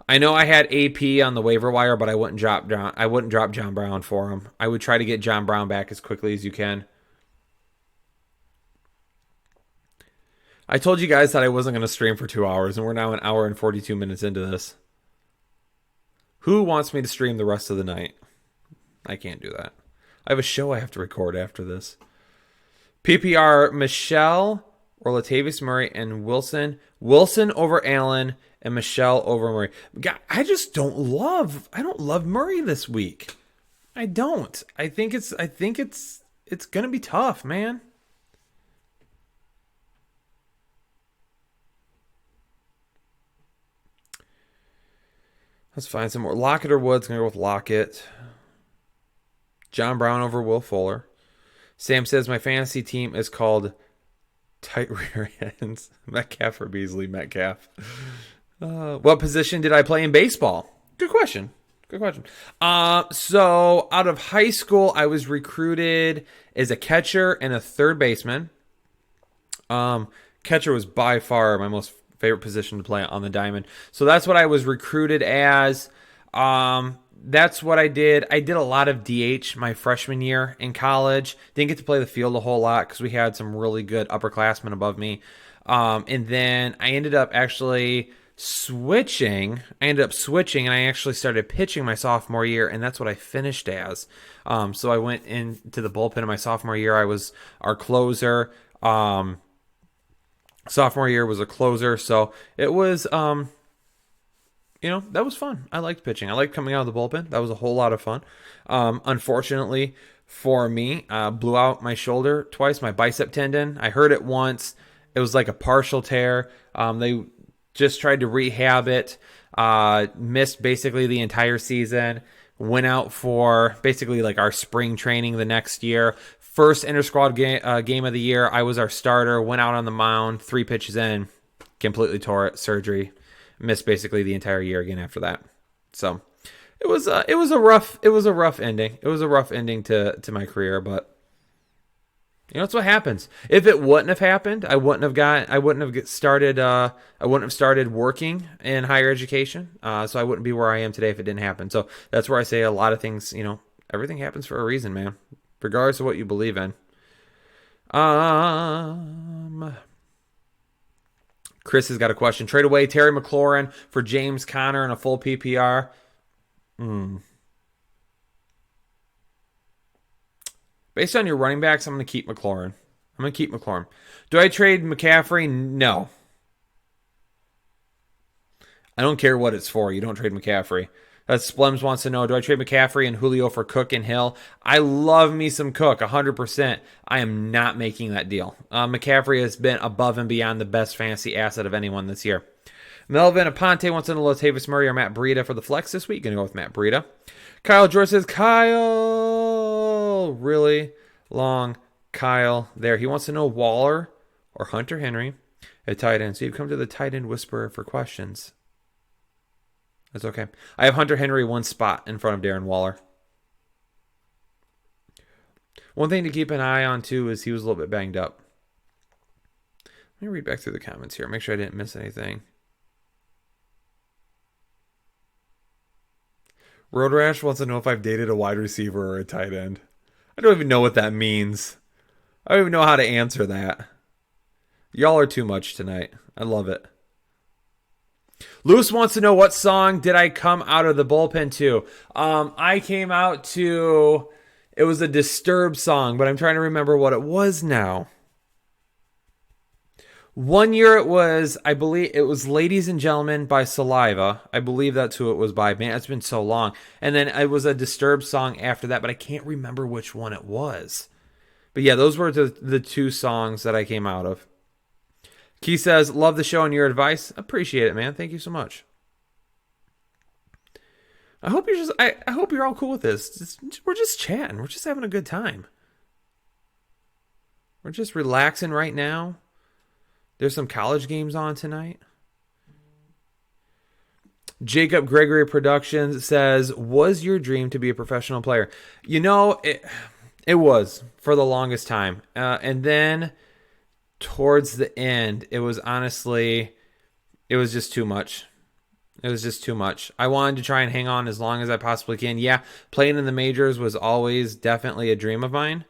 I know I had AP on the waiver wire, but I wouldn't drop John Brown for him. I would try to get John Brown back as quickly as you can. I told you guys that I wasn't going to stream for 2 hours, and we're now an hour and 42 minutes into this. Who wants me to stream the rest of the night? I can't do that. I have a show I have to record after this. PPR, Michelle or Latavius Murray and Wilson. Wilson over Allen and Michelle over Murray. God, I don't love Murray this week. I don't. I think it's going to be tough, man. Let's find some more. Lockett or Woods? Going to go with Lockett. John Brown over Will Fuller. Sam says, my fantasy team is called Tight Rear Ends. Metcalf or Beasley? Metcalf. What position did I play in baseball? Good question. So out of high school, I was recruited as a catcher and a third baseman. Catcher was by far my most favorite position to play on the diamond. So that's what I was recruited as. That's what I did. I did a lot of DH my freshman year in college. Didn't get to play the field a whole lot because we had some really good upperclassmen above me. And then I ended up actually switching. And I actually started pitching my sophomore year, and that's what I finished as. So I went into the bullpen in my sophomore year. I was our closer. Sophomore year was a closer, so it was, that was fun. I liked pitching. I liked coming out of the bullpen. That was a whole lot of fun. Unfortunately for me, blew out my shoulder twice, my bicep tendon. I hurt it once. It was like a partial tear. They just tried to rehab it. Missed basically the entire season. Went out for basically like our spring training the next year. First inter-squad game of the year, I was our starter, went out on the mound, 3 pitches in, completely tore it, surgery, missed basically the entire year again after that. So it was a rough ending. It was a rough ending to my career, but that's what happens. If it wouldn't have happened, I wouldn't have started working in higher education. So I wouldn't be where I am today if it didn't happen. So that's where I say a lot of things, Everything happens for a reason, man. Regardless of what you believe in. Chris has got a question. Trade away Terry McLaurin for James Conner and a full PPR. Based on your running backs, I'm going to keep McLaurin. Do I trade McCaffrey? No. I don't care what it's for. You don't trade McCaffrey. Splems wants to know, do I trade McCaffrey and Julio for Cook and Hill? I love me some Cook, 100%. I am not making that deal. McCaffrey has been above and beyond the best fantasy asset of anyone this year. Melvin Aponte wants to know Latavius Murray or Matt Breida for the flex this week. Going to go with Matt Breida. Kyle George says, Kyle. Really long Kyle there. He wants to know Waller or Hunter Henry at tight end. So you've come to the tight end whisperer for questions. That's okay. I have Hunter Henry one spot in front of Darren Waller. One thing to keep an eye on, too, is he was a little bit banged up. Let me read back through the comments here. Make sure I didn't miss anything. Road Rash wants to know if I've dated a wide receiver or a tight end. I don't even know what that means. I don't even know how to answer that. Y'all are too much tonight. I love it. Lewis wants to know, what song did I come out of the bullpen to? I came out to, it was a Disturbed song, but I'm trying to remember what it was now. One year it was, I believe it was Ladies and Gentlemen by Saliva. I believe that's who it was by. Man, it's been so long. And then it was a Disturbed song after that, but I can't remember which one it was. But yeah, those were the two songs that I came out of. Key says, love the show and your advice. Appreciate it, man. Thank you so much. I hope you're all cool with this. We're just chatting. We're just having a good time. We're just relaxing right now. There's some college games on tonight. Jacob Gregory Productions says, was your dream to be a professional player? You know, it was for the longest time. And then towards the end, it was just too much. It was just too much. I wanted to try and hang on as long as I possibly can. Yeah, playing in the majors was always definitely a dream of mine.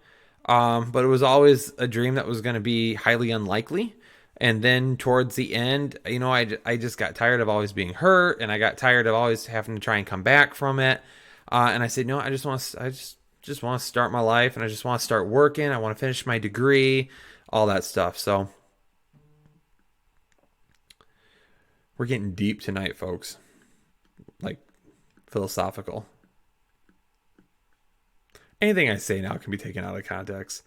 But it was always a dream that was going to be highly unlikely. And then towards the end, you know, I just got tired of always being hurt, and I got tired of always having to try and come back from it. And I said, no, I just want to start my life, and I just want to start working. I want to finish my degree, all that stuff. So we're getting deep tonight, folks. Like philosophical. Anything I say now can be taken out of context.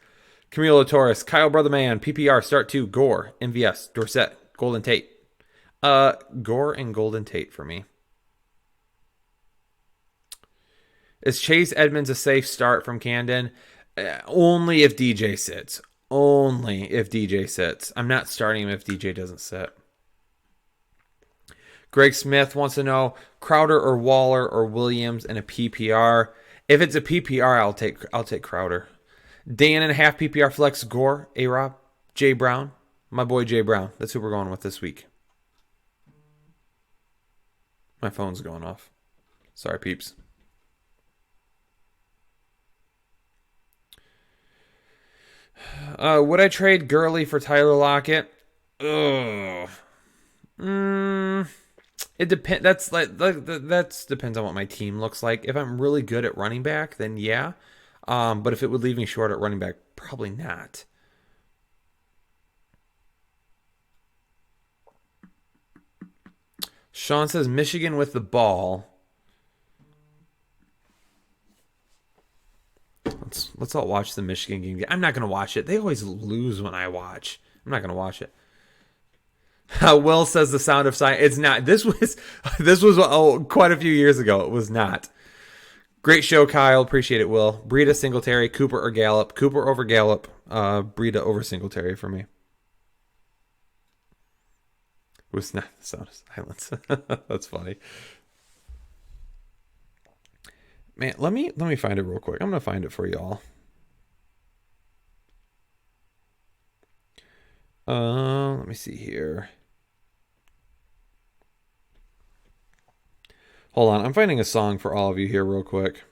Camilo Torres, Kyle Brotherman, PPR, start 2, Gore, MVS, Dorsett, Golden Tate. Gore and Golden Tate for me. Is Chase Edmonds a safe start from Camden? Only if DJ sits. Only if DJ sits. I'm not starting him if DJ doesn't sit. Greg Smith wants to know Crowder or Waller or Williams in a PPR. If it's a PPR, I'll take Crowder. Dan and a half PPR flex, Gore, A-Rob, Jay Brown. My boy Jay Brown. That's who we're going with this week. My phone's going off. Sorry, peeps. Would I trade Girly for Tyler Lockett? Ugh. It depends. That's depends on what my team looks like. If I'm really good at running back, then yeah. But if it would leave me short at running back, probably not. Sean says Michigan with the ball. Let's all watch the Michigan game. I'm not going to watch it. They always lose when I watch. I'm not going to watch it. Will says the sound of silence. It's not. This was quite a few years ago. It was not. Great show, Kyle. Appreciate it, Will. Breida, Singletary, Cooper or Gallup. Cooper over Gallup. Breida over Singletary for me. It was not the sound of silence. That's funny. Man, let me find it real quick. I'm gonna find it for y'all. Let me see here. Hold on, I'm finding a song for all of you here real quick.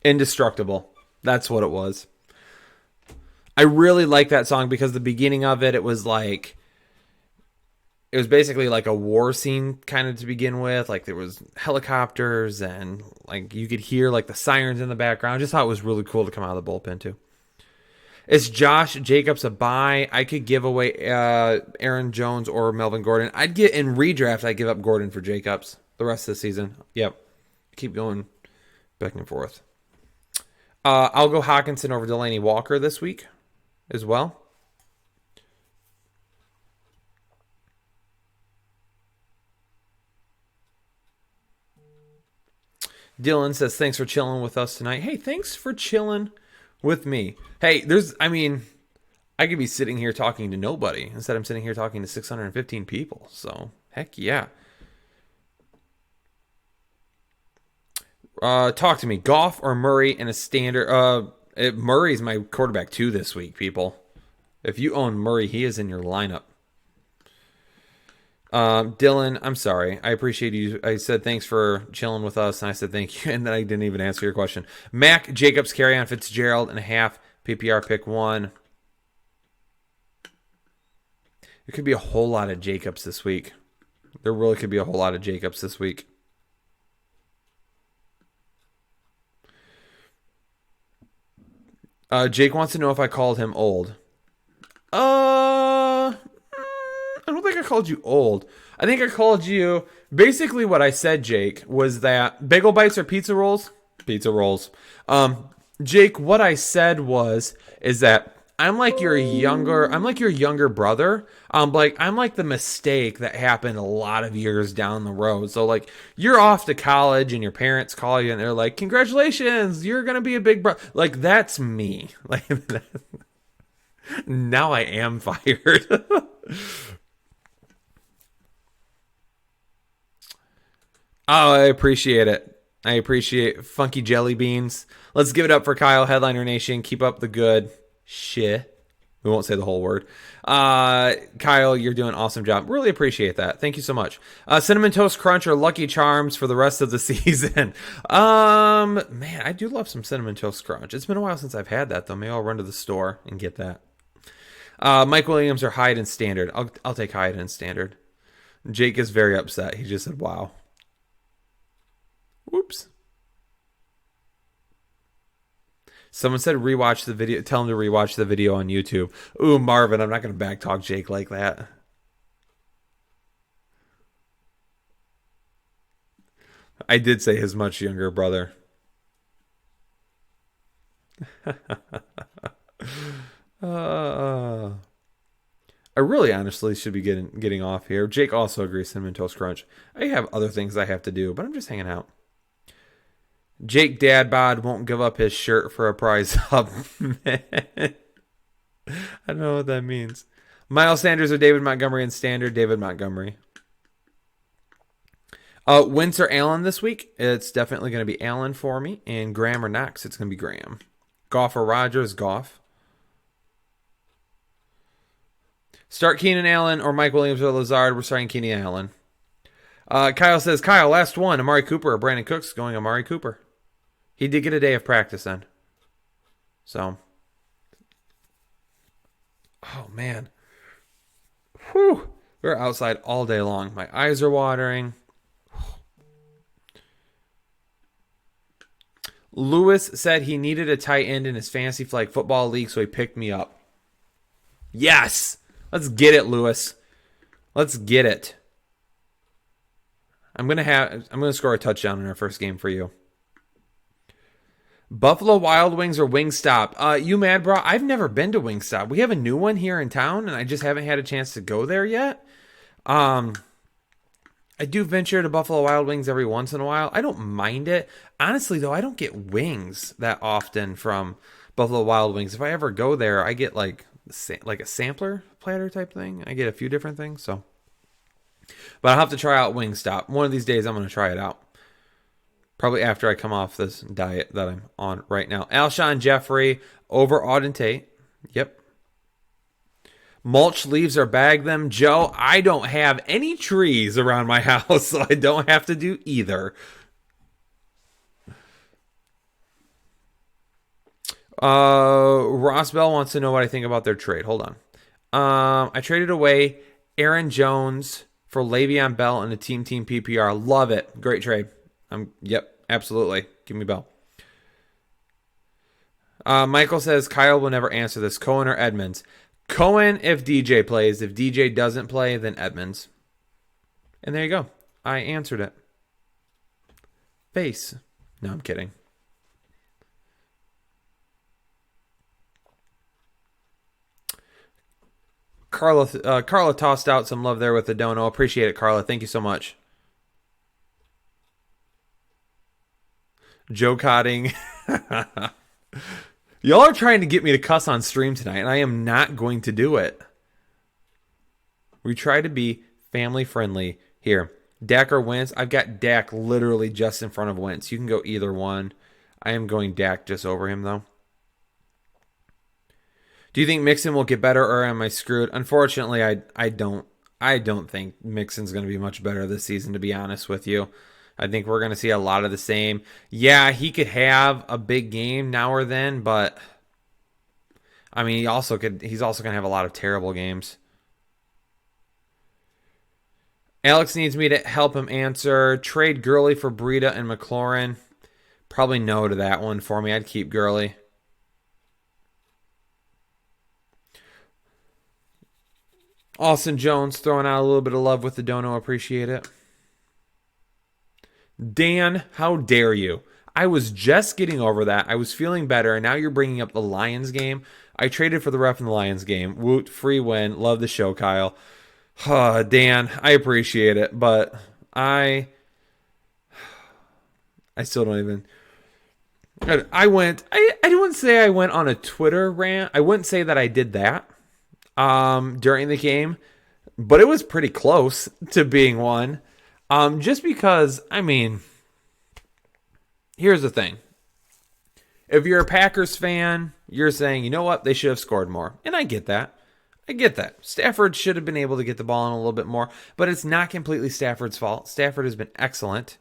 Indestructible. That's what it was. I really like that song because the beginning of it was like, it was basically like a war scene kind of to begin with. Like there was helicopters and like you could hear like the sirens in the background. I just thought it was really cool to come out of the bullpen too. Is Josh Jacobs a buy? I could give away Aaron Jones or Melvin Gordon. I'd get in redraft. I'd give up Gordon for Jacobs the rest of the season. Yep. Keep going back and forth. I'll go Hawkinson over Delaney Walker this week as well. Dylan says, thanks for chilling with us tonight. Hey, thanks for chilling with me. Hey, I could be sitting here talking to nobody. Instead, I'm sitting here talking to 615 people. So, heck yeah. Talk to me. Goff or Murray in a standard. Murray's my quarterback too this week, people. If you own Murray, he is in your lineup. Dylan, I'm sorry. I appreciate you. I said thanks for chilling with us, and I said thank you, and then I didn't even answer your question. Mac Jacobs, carry on Fitzgerald and a half. PPR pick 1. There could be a whole lot of Jacobs this week. There really could be a whole lot of Jacobs this week. Jake wants to know if I called him old. I don't think I called you old. I think I called you... Basically what I said, Jake, was that bagel bites are pizza rolls? Pizza rolls. Jake, what I said is that I'm like your younger brother. I'm like the mistake that happened a lot of years down the road. So like you're off to college and your parents call you and they're like, congratulations, you're going to be a big brother. Like that's me. Like now I am fired. Oh, I appreciate it. I appreciate funky jelly beans. Let's give it up for Kyle, Headliner Nation. Keep up the good shit. We won't say the whole word. Kyle, you're doing an awesome job. Really appreciate that. Thank you so much. Cinnamon Toast Crunch or Lucky Charms for the rest of the season. Man, I do love some Cinnamon Toast Crunch. It's been a while since I've had that, though. Maybe I'll run to the store and get that. Mike Williams or Hyde and Standard. I'll take Hyde and Standard. Jake is very upset. He just said, wow. Whoops. Someone said rewatch the video. Tell him to rewatch the video on YouTube. Ooh, Marvin, I'm not going to backtalk Jake like that. I did say his much younger brother. I really honestly should be getting off here. Jake also agrees Cinnamon Toast Crunch. I have other things I have to do, but I'm just hanging out. Jake Dad Bod won't give up his shirt for a prize up. I don't know what that means. Miles Sanders or David Montgomery in Standard? David Montgomery. Wentz or Allen this week? It's definitely going to be Allen for me. And Graham or Knox? It's going to be Graham. Goff or Rodgers? Goff. Start Keenan Allen or Mike Williams or Lazard? We're starting Keenan Allen. Kyle says, Kyle, last one. Amari Cooper or Brandon Cooks? Going Amari Cooper. He did get a day of practice then. So. Oh, man. Whew. We're outside all day long. My eyes are watering. Lewis said he needed a tight end in his fantasy flag football league, so he picked me up. Yes! Let's get it, Lewis. Let's get it. I'm gonna score a touchdown in our first game for you. Buffalo Wild Wings or Wingstop? You mad, bro? I've never been to Wingstop. We have a new one here in town, and I just haven't had a chance to go there yet. I do venture to Buffalo Wild Wings every once in a while. I don't mind it. Honestly, though, I don't get wings that often from Buffalo Wild Wings. If I ever go there, I get like a sampler platter type thing. I get a few different things, so. But I'll have to try out Wingstop. One of these days, I'm going to try it out. Probably after I come off this diet that I'm on right now. Alshon Jeffrey over Auden Tate. Yep. Mulch leaves or bag them. Joe, I don't have any trees around my house, so I don't have to do either. Ross Bell wants to know what I think about their trade. Hold on. I traded away Aaron Jones for Le'Veon Bell in a team PPR. Love it. Great trade. Yep, absolutely. Give me Bell. Michael says Kyle will never answer this. Cohen or Edmonds? Cohen if DJ plays. If DJ doesn't play, then Edmonds. And there you go. I answered it. Face. No, I'm kidding. Carla tossed out some love there with the dono. Appreciate it, Carla. Thank you so much. Joe Cotting. Y'all are trying to get me to cuss on stream tonight, and I am not going to do it. We try to be family friendly here. Dak or Wentz? I've got Dak literally just in front of Wentz. You can go either one. I am going Dak just over him, though. Do you think Mixon will get better, or am I screwed? Unfortunately, I don't think Mixon's going to be much better this season, to be honest with you. I think we're going to see a lot of the same. Yeah, he could have a big game now or then, but I mean, he's also going to have a lot of terrible games. Alex needs me to help him answer. Trade Girly for Breida and McLaurin. Probably no to that one for me. I'd keep Girly. Austin Jones throwing out a little bit of love with the dono. Appreciate it. Dan, how dare you? I was just getting over that. I was feeling better, and now you're bringing up the Lions game. I traded for the ref in the Lions game. Woot, free win. Love the show, Kyle. Dan, I appreciate it, but I still don't even... I wouldn't say I went on a Twitter rant. I wouldn't say that I did that during the game, but it was pretty close to being one. Just because, I mean, here's the thing. If you're a Packers fan, you're saying, you know what, they should have scored more. And I get that. Stafford should have been able to get the ball in a little bit more, but it's not completely Stafford's fault. Stafford has been excellent.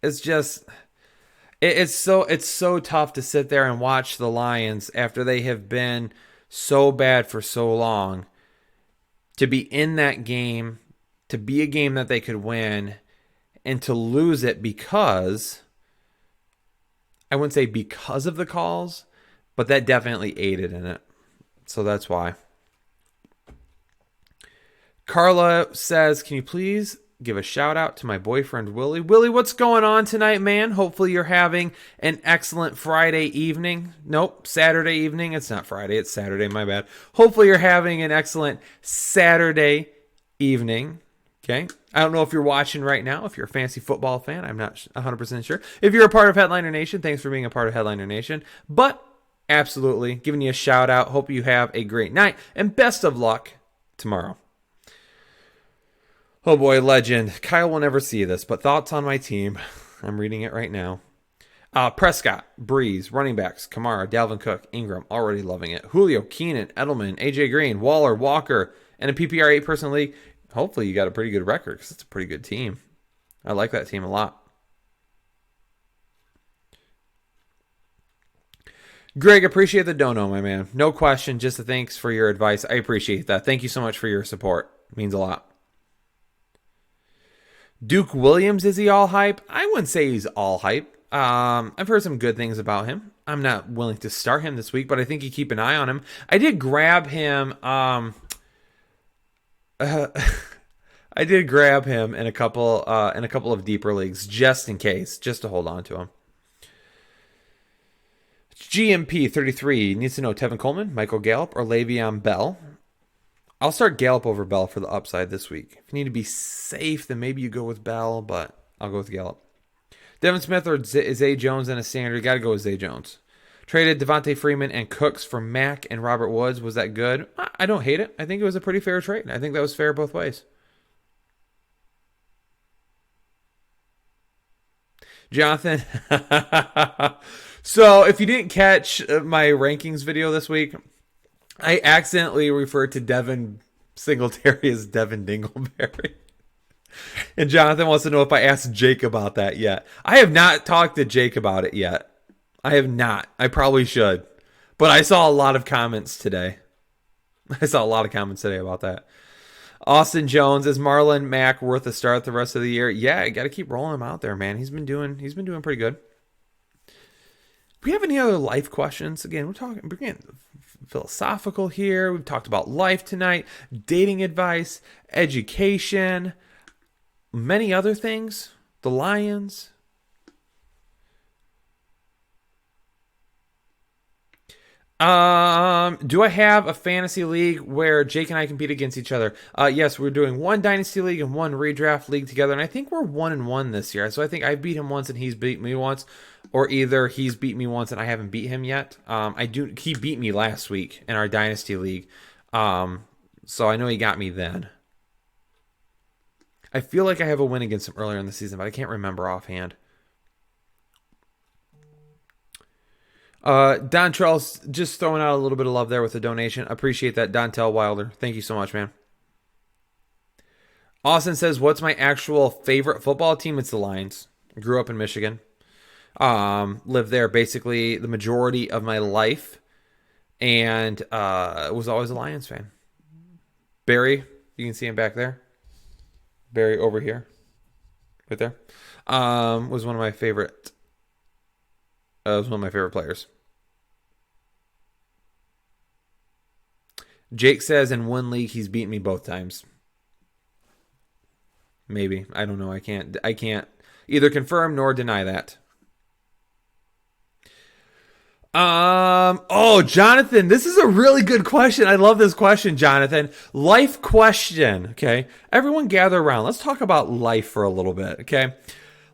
It's just, it's so tough to sit there and watch the Lions after they have been so bad for so long, to be in that game, to be a game that they could win, and to lose it because, I wouldn't say because of the calls, but that definitely aided in it. So that's why. Carla says, can you please give a shout out to my boyfriend, Willie? Willie, what's going on tonight, man? Hopefully you're having an excellent Friday evening. Nope, Saturday evening. It's not Friday, it's Saturday, my bad. Hopefully you're having an excellent Saturday evening. Okay. I don't know if you're watching right now, if you're a fantasy football fan. I'm not 100% sure. If you're a part of Headliner Nation, thanks for being a part of Headliner Nation. But absolutely, giving you a shout out. Hope you have a great night, and best of luck tomorrow. Oh boy, legend. Kyle will never see this, but thoughts on my team. I'm reading it right now. Prescott, Breeze, running backs, Kamara, Dalvin Cook, Ingram, already loving it. Julio, Keenan, Edelman, AJ Green, Waller, Walker, and a PPR 8-person league. Hopefully you got a pretty good record because it's a pretty good team. I like that team a lot. Greg, appreciate the dono, my man. No question, just a thanks for your advice. I appreciate that. Thank you so much for your support. It means a lot. Duke Williams, is he all hype? I wouldn't say he's all hype. I've heard some good things about him. I'm not willing to start him this week, but I think you keep an eye on him. I did grab him. I did grab him in a couple of deeper leagues just in case, just to hold on to him. GMP 33 needs to know Tevin Coleman, Michael Gallup, or Le'Veon Bell. I'll start Gallup over Bell for the upside this week. If you need to be safe, then maybe you go with Bell, but I'll go with Gallup. Devin Smith or Zay Jones in a standard. Got to go with Zay Jones. Traded Devontae Freeman and Cooks for Mack and Robert Woods. Was that good? I don't hate it. I think it was a pretty fair trade. I think that was fair both ways. Jonathan. So if you didn't catch my rankings video this week, I accidentally referred to Devin Singletary as Devin Dingleberry. And Jonathan wants to know if I asked Jake about that yet. I have not talked to Jake about it yet. I have not. I probably should. But I saw a lot of comments today. About that. Austin Jones, is Marlon Mack worth a start the rest of the year? Yeah, I got to keep rolling him out there, man. He's been doing pretty good. Do we have any other life questions? Again, we're getting philosophical here. We've talked about life tonight, dating advice, education, many other things. The Lions. Do I have a fantasy league where Jake and I compete against each other? Yes, we're doing one dynasty league and one redraft league together, and I think we're 1-1 this year. So I think I beat him once and he's beat me once, or either he's beat me once and I haven't beat him yet. He beat me last week in our dynasty league. So I know he got me then. I feel like I have a win against him earlier in the season, but I can't remember offhand. Don Charles just throwing out a little bit of love there with the donation. Appreciate that, Dontel Wilder. Thank you so much, man. Austin says, what's my actual favorite football team? It's the Lions. Grew up in Michigan. Lived there basically the majority of my life. And was always a Lions fan. Barry, you can see him back there. Barry over here. Right there. Was one of my favorite players. Jake says in one league he's beaten me both times. Maybe. I don't know. I can't either confirm nor deny that. Jonathan, this is a really good question. I love this question, Jonathan. Life question. Okay. Everyone gather around. Let's talk about life for a little bit. Okay.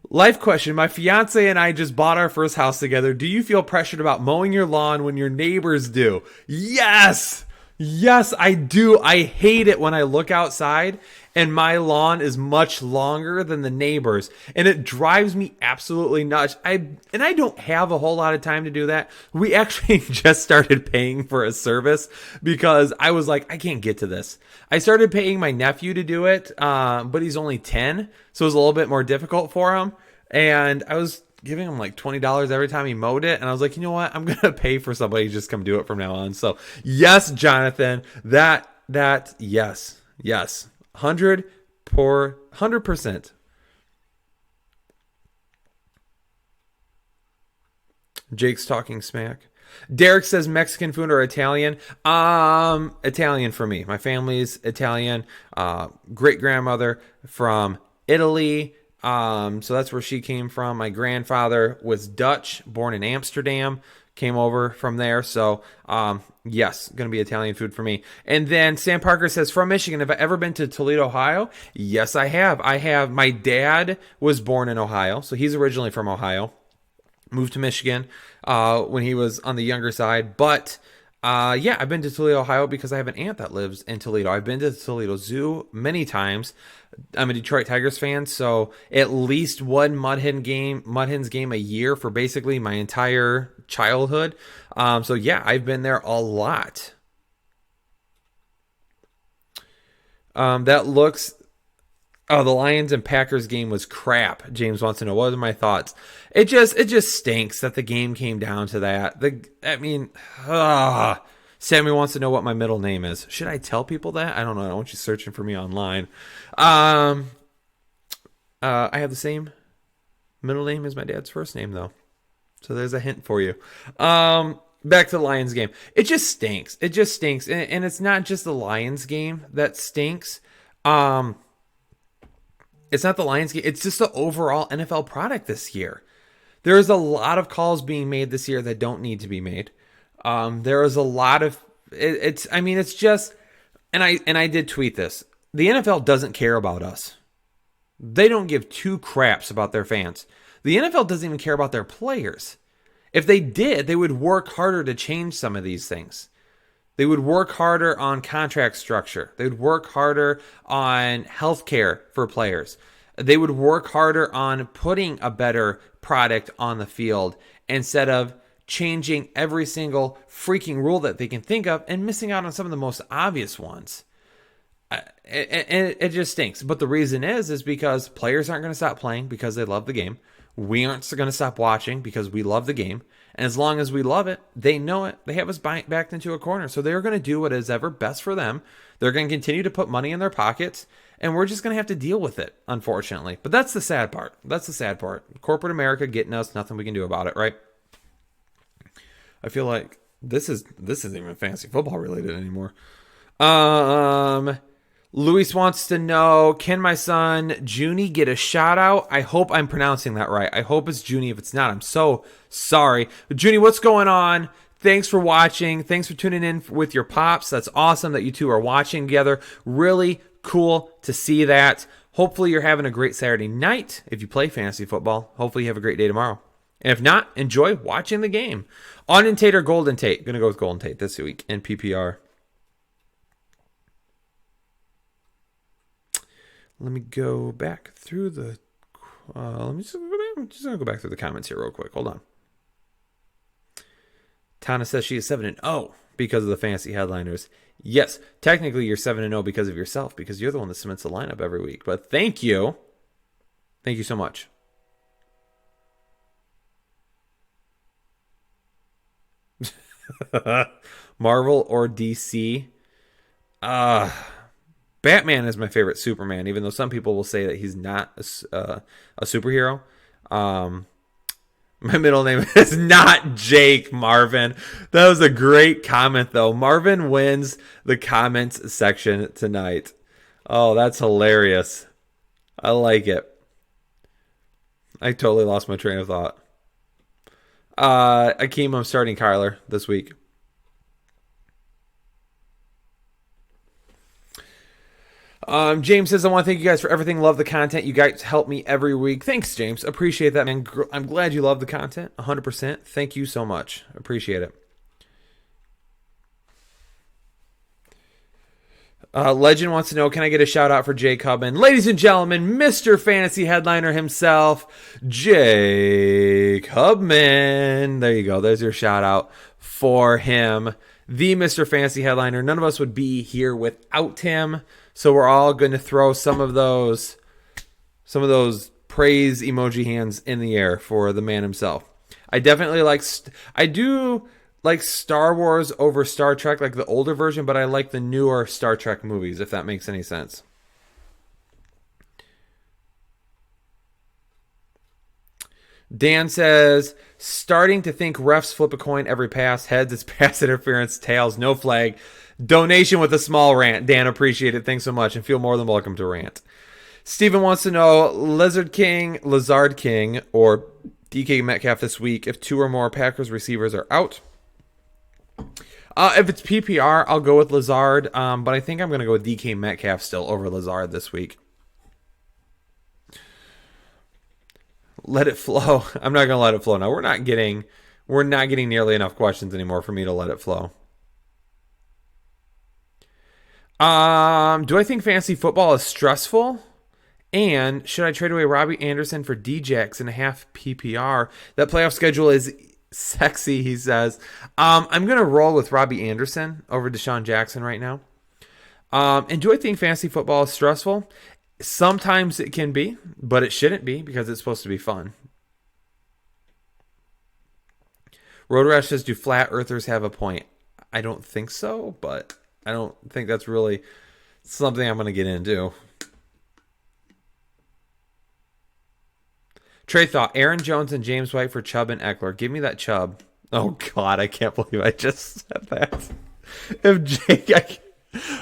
Life question. My fiance and I just bought our first house together. Do you feel pressured about mowing your lawn when your neighbors do? Yes. Yes, I do. I hate it when I look outside and my lawn is much longer than the neighbors, and it drives me absolutely nuts. I don't have a whole lot of time to do that. We actually just started paying for a service because I was like, I can't get to this. I started paying my nephew to do it, but he's only 10, so it was a little bit more difficult for him. And I was giving him like $20 every time he mowed it. And I was like, you know what? I'm going to pay for somebody to just come do it from now on. So yes, Jonathan, that yes. 100%. Jake's talking smack. Derek says Mexican food or Italian? Italian for me. My family's Italian. Great grandmother from Italy. So that's where she came from. My grandfather was Dutch, born in Amsterdam, came over from there. So, yes, going to be Italian food for me. And then Sam Parker says, from Michigan, have I ever been to Toledo, Ohio? Yes, I have. My dad was born in Ohio, so he's originally from Ohio. Moved to Michigan when he was on the younger side. But, yeah, I've been to Toledo, Ohio because I have an aunt that lives in Toledo. I've been to the Toledo Zoo many times. I'm a Detroit Tigers fan, so at least one Mud Hens game a year for basically my entire childhood. So yeah, I've been there a lot. The Lions and Packers game was crap. James wants to know, what are my thoughts? It just stinks that the game came down to that. Sammy wants to know what my middle name is. Should I tell people that? I don't know. I don't want you searching for me online. I have the same middle name as my dad's first name, though. So there's a hint for you. Back to the Lions game. It just stinks. And it's not just the Lions game that stinks. It's not the Lions game. It's just the overall NFL product this year. There's a lot of calls being made this year that don't need to be made. There is a lot of it's just, and I did tweet this. The NFL doesn't care about us. They don't give two craps about their fans. The NFL doesn't even care about their players. If they did, they would work harder to change some of these things. They would work harder on contract structure. They would work harder on healthcare for players. They would work harder on putting a better product on the field instead of changing every single freaking rule that they can think of and missing out on some of the most obvious ones. It just stinks. But the reason is because players aren't going to stop playing because they love the game. We aren't going to stop watching because we love the game. And as long as we love it, they know it. They have us backed into a corner. So they're going to do what is ever best for them. They're going to continue to put money in their pockets. And we're just going to have to deal with it, unfortunately. But that's the sad part. That's the sad part. Corporate America getting us, nothing we can do about it, right? I feel like this isn't even fantasy football related anymore. Luis wants to know, can my son Junie get a shout out? I hope I'm pronouncing that right. I hope it's Junie. If it's not, I'm so sorry. But Junie, what's going on? Thanks for watching. Thanks for tuning in with your pops. That's awesome that you two are watching together. Really cool to see that. Hopefully you're having a great Saturday night if you play fantasy football. Hopefully you have a great day tomorrow. And if not, enjoy watching the game. Onion Tate or Golden Tate? Going to go with Golden Tate this week in PPR. Let me go back through the. I'm just gonna go back through the comments here real quick. Hold on. Tana says she is 7-0 because of the fantasy headliners. Yes, technically you're 7-0 because of yourself, because you're the one that submits the lineup every week. But thank you so much. Marvel or DC? Batman is my favorite Superman, even though some people will say that he's not a superhero. My middle name is not Jake, Marvin. That was a great comment, though. Marvin wins the comments section tonight. Oh, that's hilarious. I like it. I totally lost my train of thought. Akeem, I'm starting Kyler this week. James says, I want to thank you guys for everything. Love the content. You guys help me every week. Thanks, James. Appreciate that, man. I'm glad you love the content. 100%. Thank you so much. Appreciate it. Legend wants to know, can I get a shout out for Jake Hubman? Ladies and gentlemen, Mr. Fantasy Headliner himself, Jake Hubman. There you go. There's your shout out for him. The Mr. Fantasy Headliner. None of us would be here without him. So we're all going to throw some of those praise emoji hands in the air for the man himself. I definitely I do like Star Wars over Star Trek, like the older version, but I like the newer Star Trek movies, if that makes any sense. Dan says, starting to think refs flip a coin every pass. Heads, it's pass interference. Tails, no flag. Donation with a small rant. Dan, appreciate it. Thanks so much, and feel more than welcome to rant. Steven wants to know, Lazard King, or DK Metcalf this week if two or more Packers receivers are out. If it's PPR, I'll go with Lazard, but I think I'm going to go with DK Metcalf still over Lazard this week. Let it flow. I'm not going to let it flow now. We're not getting nearly enough questions anymore for me to let it flow. Do I think fantasy football is stressful? And should I trade away Robbie Anderson for Djax in a half PPR? That playoff schedule is sexy, he says. I'm going to roll with Robbie Anderson over Deshaun Jackson right now. And do I think fantasy football is stressful? Sometimes it can be, but it shouldn't be because it's supposed to be fun. Road Rash says, do flat earthers have a point? I don't think so, but I don't think that's really something I'm going to get into. Trey thought, Aaron Jones and James White for Chubb and Eckler. Give me that Chubb. Oh, God, I can't believe I just said that. If Jake...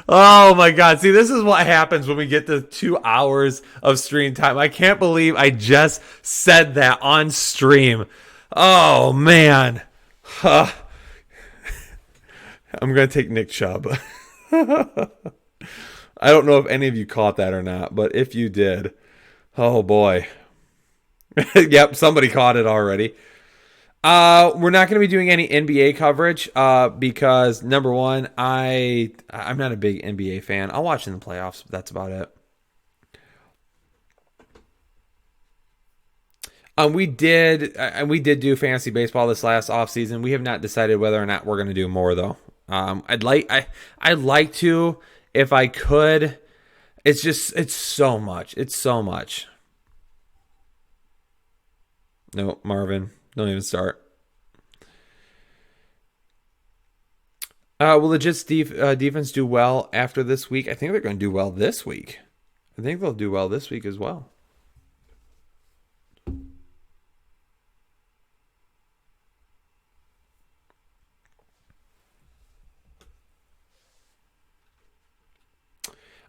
Oh, my God. See, this is what happens when we get to 2 hours of stream time. I can't believe I just said that on stream. Oh, man. I'm going to take Nick Chubb. I don't know if any of you caught that or not, but if you did, oh, boy. Yep, somebody caught it already. We're not going to be doing any NBA coverage because, number one, I'm not a big NBA fan. I'll watch in the playoffs, but that's about it. We did do fantasy baseball this last offseason. We have not decided whether or not we're going to do more, though. I'd like to if I could. It's so much. It's so much. No, Marvin. Don't even start. Will the Jets defense do well after this week? I think they're going to do well this week. I think they'll do well this week as well.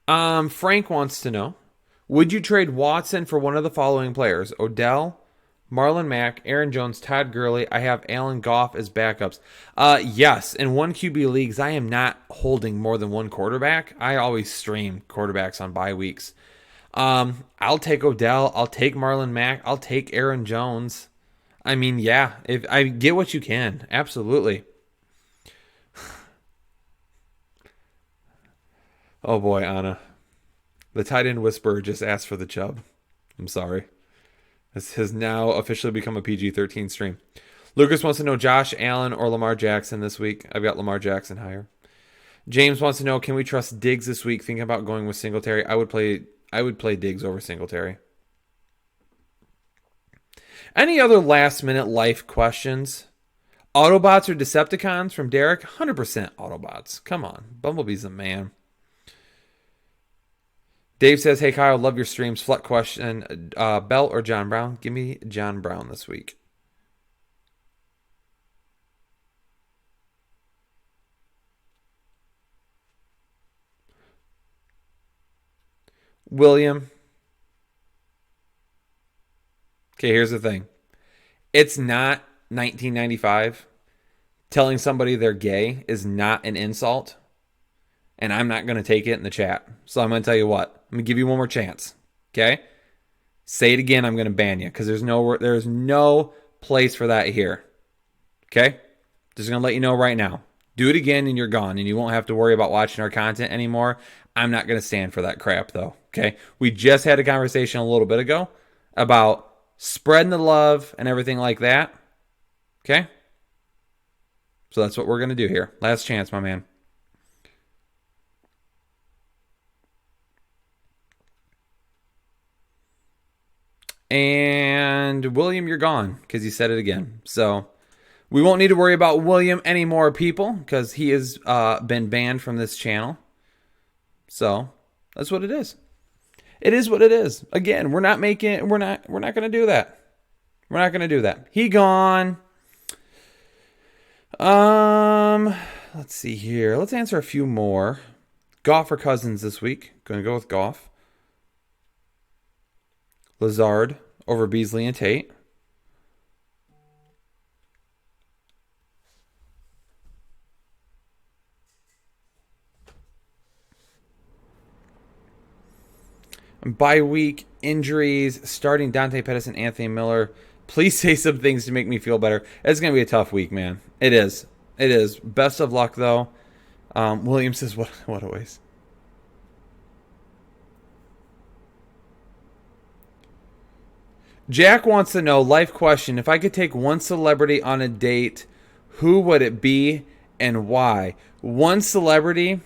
Frank wants to know, would you trade Watson for one of the following players? Odell, Marlon Mack, Aaron Jones, Todd Gurley. I have Allen Goff as backups. Yes, in one QB leagues, I am not holding more than one quarterback. I always stream quarterbacks on bye weeks. I'll take Odell. I'll take Marlon Mack. I'll take Aaron Jones. I mean, yeah, if I get what you can, absolutely. Oh boy, Anna. The tight end whisperer just asked for the Chubb. I'm sorry. This has now officially become a PG-13 stream. Lucas wants to know Josh Allen or Lamar Jackson this week. I've got Lamar Jackson higher. James wants to know, can we trust Diggs this week? Thinking about going with Singletary. I would play Diggs over Singletary. Any other last-minute life questions? Autobots or Decepticons from Derek? 100% Autobots. Come on. Bumblebee's the man. Dave says, hey, Kyle, love your streams. Fleck question, Bell or John Brown? Give me John Brown this week. William. Okay, here's the thing. It's not 1995. Telling somebody they're gay is not an insult. And I'm not going to take it in the chat. So I'm going to tell you what. I'm going to give you one more chance. Okay? Say it again, I'm going to ban you. Because there's no place for that here. Okay? Just going to let you know right now. Do it again and you're gone. And you won't have to worry about watching our content anymore. I'm not going to stand for that crap though. Okay? We just had a conversation a little bit ago about spreading the love and everything like that. Okay? So that's what we're going to do here. Last chance, my man. And William, you're gone because he said it again. So we won't need to worry about William anymore, people, because he has been banned from this channel. So that's what it is. It is what it is. Again, we're not going to do that. We're not going to do that. He gone. Let's see here. Let's answer a few more. Goff or Cousins this week? Going to go with Goff. Lazard over Beasley and Tate. Bye week injuries, starting Dante Pettis and Anthony Miller. Please say some things to make me feel better. It's going to be a tough week, man. It is. It is. Best of luck, though. William says, what a waste. Jack wants to know, life question, if I could take one celebrity on a date, who would it be and why? One celebrity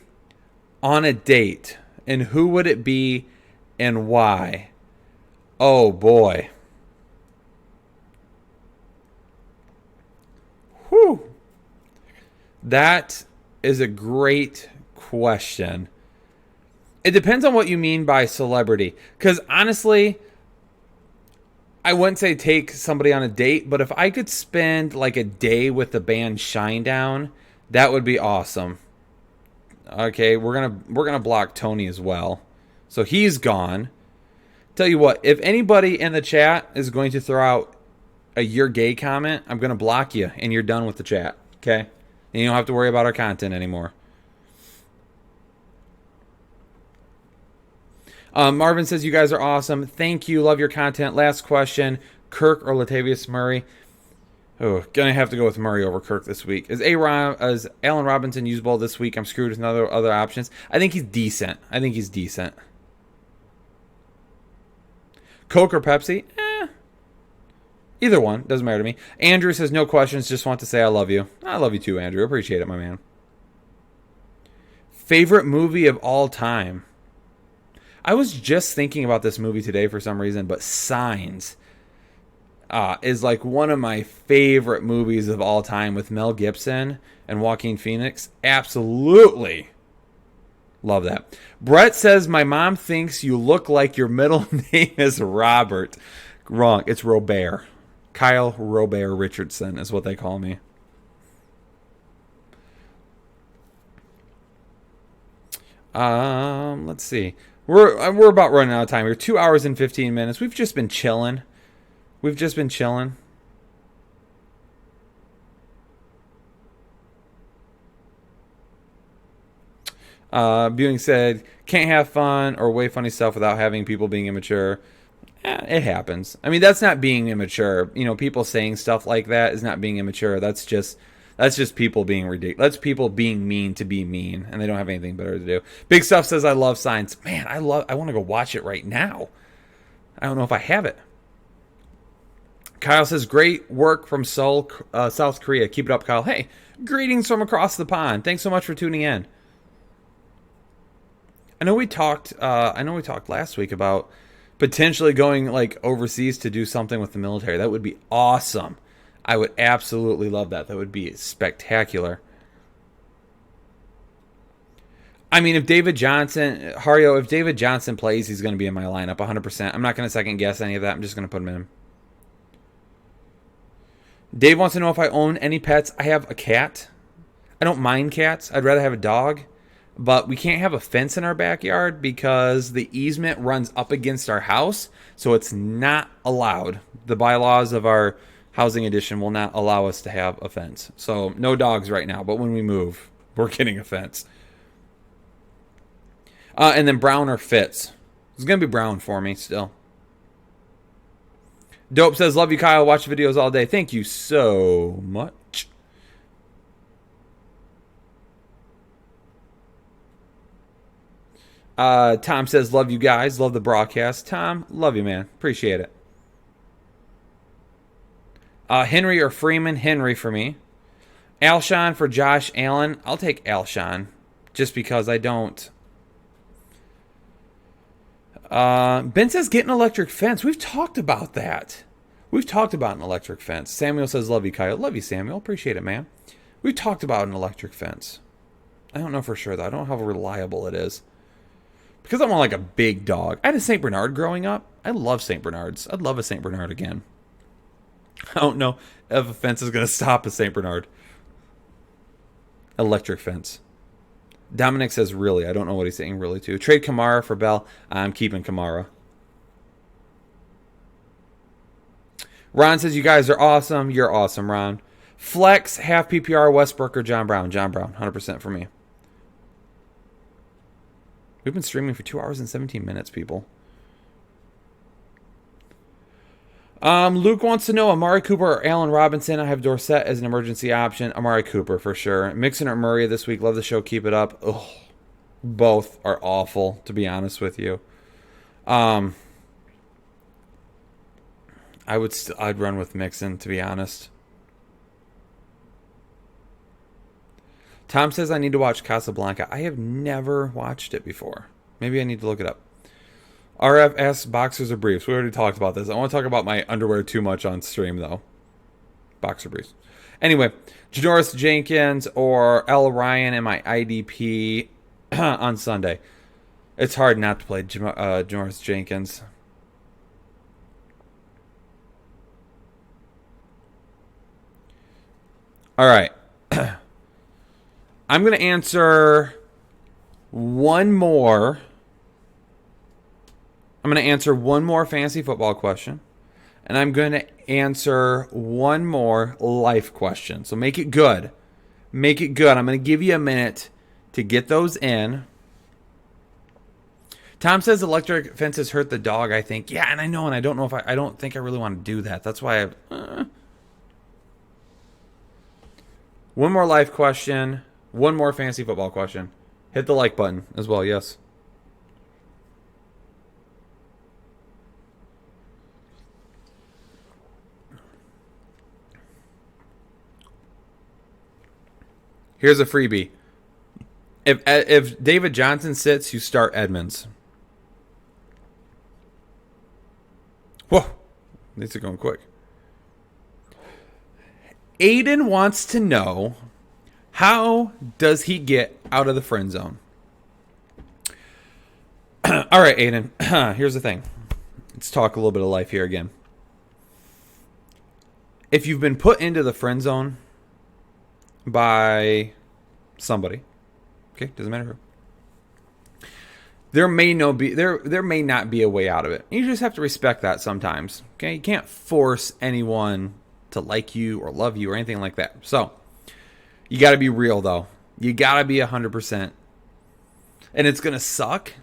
on a date, and who would it be and why? Oh, boy. Whew. That is a great question. It depends on what you mean by celebrity. Because honestly, I wouldn't say take somebody on a date, but if I could spend like a day with the band Shinedown, that would be awesome. Okay, we're gonna block Tony as well. So he's gone. Tell you what, if anybody in the chat is going to throw out a "you're gay" comment, I'm going to block you and you're done with the chat. Okay? And you don't have to worry about our content anymore. Marvin says, you guys are awesome. Thank you. Love your content. Last question. Kirk or Latavius Murray? Oh, going to have to go with Murray over Kirk this week. Is Allen Robinson usable this week? I'm screwed with other options. I think he's decent. Coke or Pepsi? Either one. Doesn't matter to me. Andrew says, no questions. Just want to say I love you. I love you too, Andrew. Appreciate it, my man. Favorite movie of all time? I was just thinking about this movie today for some reason, but Signs. is like one of my favorite movies of all time with Mel Gibson and Joaquin Phoenix. Absolutely love that. Brett says, my mom thinks you look like your middle name is Robert. Wrong. It's Robert. Kyle Robert Richardson is what they call me. Let's see. We're about running out of time here. 2 hours and 15 minutes. We've just been chilling. Buing said, can't have fun or way funny stuff without having people being immature. It happens. I mean, that's not being immature. You know, people saying stuff like that is not being immature. That's just people being ridiculous. That's people being mean to be mean, and they don't have anything better to do. Big Stuff says, I love Signs. Man, I want to go watch it right now. I don't know if I have it. Kyle says, great work from Seoul, South Korea. Keep it up, Kyle. Hey, greetings from across the pond. Thanks so much for tuning in. I know we talked last week about potentially going like overseas to do something with the military. That would be awesome. I would absolutely love that. That would be spectacular. I mean, if David Johnson plays, he's going to be in my lineup 100%. I'm not going to second guess any of that. I'm just going to put him in. Dave wants to know if I own any pets. I have a cat. I don't mind cats. I'd rather have a dog. But we can't have a fence in our backyard because the easement runs up against our house. So it's not allowed. The bylaws of our housing edition will not allow us to have a fence. So no dogs right now. But when we move, we're getting a fence. And then Brown or Fitz. It's going to be Brown for me still. Dope says, love you, Kyle. Watch videos all day. Thank you so much. Tom says, love you guys. Love the broadcast. Tom, love you, man. Appreciate it. Henry or Freeman? Henry for me. Alshon for Josh Allen. I'll take Alshon just because I don't. Ben says, get an electric fence. We've talked about that. We've talked about an electric fence. Samuel says, love you, Kyle. Love you, Samuel. Appreciate it, man. We've talked about an electric fence. I don't know for sure, though. I don't know how reliable it is. Because I want like a big dog. I had a St. Bernard growing up. I love St. Bernards. I'd love a St. Bernard again. I don't know if a fence is going to stop a St. Bernard. Electric fence. Dominic says, really. I don't know what he's saying really to. Trade Kamara for Bell. I'm keeping Kamara. Ron says, you guys are awesome. You're awesome, Ron. Flex, half PPR, Westbrook or John Brown. John Brown, 100% for me. We've been streaming for 2 hours and 17 minutes, people. Luke wants to know Amari Cooper or Allen Robinson. I have Dorsett as an emergency option. Amari Cooper for sure. Mixon or Murray this week. Love the show. Keep it up. Ugh. Both are awful, to be honest with you. I'd run with Mixon, to be honest. Tom says I need to watch Casablanca. I have never watched it before. Maybe I need to look it up. RF asks boxers or briefs. We already talked about this. I want to talk about my underwear too much on stream, though. Boxer briefs. Anyway, Janoris Jenkins or L. Ryan in my IDP on Sunday. It's hard not to play Janoris Jenkins. All right. I'm going to answer one more. I'm going to answer one more fantasy football question. And I'm going to answer one more life question. So make it good. Make it good. I'm going to give you a minute to get those in. Tom says electric fences hurt the dog, I think. Yeah, and I know, and I don't know if I don't think I really want to do that. That's why one more life question. One more fantasy football question. Hit the like button as well, yes. Here's a freebie. If David Johnson sits, you start Edmonds. Whoa. These are going quick. Aiden wants to know, how does he get out of the friend zone? All right, Aiden, here's the thing. Let's talk a little bit of life here again. If you've been put into the friend zone by somebody, okay, doesn't matter who, there may not be a way out of it. You just have to respect that sometimes. Okay, you can't force anyone to like you or love you or anything like that. So you got to be real, though. You got to be 100%, and it's gonna suck,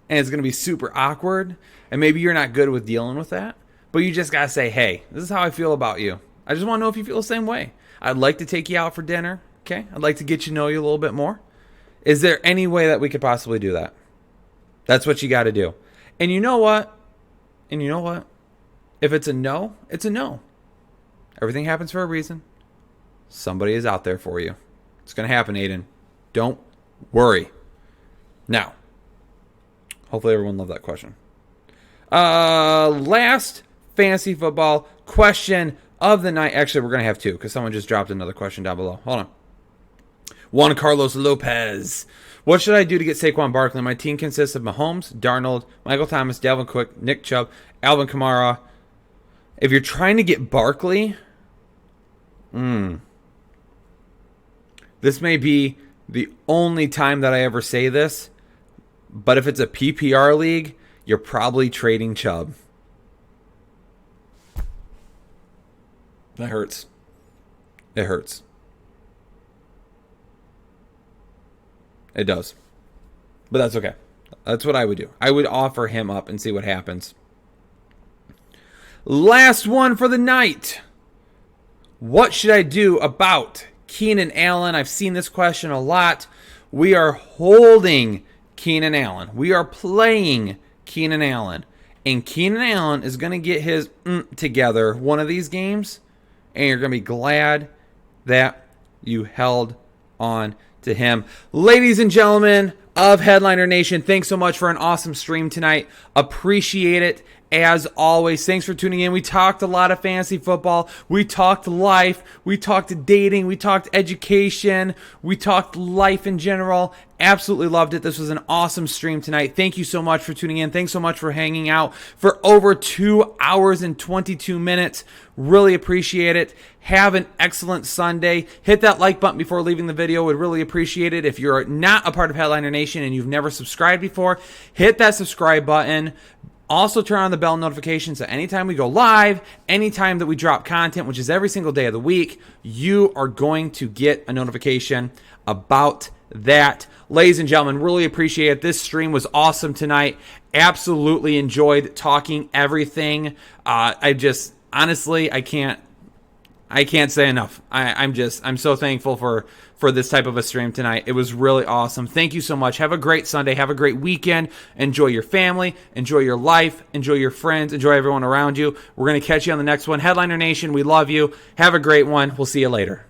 and it's gonna be super awkward, and maybe you're not good with dealing with that. But you just gotta say, hey, this is how I feel about you. I just want to know if you feel the same way. I'd like to take you out for dinner. Okay, I'd like to get you know you a little bit more. Is there any way that we could possibly do that? That's what you got to do. And you know what? If it's a no, it's a no. Everything happens for a reason. Somebody is out there for you. It's going to happen, Aiden. Don't worry. Now, hopefully everyone loved that question. Last fantasy football question of the night. Actually, we're going to have two because someone just dropped another question down below. Hold on. Juan Carlos Lopez. What should I do to get Saquon Barkley? My team consists of Mahomes, Darnold, Michael Thomas, Dalvin Cook, Nick Chubb, Alvin Kamara. If you're trying to get Barkley, this may be the only time that I ever say this, but if it's a PPR league, you're probably trading Chubb. That hurts. It hurts. It does. But that's okay. That's what I would do. I would offer him up and see what happens. Last one for the night. What should I do about Keenan Allen? I've seen this question a lot. We are holding Keenan Allen. We are playing Keenan Allen. And Keenan Allen is going to get his together one of these games. And you're going to be glad that you held on to him. Ladies and gentlemen of Headliner Nation, thanks so much for an awesome stream tonight. Appreciate it as always. Thanks for tuning in. We talked a lot of fantasy football. We talked life. We talked dating. We talked education. We talked life in general. Absolutely loved it. This was an awesome stream tonight. Thank you so much for tuning in. Thanks so much for hanging out for over 2 hours and 22 minutes. Really appreciate it. Have an excellent Sunday. Hit that like button before leaving the video. Would really appreciate it. If you're not a part of Headliner Nation and you've never subscribed before, hit that subscribe button. Also turn on the bell notifications so anytime we go live, anytime that we drop content, which is every single day of the week, you are going to get a notification about that. Ladies and gentlemen, really appreciate it. This stream was awesome tonight. Absolutely enjoyed talking everything. Honestly, I can't say enough. I'm so thankful for this type of a stream tonight. It was really awesome. Thank you so much. Have a great Sunday. Have a great weekend. Enjoy your family. Enjoy your life. Enjoy your friends. Enjoy everyone around you. We're going to catch you on the next one. Headliner Nation, we love you. Have a great one. We'll see you later.